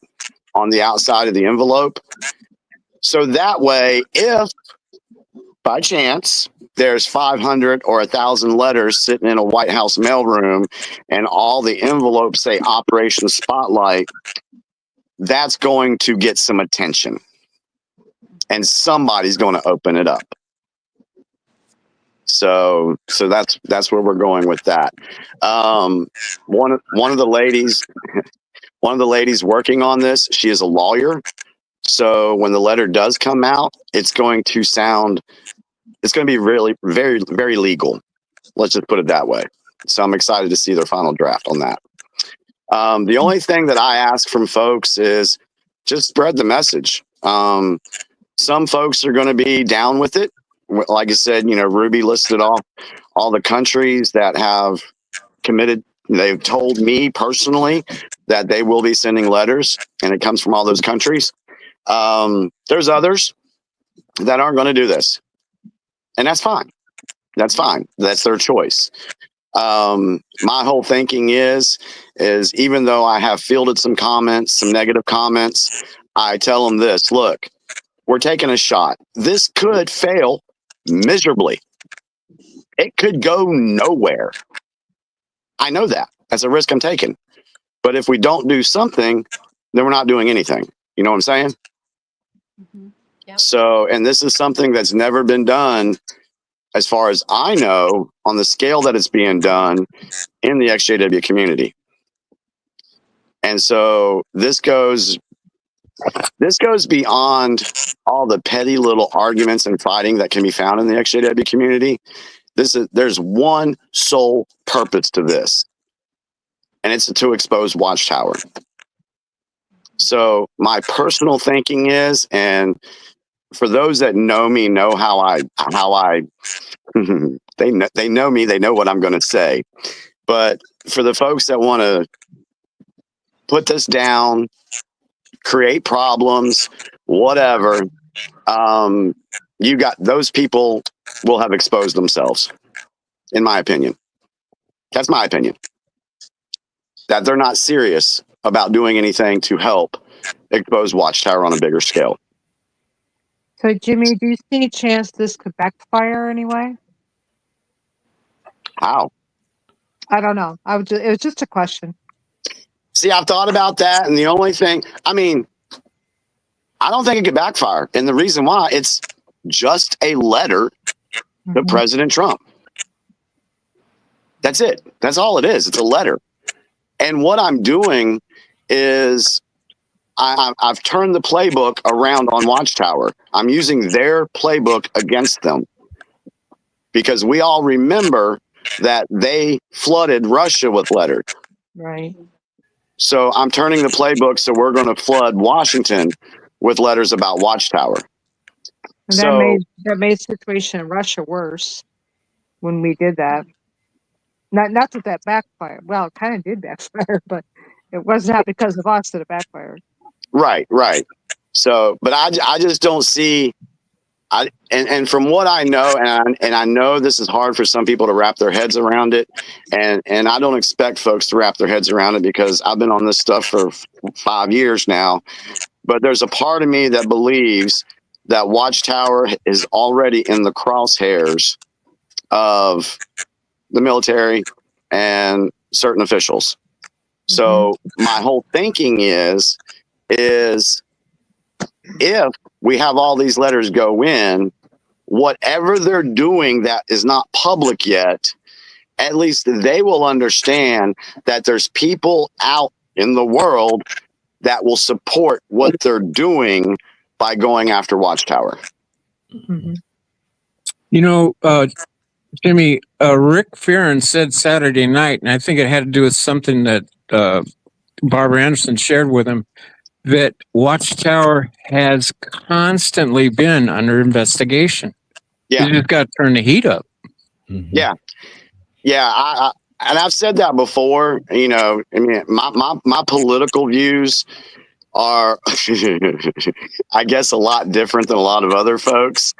on the outside of the envelope. So that way, if by chance there's 500 or 1,000 letters sitting in a White House mailroom and all the envelopes say Operation Spotlight, that's going to get some attention. And somebody's going to open it up. So that's where we're going with that. One of the ladies working on this, she is a lawyer. So when the letter does come out, it's going to be really very, very legal. Let's just put it that way. So I'm excited to see their final draft on that. The only thing that I ask from folks is just spread the message. Some folks are going to be down with it. Like I said, Ruby listed off all the countries that have committed. They've told me personally that they will be sending letters, and it comes from all those countries. There's others that aren't going to do this, and that's fine. That's fine. That's their choice. My whole thinking is even though I have fielded some comments, some negative comments, I tell them this: look, we're taking a shot. This could fail miserably. It could go nowhere. I know that. That's a risk I'm taking. But if we don't do something, then we're not doing anything. You know what I'm saying? Mm-hmm. Yep. So, and this is something that's never been done, as far as I know, on the scale that it's being done in the ExJW community. And so this goes beyond all the petty little arguments and fighting that can be found in the ExJW community. There's one sole purpose to this, and it's to expose Watchtower. So my personal thinking is, and for those that know me, know how I they know me, they know what I'm going to say. But for the folks that want to put this down, create problems, whatever, you got those people will have exposed themselves, in my opinion. That's my opinion. That they're not serious about doing anything to help expose Watchtower on a bigger scale. So, Jimmy, do you see any chance this could backfire anyway? How? I don't know. It was just a question. See, I've thought about that, and the only thing, I don't think it could backfire. And the reason why, it's just a letter to President Trump. That's it. That's all it is. It's a letter. And what I'm doing is I've turned the playbook around on Watchtower. I'm using their playbook against them, because we all remember that they flooded Russia with letters. Right. So I'm turning the playbook, so we're going to flood Washington with letters about Watchtower. And that made the situation in Russia worse when we did that. Not that backfired. Well, it kind of did backfire, but it was not because of us that it backfired. Right. So, but I just don't see. And from what I know, and I know this is hard for some people to wrap their heads around it, and I don't expect folks to wrap their heads around it, because I've been on this stuff for 5 years now. But there's a part of me that believes that Watchtower is already in the crosshairs of the military and certain officials. So my whole thinking is if we have all these letters go in, whatever they're doing that is not public yet, at least they will understand that there's people out in the world that will support what they're doing by going after Watchtower. Mm-hmm. Jimmy, Rick Fearon said Saturday night, and I think it had to do with something that Barbara Anderson shared with him, that Watchtower has constantly been under investigation. Yeah. You just got to turn the heat up. Mm-hmm. Yeah. And I've said that before. My political views are, I guess, a lot different than a lot of other folks.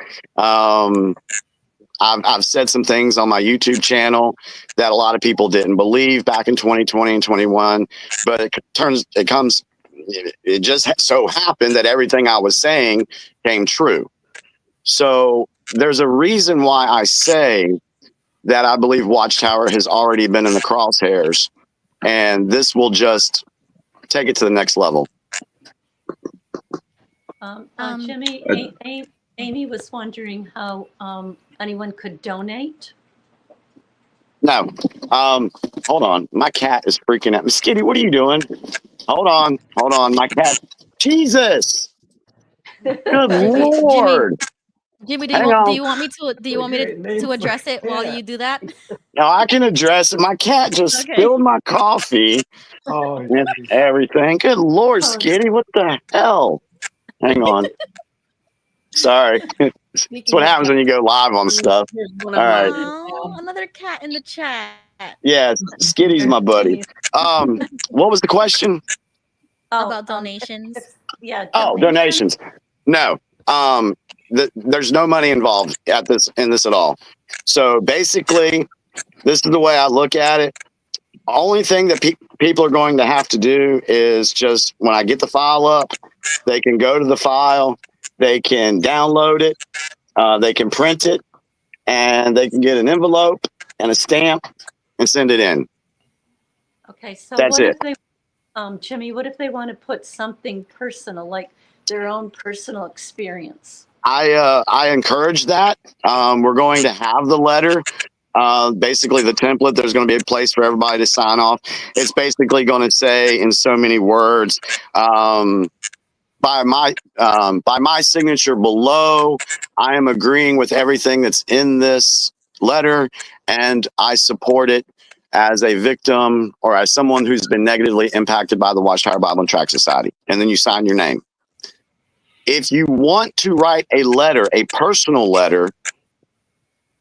I've said some things on my YouTube channel that a lot of people didn't believe back in 2020 and 21, but it just so happened that everything I was saying came true. So there's a reason why I say that I believe Watchtower has already been in the crosshairs, and this will just take it to the next level. Jimmy, Amy was wondering how anyone could donate. No. Hold on. My cat is freaking out. Miss Kitty, what are you doing? Hold on. My cat. Jesus. Good Lord. Jimmy, Hang on. do you want me to address it while you do that? No, I can address it. My cat just spilled my coffee and everything. Good Lord, Skitty, what the hell? Hang on. Sorry. That's what happens when you go live on stuff. All right. Oh, another cat in the chat. Yeah, Skitty's my buddy. What was the question? About donations. Oh, donations. No. There's no money involved in this at all. So basically, this is the way I look at it. Only thing that people are going to have to do is just when I get the file up, they can go to the file, they can download it, they can print it, and they can get an envelope and a stamp and send it in. Okay, so That's what it. if they, Jimmy, what if they want to put something personal, like their own personal experience? I encourage that. We're going to have the letter. Basically the template, there's going to be a place for everybody to sign off. It's basically going to say in so many words, by my signature below, I am agreeing with everything that's in this letter, and I support it as a victim or as someone who's been negatively impacted by the Watchtower Bible and Tract Society. And then you sign your name. If you want to write a letter, a personal letter,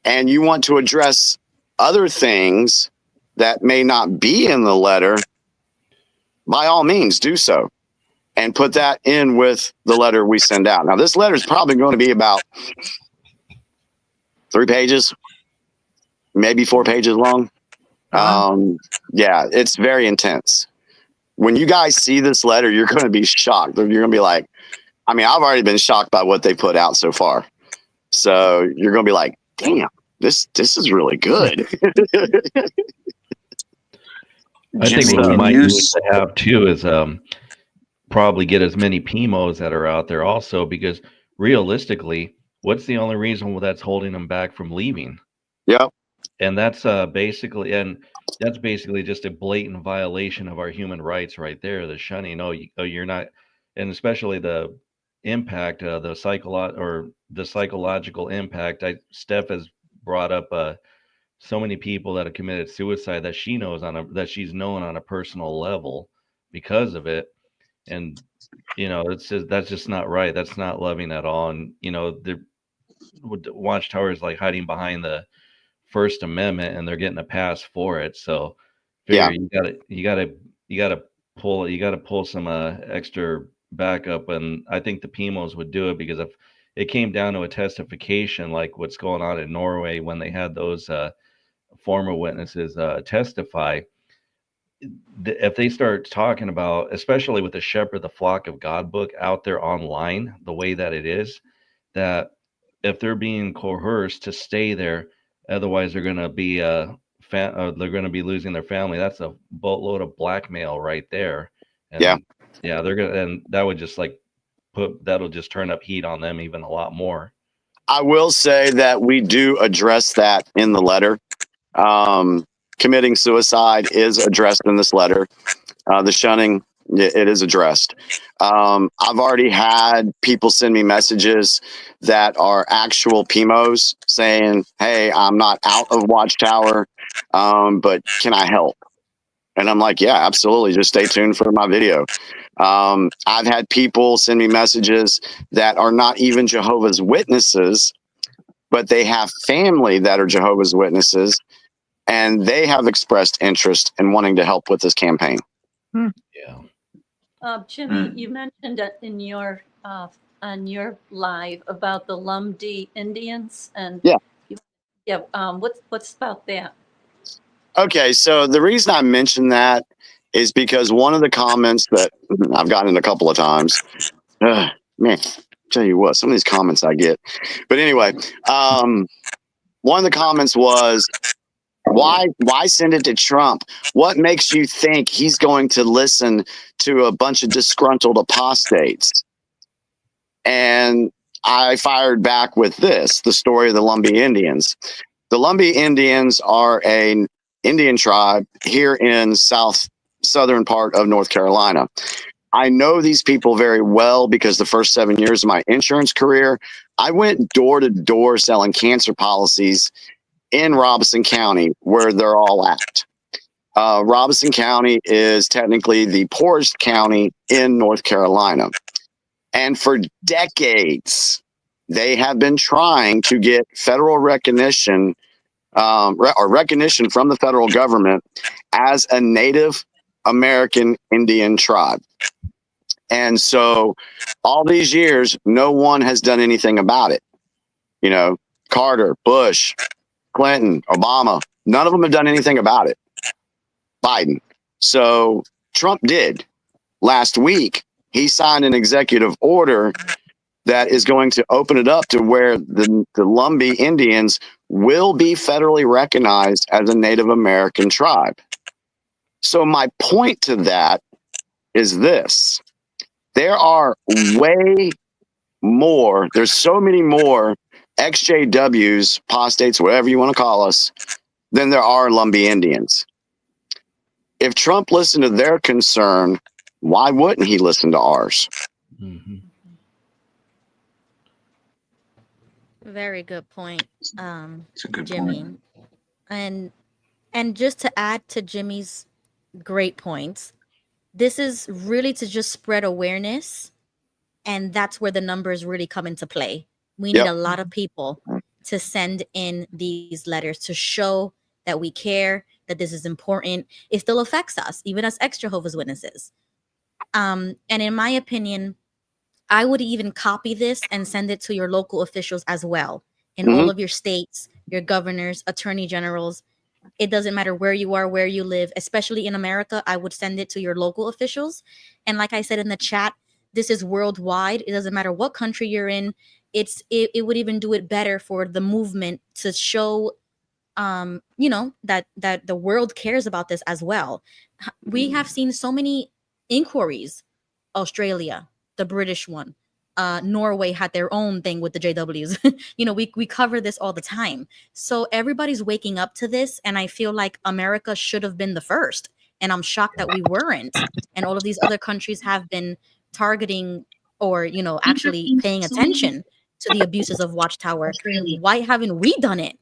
and you want to address other things that may not be in the letter, by all means do so and put that in with the letter we send out. Now, this letter is probably going to be about 3 pages, maybe 4 pages long. Yeah, it's very intense. When you guys see this letter, you're going to be shocked. You're going to be like, I mean, I've already been shocked by what they put out so far. So you're going to be like, damn, this is really good. I think what we might need to have too is probably get as many PMOs that are out there also, because realistically, what's the only reason that's holding them back from leaving? Yep. And that's basically just a blatant violation of our human rights right there. The shunning. No, you're not, and especially the impact, the psychological impact. Steph has brought up so many people that have committed suicide that she's known on a personal level because of it. And that's just not right. That's not loving at all. And the Watchtower is like hiding behind the First Amendment, and they're getting a pass for it. So yeah, you gotta pull some extra backup, and I think the PMOs would do it, because if it came down to a testification like what's going on in Norway when they had those former witnesses testify, if they start talking about, especially with the Shepherd the Flock of God book out there online the way that it is, that if they're being coerced to stay there, otherwise they're going to be they're going to be losing their family, that's a boatload of blackmail right there. And they're gonna, and that would just that'll just turn up heat on them even a lot more. I will say that we do address that in the letter. Committing suicide is addressed in this letter. The shunning, it is addressed. I've already had people send me messages that are actual PMOs saying, hey, I'm not out of Watchtower, but can I help? And I'm like, yeah, absolutely. Just stay tuned for my video. I've had people send me messages that are not even Jehovah's Witnesses, but they have family that are Jehovah's Witnesses, and they have expressed interest in wanting to help with this campaign. Yeah. Jimmy, you mentioned it in your on your live about the Lumbee Indians, and what's about that? Okay, so the reason I mentioned that is because one of the comments that I've gotten a couple of times, man, tell you what, some of these comments I get. But anyway, one of the comments was, why send it to Trump? What makes you think he's going to listen to a bunch of disgruntled apostates? And I fired back with this, the story of the Lumbee Indians. The Lumbee Indians are an Indian tribe here in southern part of North Carolina. I know these people very well because the first 7 years of my insurance career, I went door to door selling cancer policies in Robeson County, where they're all at. Robeson County is technically the poorest county in North Carolina. And for decades, they have been trying to get federal recognition or recognition from the federal government as a Native American Indian tribe. And so all these years, no one has done anything about it. You know, Carter, Bush, Clinton, Obama, none of them have done anything about it. Biden. So Trump did. Last week, he signed an executive order that is going to open it up to where the Lumbee Indians will be federally recognized as a Native American tribe. So my point to that is this. There are way more, there's so many more ExJWs, apostates, whatever you want to call us, than there are Lumbee Indians. If Trump listened to their concern, why wouldn't he listen to ours? Mm-hmm. Very good point, It's a good Jimmy. point. And just to add to Jimmy's great points, this is really to just spread awareness, and that's where the numbers really come into play. We need a lot of people to send in these letters to show that we care, that this is important. It still affects us, even as ex-Jehovah's Witnesses. And in my opinion, I would even copy this and send it to your local officials as well, in all of your states, your governors, attorney generals. It doesn't matter where you are, where you live, especially in America. I would send it to your local officials. And like I said in the chat, this is worldwide. It doesn't matter what country you're in. It would even do it better for the movement to show, that the world cares about this as well. We have seen so many inquiries. Australia, the British one, Norway had their own thing with the JWs. We cover this all the time. So everybody's waking up to this, and I feel like America should have been the first. And I'm shocked that we weren't. And all of these other countries have been targeting or, actually paying attention to the abuses of Watchtower. Why haven't we done it?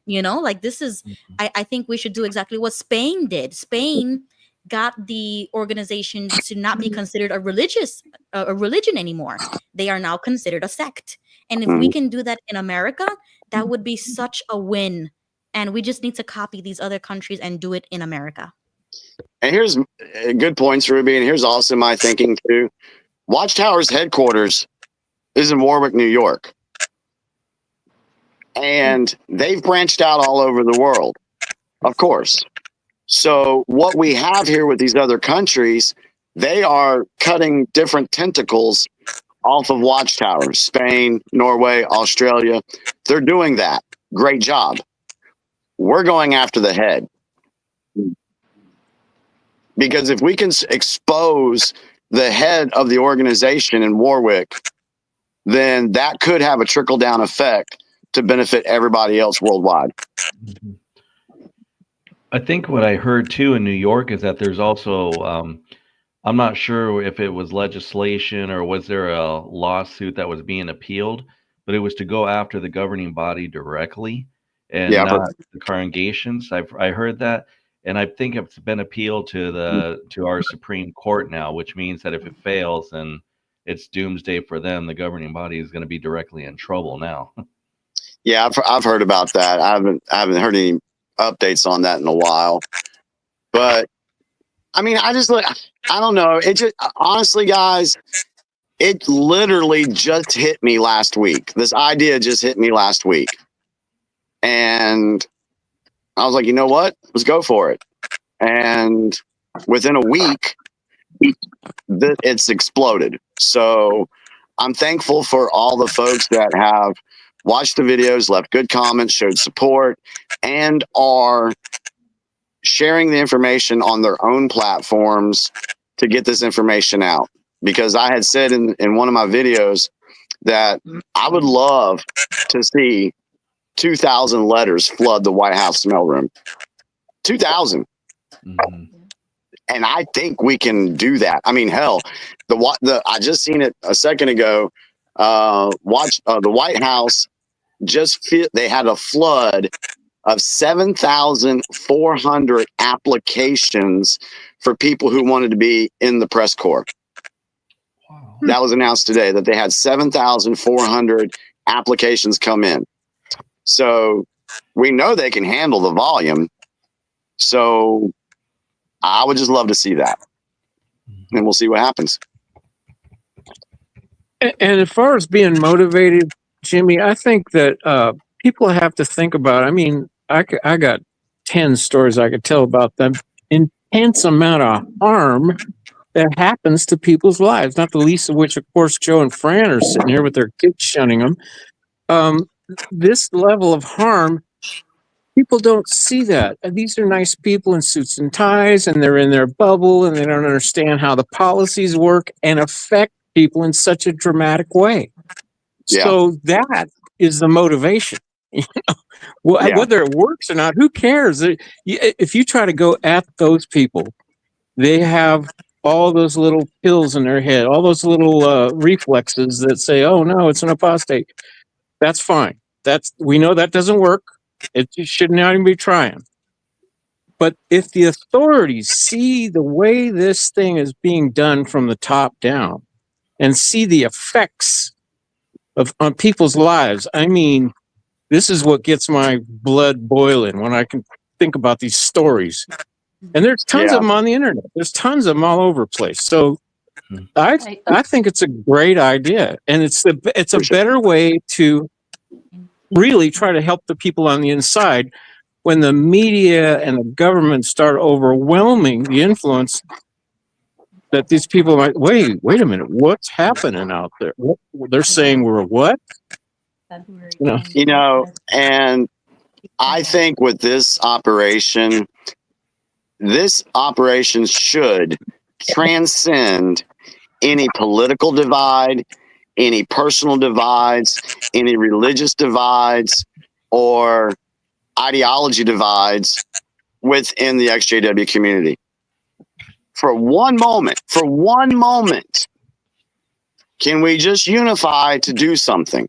This is, I think we should do exactly what Spain did. Spain got the organization to not be considered a religion anymore. They are now considered a sect. And if we can do that in America, that would be such a win. And we just need to copy these other countries and do it in America. And here's good points, Ruby. And here's also my thinking too. Watchtower's headquarters is in Warwick, New York. And they've branched out all over the world, of course. So what we have here with these other countries, they are cutting different tentacles off of Watchtowers. Spain, Norway, Australia, they're doing that. Great job. We're going after the head. Because if we can expose the head of the organization in Warwick, then that could have a trickle-down effect to benefit everybody else worldwide. Mm-hmm. I think what I heard too in New York is that there's also, I'm not sure if it was legislation or was there a lawsuit that was being appealed, but it was to go after the governing body directly and not the congregations. I heard that, and I think it's been appealed to our Supreme Court now, which means that if it fails, then it's doomsday for them. The governing body is going to be directly in trouble now. Yeah, I've heard about that. I haven't heard any updates on that in a while, but I mean, I don't know. It just, honestly, guys, it literally just hit me last week. This idea just hit me last week, and I was like, you know what? Let's go for it. And within a week, it's exploded. So I'm thankful for all the folks that have watched the videos, left good comments, showed support, and are sharing the information on their own platforms to get this information out. Because I had said in one of my videos that I would love to see 2,000 letters flood the White House mailroom. 2,000. Mm-hmm. And I think we can do that. I mean, hell, I just seen it a second ago. The White House they had a flood of 7,400 applications for people who wanted to be in the press corps. Wow. That was announced today that they had 7,400 applications come in. So we know they can handle the volume. So I would just love to see that. And we'll see what happens. And as far as being motivated, Jimmy, I think that people have to think about, I mean, I got 10 stories I could tell about them. Intense amount of harm that happens to people's lives, not the least of which, of course, Joe and Fran are sitting here with their kids shunning them. This level of harm, people don't see that. These are nice people in suits and ties, and they're in their bubble, and they don't understand how the policies work and affect people in such a dramatic way. Yeah. So that is the motivation. Whether it works or not, who cares? If you try to go at those people, they have all those little pills in their head, all those little reflexes that say, "Oh no, it's an apostate." That's fine. We know that doesn't work. It should not even be trying. But if the authorities see the way this thing is being done from the top down and see the effects on people's lives, I mean, this is what gets my blood boiling when I can think about these stories. And there's tons of them on the internet. There's tons of them all over the place. So I think it's a great idea, and it's a better way to really try to help the people on the inside when the media and the government start overwhelming the influence that these people might, wait a minute, what's happening out there? They're saying we're what? And I think with this operation should transcend any political divide, any personal divides, any religious divides, or ideology divides within the ExJW community. For one moment, can we just unify to do something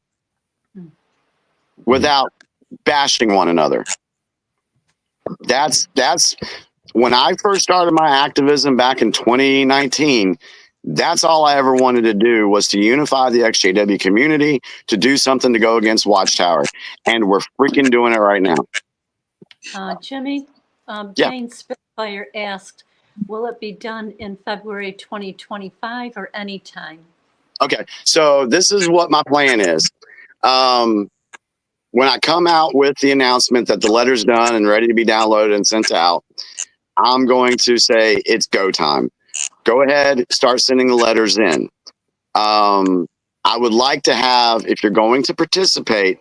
without bashing one another? That's when I first started my activism back in 2019. That's all I ever wanted to do, was to unify the ExJW community, to do something to go against Watchtower. And we're freaking doing it right now. Jimmy, Jane Spitfire asked, will it be done in February 2025 or anytime? Okay, so this is what my plan is. When I come out with the announcement that the letter's done and ready to be downloaded and sent out, I'm going to say it's go time. Go ahead, start sending the letters in. I would like to have, if you're going to participate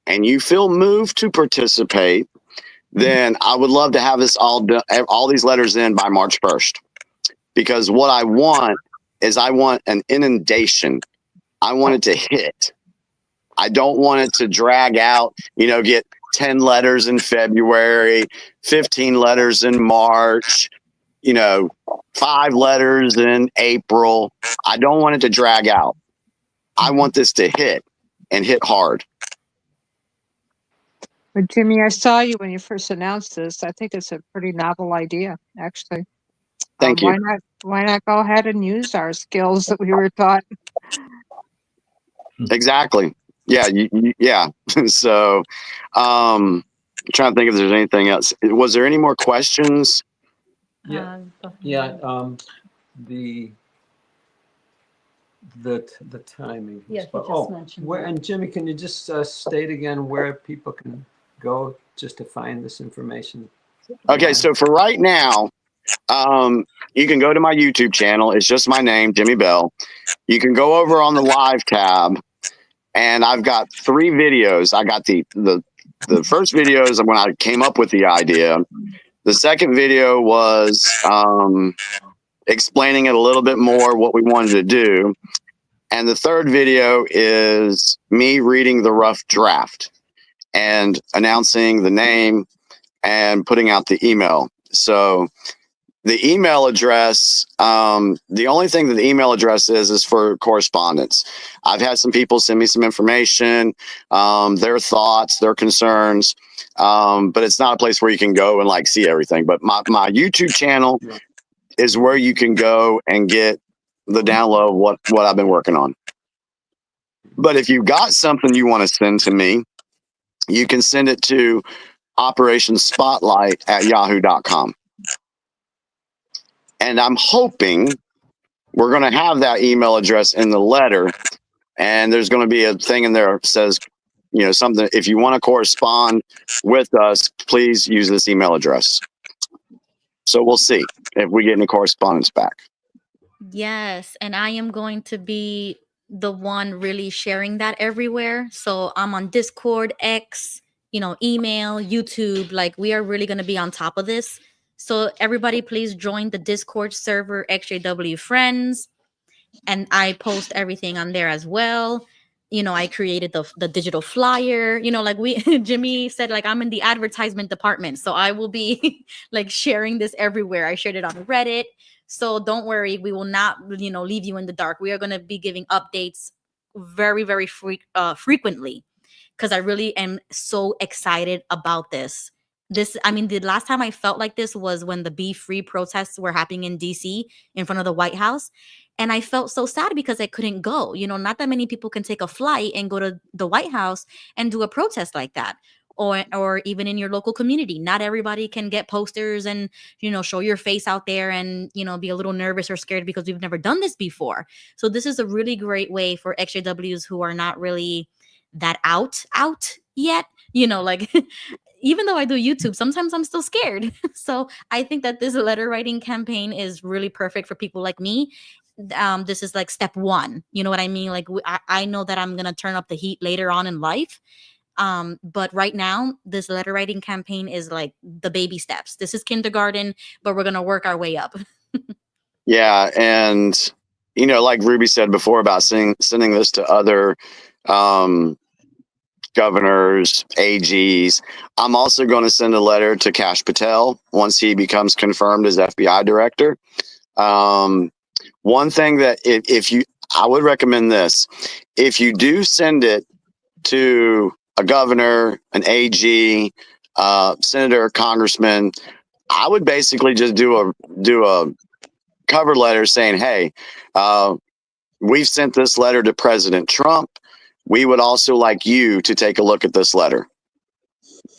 and you feel moved to participate, then I would love to have this all these letters in by March 1st. Because what I want is I want an inundation. I want it to hit. I don't want it to drag out, get 10 letters in February, 15 letters in March, 5 letters in April. I don't want it to drag out. I want this to hit and hit hard. But Jimmy, I saw you when you first announced this. I think it's a pretty novel idea, actually. Thank you. Why not go ahead and use our skills that we were taught? Exactly. Yeah. Yeah. So, I'm trying to think if there's anything else. Was there any more questions? The timing. Yeah, he just mentioned where, that. and Jimmy, can you just state again where people can go just to find this information? Okay, so for right now, you can go to my YouTube channel. It's just my name, Jimmy Bell. You can go over on the live tab, and I've got 3 videos. I got the first video is when I came up with the idea. The second video was explaining it a little bit more, what we wanted to do. And the third video is me reading the rough draft and announcing the name and putting out the email. So The email address, the only thing that the email address is for correspondence. I've had some people send me some information, their thoughts, their concerns, but it's not a place where you can go and like see everything. But my YouTube channel is where you can go and get the download of what I've been working on. But if you've got something you want to send to me, you can send it to operationspotlight@yahoo.com. And I'm hoping we're going to have that email address in the letter. And there's going to be a thing in there that says, you know, something, if you want to correspond with us, please use this email address. So we'll see if we get any correspondence back. Yes, and I am going to be the one really sharing that everywhere. So I'm on Discord, X, email, YouTube. Like, we are really going to be on top of this. So everybody, please join the Discord server, ExJWFriends, and I post everything on there as well. I created the digital flyer. Jimmy said, like, I'm in the advertisement department, so I will be like sharing this everywhere. I shared it on Reddit. So don't worry, we will not, leave you in the dark. We are going to be giving updates very, very frequently, because I really am so excited about this. The last time I felt like this was when the Be Free protests were happening in DC in front of the White House. And I felt so sad because I couldn't go. Not that many people can take a flight and go to the White House and do a protest like that. Or even in your local community. Not everybody can get posters and, show your face out there and, be a little nervous or scared because we've never done this before. So this is a really great way for XJWs who are not really that out yet. Even though I do YouTube, sometimes I'm still scared. So I think that this letter writing campaign is really perfect for people like me. This is like step one. You know what I mean? Like, I know that I'm going to turn up the heat later on in life. But right now, this letter writing campaign is like the baby steps. This is kindergarten, but we're going to work our way up. Yeah. And, like Ruby said before about sending this to other governors, AGs, I'm also going to send a letter to Kash Patel once he becomes confirmed as FBI director. One thing that I would recommend this, if you do send it to a governor, an AG, senator, congressman, I would basically just do a cover letter saying, hey, we've sent this letter to President Trump. We would also like you to take a look at this letter.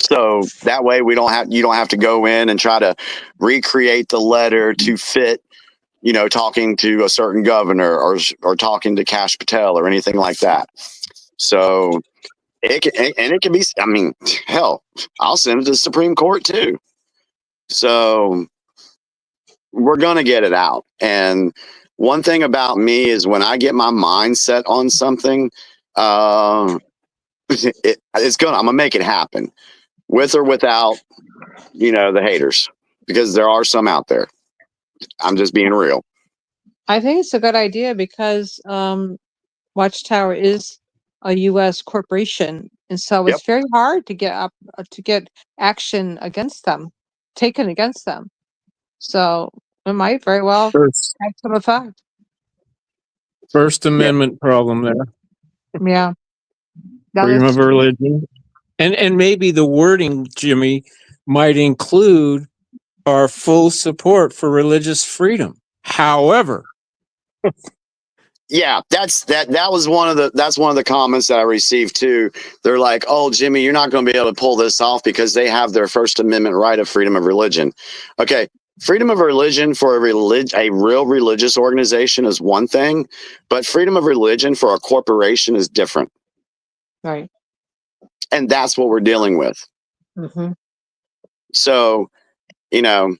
So that way you don't have to go in and try to recreate the letter to fit, talking to a certain governor or talking to Kash Patel or anything like that. So it can be, hell, I'll send it to the Supreme Court too. So we're going to get it out. And one thing about me is when I get my mind set on something, I'm going to make it happen with or without, the haters, because there are some out there. I'm just being real. I think it's a good idea because Watchtower is a U.S. corporation, and so it's very hard to get action against them, taken against them. So it might very well have some effect. First Amendment problem there. Yeah. Freedom of religion. And maybe the wording, Jimmy, might include our full support for religious freedom. However, yeah, that was one of the comments that I received too. They're like, "Oh, Jimmy, you're not going to be able to pull this off because they have their First Amendment right of freedom of religion." Okay, freedom of religion for a real religious organization is one thing, but freedom of religion for a corporation is different. Right. And that's what we're dealing with. Mm-hmm. So, and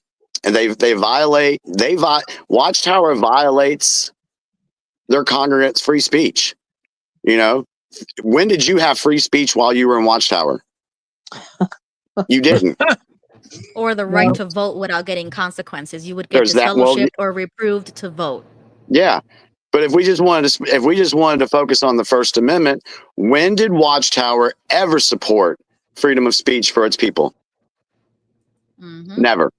Watchtower violates their congregants' free speech. When did you have free speech while you were in Watchtower? You didn't. Or the right to vote without getting consequences. You would get disfellowshipped or reproved to vote. Yeah. But if we just wanted to focus on the First Amendment, when did Watchtower ever support freedom of speech for its people? Mm-hmm. Never.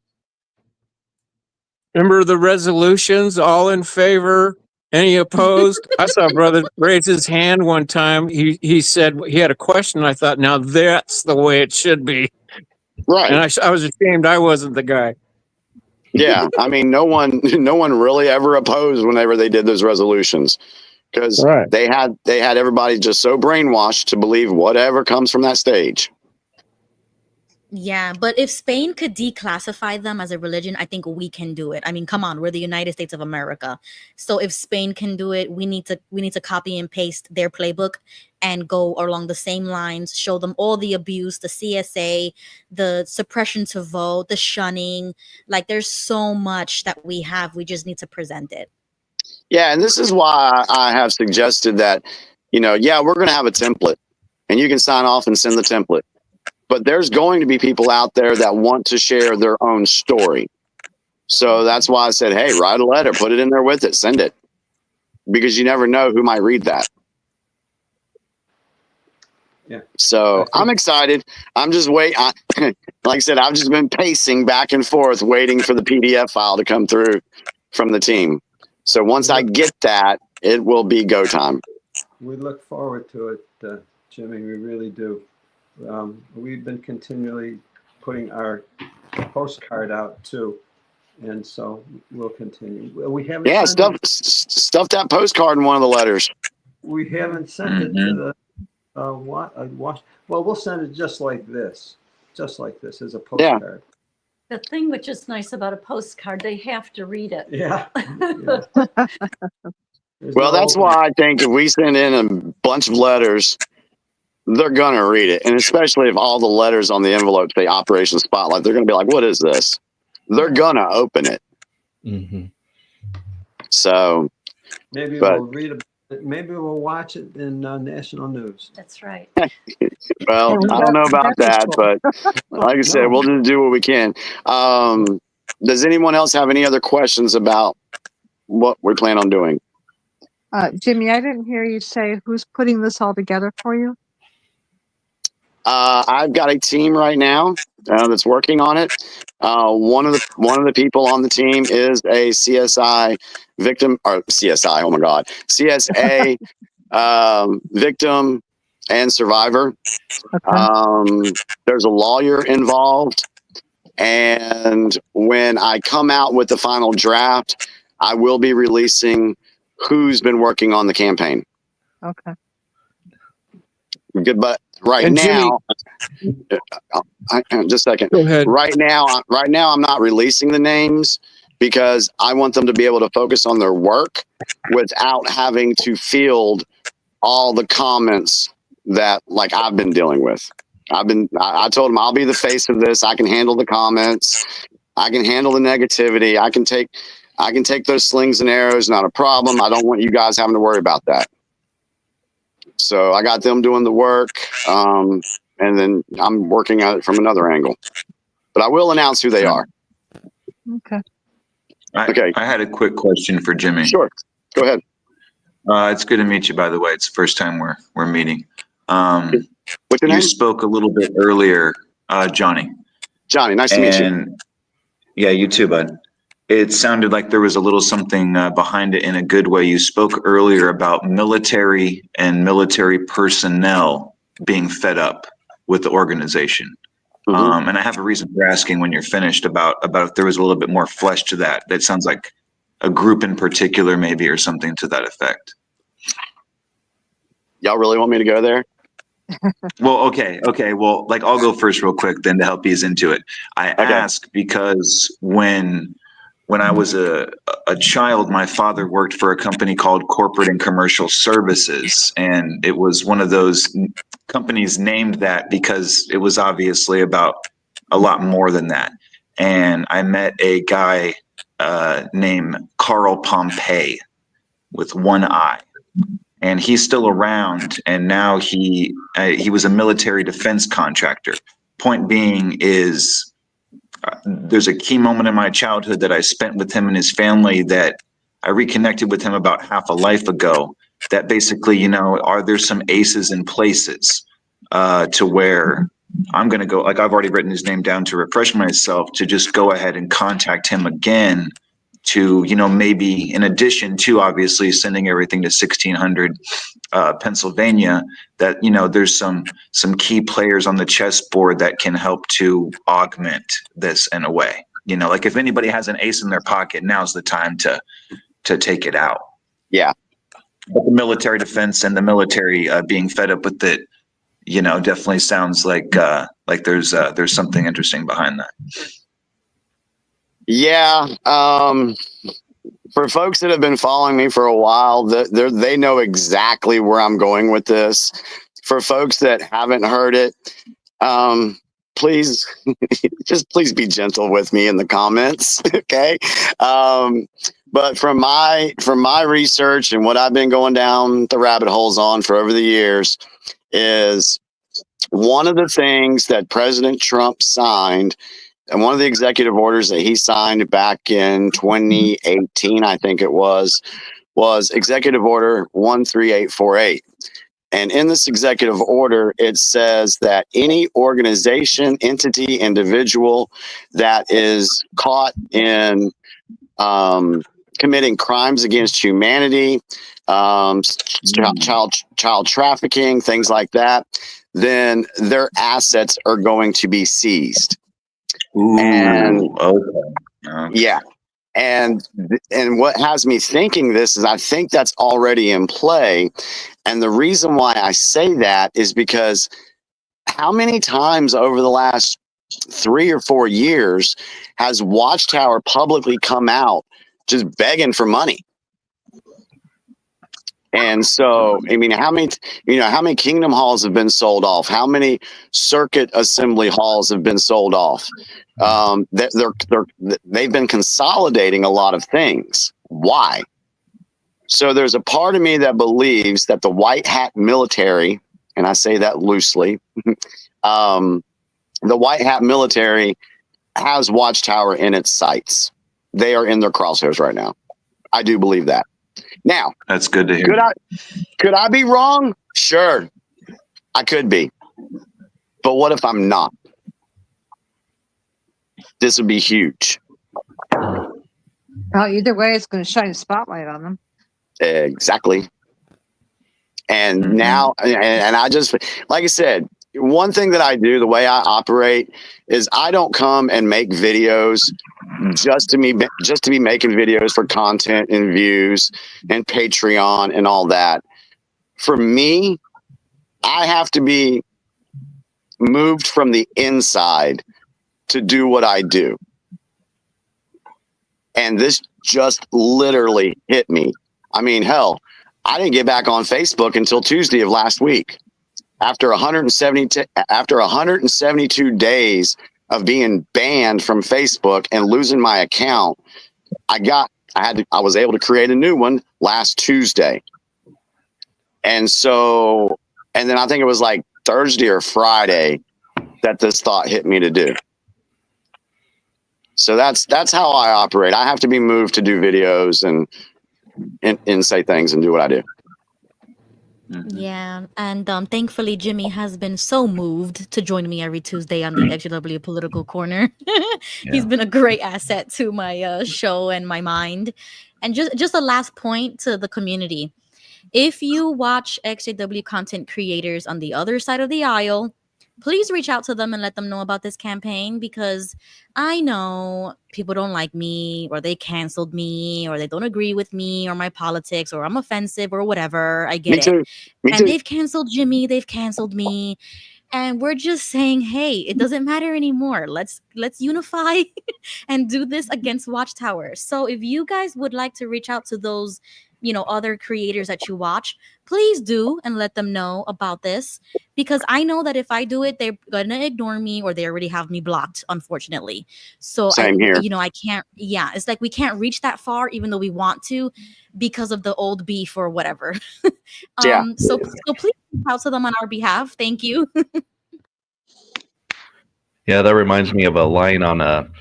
Remember the resolutions? All in favor? Any opposed? I saw a brother raise his hand one time. He said he had a question. I thought, now that's the way it should be. Right. And I was ashamed I wasn't the guy. Yeah. I mean, no one really ever opposed whenever they did those resolutions, because Right. they had everybody just so brainwashed to believe whatever comes from that stage. Yeah, but if Spain could declassify them as a religion, I think we can do it. I mean, come on, we're the United States of America. So if Spain can do it, we need to copy and paste their playbook and go along the same lines, show them all the abuse, the CSA, the suppression to vote, the shunning. Like, there's so much that we have. We just need to present it. Yeah, and this is why I have suggested that, we're going to have a template, and you can sign off and send the template. But there's going to be people out there that want to share their own story. So that's why I said, hey, write a letter, put it in there with it, send it. Because you never know who might read that. Yeah. So I'm excited. I'm just waiting. Like I said, I've just been pacing back and forth, waiting for the PDF file to come through from the team. So once I get that, it will be go time. We look forward to it, Jimmy. We really do. We've been continually putting our postcard out too, and so we'll continue. We haven't. Yeah, stuff that postcard in one of the letters. We haven't sent it to the Well, we'll send it just like this as a postcard. The thing which is nice about a postcard, they have to read it. Yeah. Well, that's why I think if we send in a bunch of letters, they're going to read it. And especially if all the letters on the envelope say Operation Spotlight, they're going to be like, what is this? They're going to open it. Mm-hmm. So maybe we'll read it. Maybe we'll watch it in national news. That's right. Well, I don't know about that, but like I said, we'll just do what we can. Does anyone else have any other questions about what we plan on doing? Jimmy, I didn't hear you say who's putting this all together for you. I've got a team right now that's working on it. One of the people on the team is a CSI victim, or CSI. Oh my God, CSA victim and survivor. Okay. There's a lawyer involved, and when I come out with the final draft, I will be releasing who's been working on the campaign. Okay. Good, but right and now, just a second. Go ahead. Right now, I'm not releasing the names because I want them to be able to focus on their work without having to field all the comments that like I've been dealing with. I told them I'll be the face of this. I can handle the comments. I can handle the negativity. I can take those slings and arrows. Not a problem. I don't want you guys having to worry about that. So I got them doing the work, and then I'm working at it from another angle. But I will announce who they are. Okay. I had a quick question for Jimmy. Sure. Go ahead. It's good to meet you, by the way. It's the first time we're meeting. What's your name? You spoke a little bit earlier, Johnny. Johnny, nice to meet you. Yeah, you too, bud. It sounded like there was a little something behind it in a good way. You spoke earlier about military and military personnel being fed up with the organization. Mm-hmm. And I have a reason for asking when you're finished about if there was a little bit more flesh to that. That sounds like a group in particular, maybe, or something to that effect. Y'all really want me to go there? Well, okay. Well, like I'll go first real quick then to help ease into it. I ask because when I was a child, my father worked for a company called Corporate and Commercial Services, and it was one of those companies named that because it was obviously about a lot more than that. And I met a guy named Carl Pompey with one eye, and he's still around. And now he was a military defense contractor. Point being is, there's a key moment in my childhood that I spent with him and his family that I reconnected with him about half a life ago. That basically, are there some aces in places to where I'm going to go, like I've already written his name down to refresh myself, to just go ahead and contact him again to, you know, maybe in addition to obviously sending everything to 1600 Pennsylvania, that, you know, there's some key players on the chessboard that can help to augment this in a way. You know, like if anybody has an ace in their pocket, now's the time to take it out. Yeah. But the military defense and the military being fed up with it, you know, definitely sounds like there's something interesting behind that. Yeah. For folks that have been following me for a while, they know exactly where I'm going with this. For folks that haven't heard it, please, please be gentle with me in the comments, okay? But from my research and what I've been going down the rabbit holes on for over the years, is one of the things that President Trump signed, and one of the executive orders that he signed back in 2018, I think it was Executive Order 13848. And in this executive order, it says that any organization, entity, individual that is caught in committing crimes against humanity, child trafficking, things like that, then their assets are going to be seized. Ooh, and okay. Yeah. And what has me thinking this is I think that's already in play. And the reason why I say that is because how many times over the last 3 or 4 years has Watchtower publicly come out just begging for money? And so, I mean, how many Kingdom Halls have been sold off? How many Circuit Assembly Halls have been sold off? They've been consolidating a lot of things. Why? So there's a part of me that believes that the white hat military, and I say that loosely, the white hat military has Watchtower in its sights. They are in their crosshairs right now. I do believe that. Now, that's good to hear. Could I be wrong? Sure, I could be. But what if I'm not? This would be huge. Well, either way, it's going to shine a spotlight on them. Exactly. And now, and I just, like I said, one thing that I do, the way I operate, is I don't come and make videos just to be making videos for content and views and Patreon and all that. For me, I have to be moved from the inside to do what I do. And this just literally hit me. I mean, hell, I didn't get back on Facebook until Tuesday of last week. After 172 days of being banned from Facebook and losing my account, I was able to create a new one last Tuesday. And so, and then I think it was like Thursday or Friday that this thought hit me to do. So that's how I operate. I have to be moved to do videos and say things and do what I do. Yeah, and thankfully Jimmy has been so moved to join me every Tuesday on the ExJW Political Corner. He's been a great asset to my show and my mind. And just a last point to the community. If you watch ExJW content creators on the other side of the aisle, please reach out to them and let them know about this campaign, because I know people don't like me, or they canceled me, or they don't agree with me or my politics, or I'm offensive or whatever. I get it. Me too. They've canceled Jimmy. They've canceled me. And we're just saying, hey, it doesn't matter anymore. Let's unify and do this against Watchtower. So if you guys would like to reach out to those, other creators that you watch, please do, and let them know about this, because I know that if I do it, they're gonna ignore me, or they already have me blocked, unfortunately. So Same here. I can't. Yeah, it's like we can't reach that far, even though we want to, because of the old beef or whatever. So please reach out to them on our behalf. Thank you. Yeah, that reminds me of a line on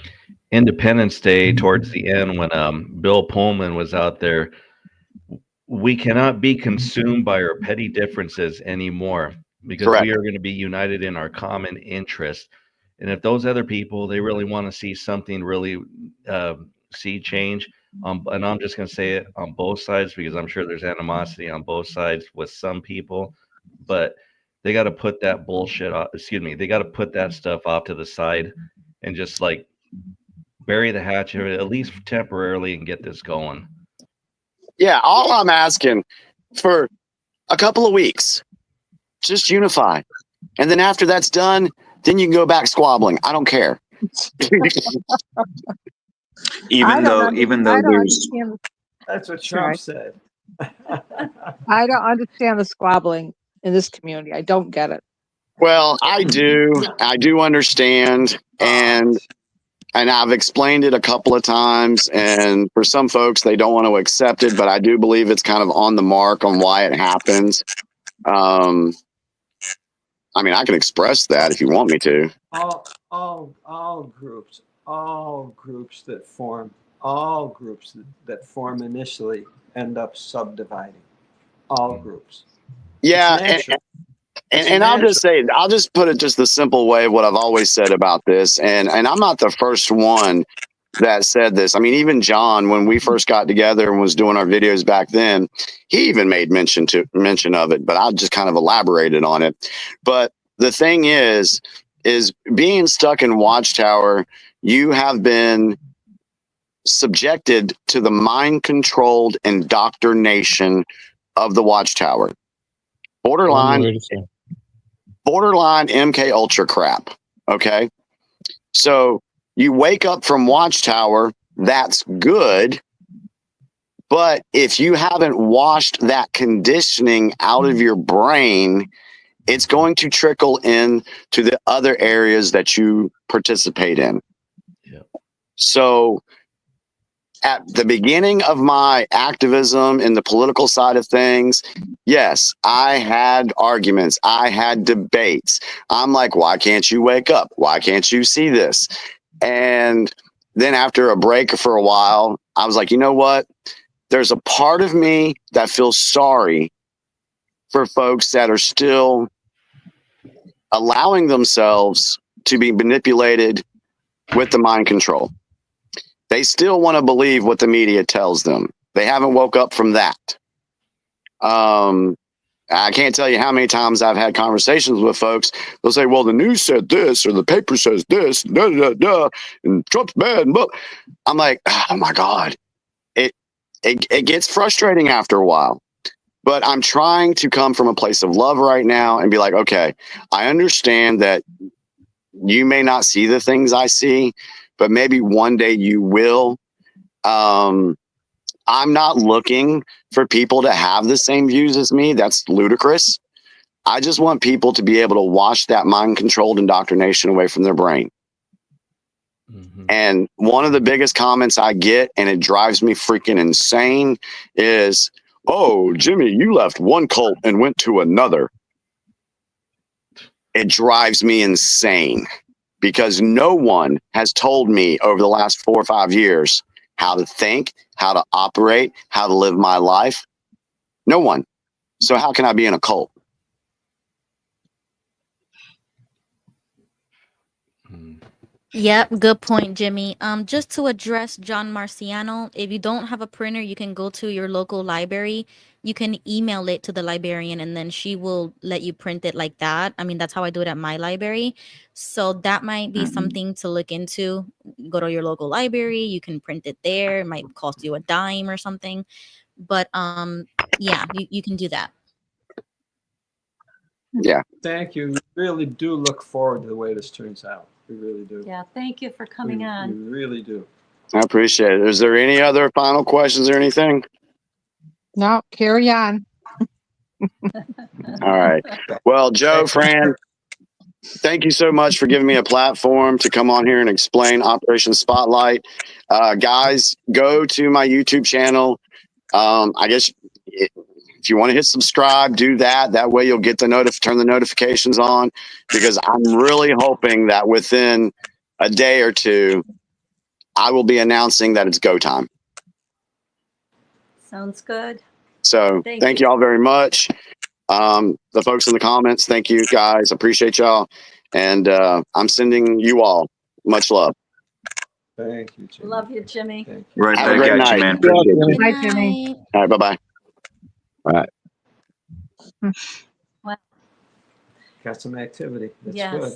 Independence Day towards the end when Bill Pullman was out there. We cannot be consumed by our petty differences anymore, because Correct. we are going to be united in our common interest. And if those other people, they really want to see something really see change, And I'm just going to say it on both sides because I'm sure there's animosity on both sides with some people, but they got to put that bullshit off. Excuse me. They got to put that stuff off to the side and just like bury the hatchet, at least temporarily, and get this going. Yeah, all I'm asking for a couple of weeks, just unify. And then after that's done, then you can go back squabbling. I don't care. Even though there's That's what Trump said. I don't understand the squabbling in this community. I don't get it. Well, I do. I do understand. And I've explained it a couple of times. And for some folks, they don't want to accept it, but I do believe it's kind of on the mark on why it happens. I mean, I can express that if you want me to. All groups that form initially end up subdividing. All groups. Yeah, and I'll just say, I'll just put it just the simple way of what I've always said about this. And I'm not the first one that said this. I mean, even John, when we first got together and was doing our videos back then, he even made mention of it, but I just kind of elaborated on it. But the thing is being stuck in Watchtower, you have been subjected to the mind-controlled indoctrination of the Watchtower. Borderline MK Ultra crap. Okay. So you wake up from Watchtower, that's good. But if you haven't washed that conditioning out of your brain, it's going to trickle in to the other areas that you participate in. Yeah. So at the beginning of my activism in the political side of things, yes, I had arguments. I had debates. I'm like, why can't you wake up? Why can't you see this? And then after a break for a while, I was like, you know what? There's a part of me that feels sorry for folks that are still allowing themselves to be manipulated with the mind control. They still want to believe what the media tells them. They haven't woke up from that. I can't tell you how many times I've had conversations with folks. They'll say, well, the news said this, or the paper says this, da, da, da, and Trump's bad. But I'm like, oh my God. It gets frustrating after a while. But I'm trying to come from a place of love right now and be like, okay, I understand that you may not see the things I see, but maybe one day you will. I'm not looking for people to have the same views as me. That's ludicrous. I just want people to be able to wash that mind-controlled indoctrination away from their brain. Mm-hmm. And one of the biggest comments I get, and it drives me freaking insane, is, oh, Jimmy, you left one cult and went to another. It drives me insane because no one has told me over the last 4 or 5 years how to think, how to operate, how to live my life. No one. So how can I be in a cult? Yep, good point, Jimmy. Just to address John Marciano, if you don't have a printer, you can go to your local library. You can email it to the librarian and then she will let you print it like that. I mean, that's how I do it at my library. So that might be something to look into. Go to your local library, you can print it there. It might cost you a dime or something. But yeah, you can do that. Yeah. Thank you. We really do look forward to the way this turns out. We really do. Yeah, thank you for coming on. We really do. I appreciate it. Is there any other final questions or anything? No, carry on. All right. Well, Joe, Fran, thank you so much for giving me a platform to come on here and explain Operation Spotlight. Guys, go to my YouTube channel. I guess if you want to hit subscribe, do that. That way you'll get the turn the notifications on, because I'm really hoping that within a day or two, I will be announcing that it's go time. Sounds good. So thank you all very much. The folks in the comments, thank you guys. Appreciate y'all. And I'm sending you all much love. Thank you, Jimmy. Love you, Jimmy. Thank you. Right Have a back great at night. you, man. Appreciate you. Good Hi, Jimmy. night. All right. Bye-bye. Right. Well, Got some activity. That's yes. good.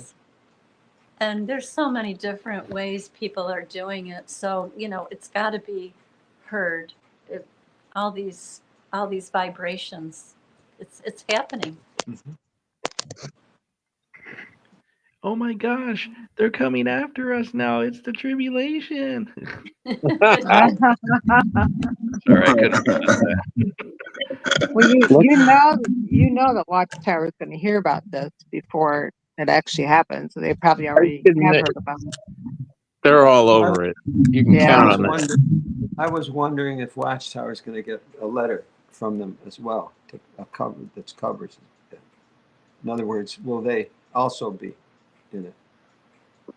And there's so many different ways people are doing it. So, it's got to be heard. All these vibrations, it's happening. Mm-hmm. Oh my gosh, they're coming after us now. It's the tribulation. Sorry, I couldn't resist that. Well, you know the Watchtower is going to hear about this before it actually happens. So they probably already have heard about it. They're all over it. You can count on that. I was wondering if Watchtower is going to get a letter from them as well, that covers it. In other words, will they also be in it?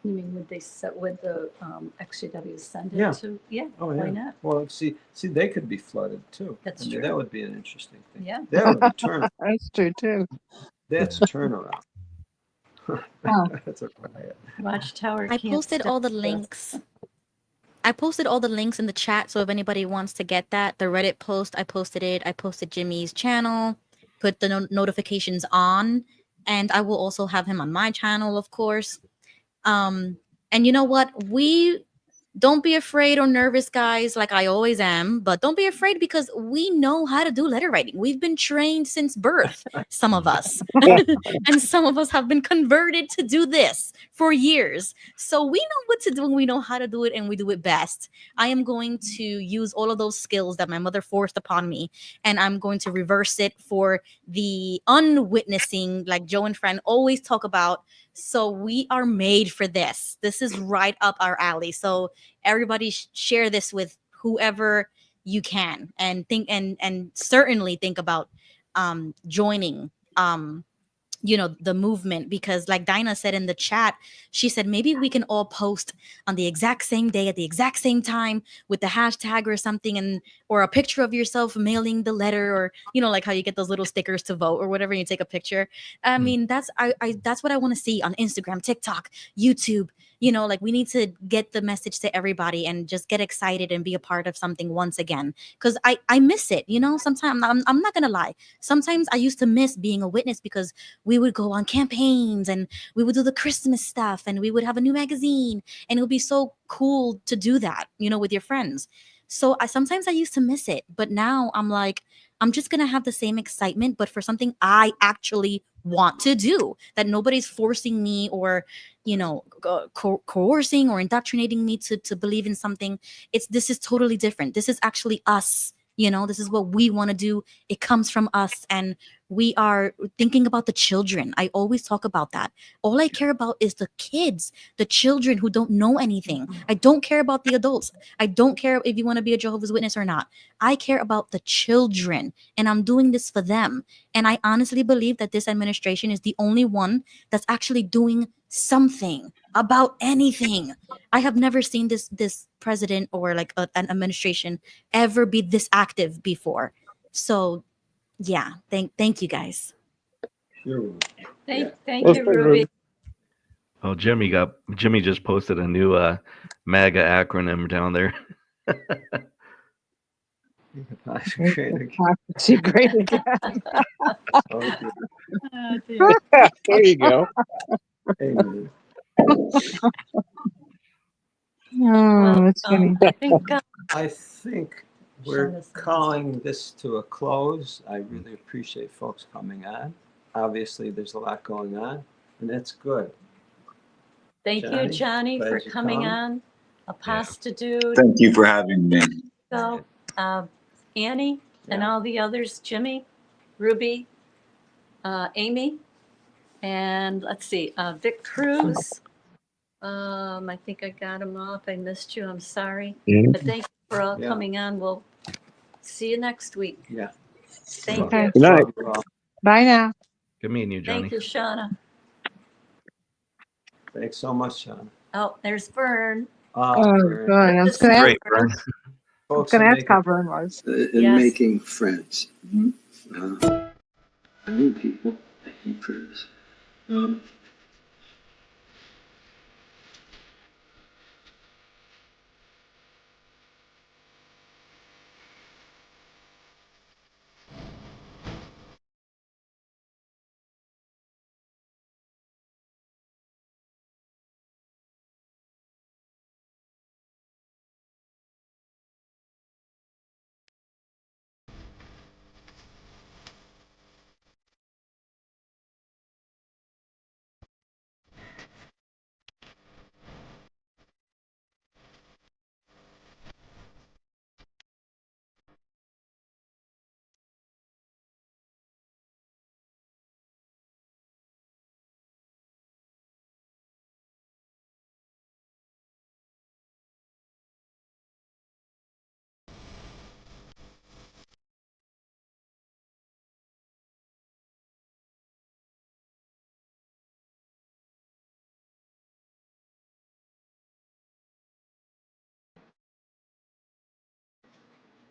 You mean would the ExJW send it Yeah. to? Yeah. Oh, yeah. Why not? Well, see, they could be flooded too. That's true. true. That would be an interesting thing. Yeah. That would be turn. That's true too. That's a turnaround. That's a riot. Watchtower. I can't posted stop all the this. links. I posted all the links in the chat, so if anybody wants to get that, the Reddit post, I posted it. I posted Jimmy's channel, put the notifications on, and I will also have him on my channel, of course. And you know what? Don't be afraid or nervous, guys, like I always am, but don't be afraid because we know how to do letter writing. We've been trained since birth, some of us. And some of us have been converted to do this for years. So we know what to do and we know how to do it and we do it best. I am going to use all of those skills that my mother forced upon me and I'm going to reverse it for the unwitnessing, like Joe and Fran always talk about. So we are made for this. This is right up our alley. So everybody share this with whoever you can and think and certainly think about joining the movement, because like Dinah said in the chat, she said maybe we can all post on the exact same day at the exact same time with the hashtag or something, or a picture of yourself mailing the letter, or like how you get those little stickers to vote or whatever, you take a picture. I mean, that's what I want to see on Instagram, TikTok, YouTube. Like we need to get the message to everybody and just get excited and be a part of something once again, because I miss it. Sometimes I'm not gonna lie, sometimes I used to miss being a witness because we would go on campaigns and we would do the Christmas stuff and we would have a new magazine and it would be so cool to do that, with your friends. So sometimes I used to miss it, but now I'm like, I'm just going to have the same excitement, but for something I actually want to do, that nobody's forcing me or, coercing or indoctrinating me to believe in something. This is totally different. This is actually us. This is what we want to do. It comes from us, and we are thinking about the children. I always talk about that. All I care about is the kids, the children who don't know anything. I don't care about the adults. I don't care if you want to be a Jehovah's Witness or not. I care about the children, and I'm doing this for them. And I honestly believe that this administration is the only one that's actually doing something about anything. I have never seen this president or like an administration ever be this active before. So yeah, thank you guys. Sure. Thank you, Ruby. Oh, Jimmy just posted a new MAGA acronym down there. Great again. There you go. Oh, that's funny. I think we're calling this to a close. I really appreciate folks coming on. Obviously, there's a lot going on, and that's good. Thank you, Johnny, for coming on. Apasta dude. Thank you for having me. So, Annie and all the others, Jimmy, Ruby, Amy, and let's see, Vic Cruz. I think I got him off. I missed you. I'm sorry. But thank you for all coming on. We'll see you next week. Yeah. Thank you. Good night. Bye now. Good meeting you, Johnny. Thank you, Shauna. Thanks so much, Shauna. Oh, there's Vern. Good. I was going to ask how Vern was. In making friends. I need people. I need friends.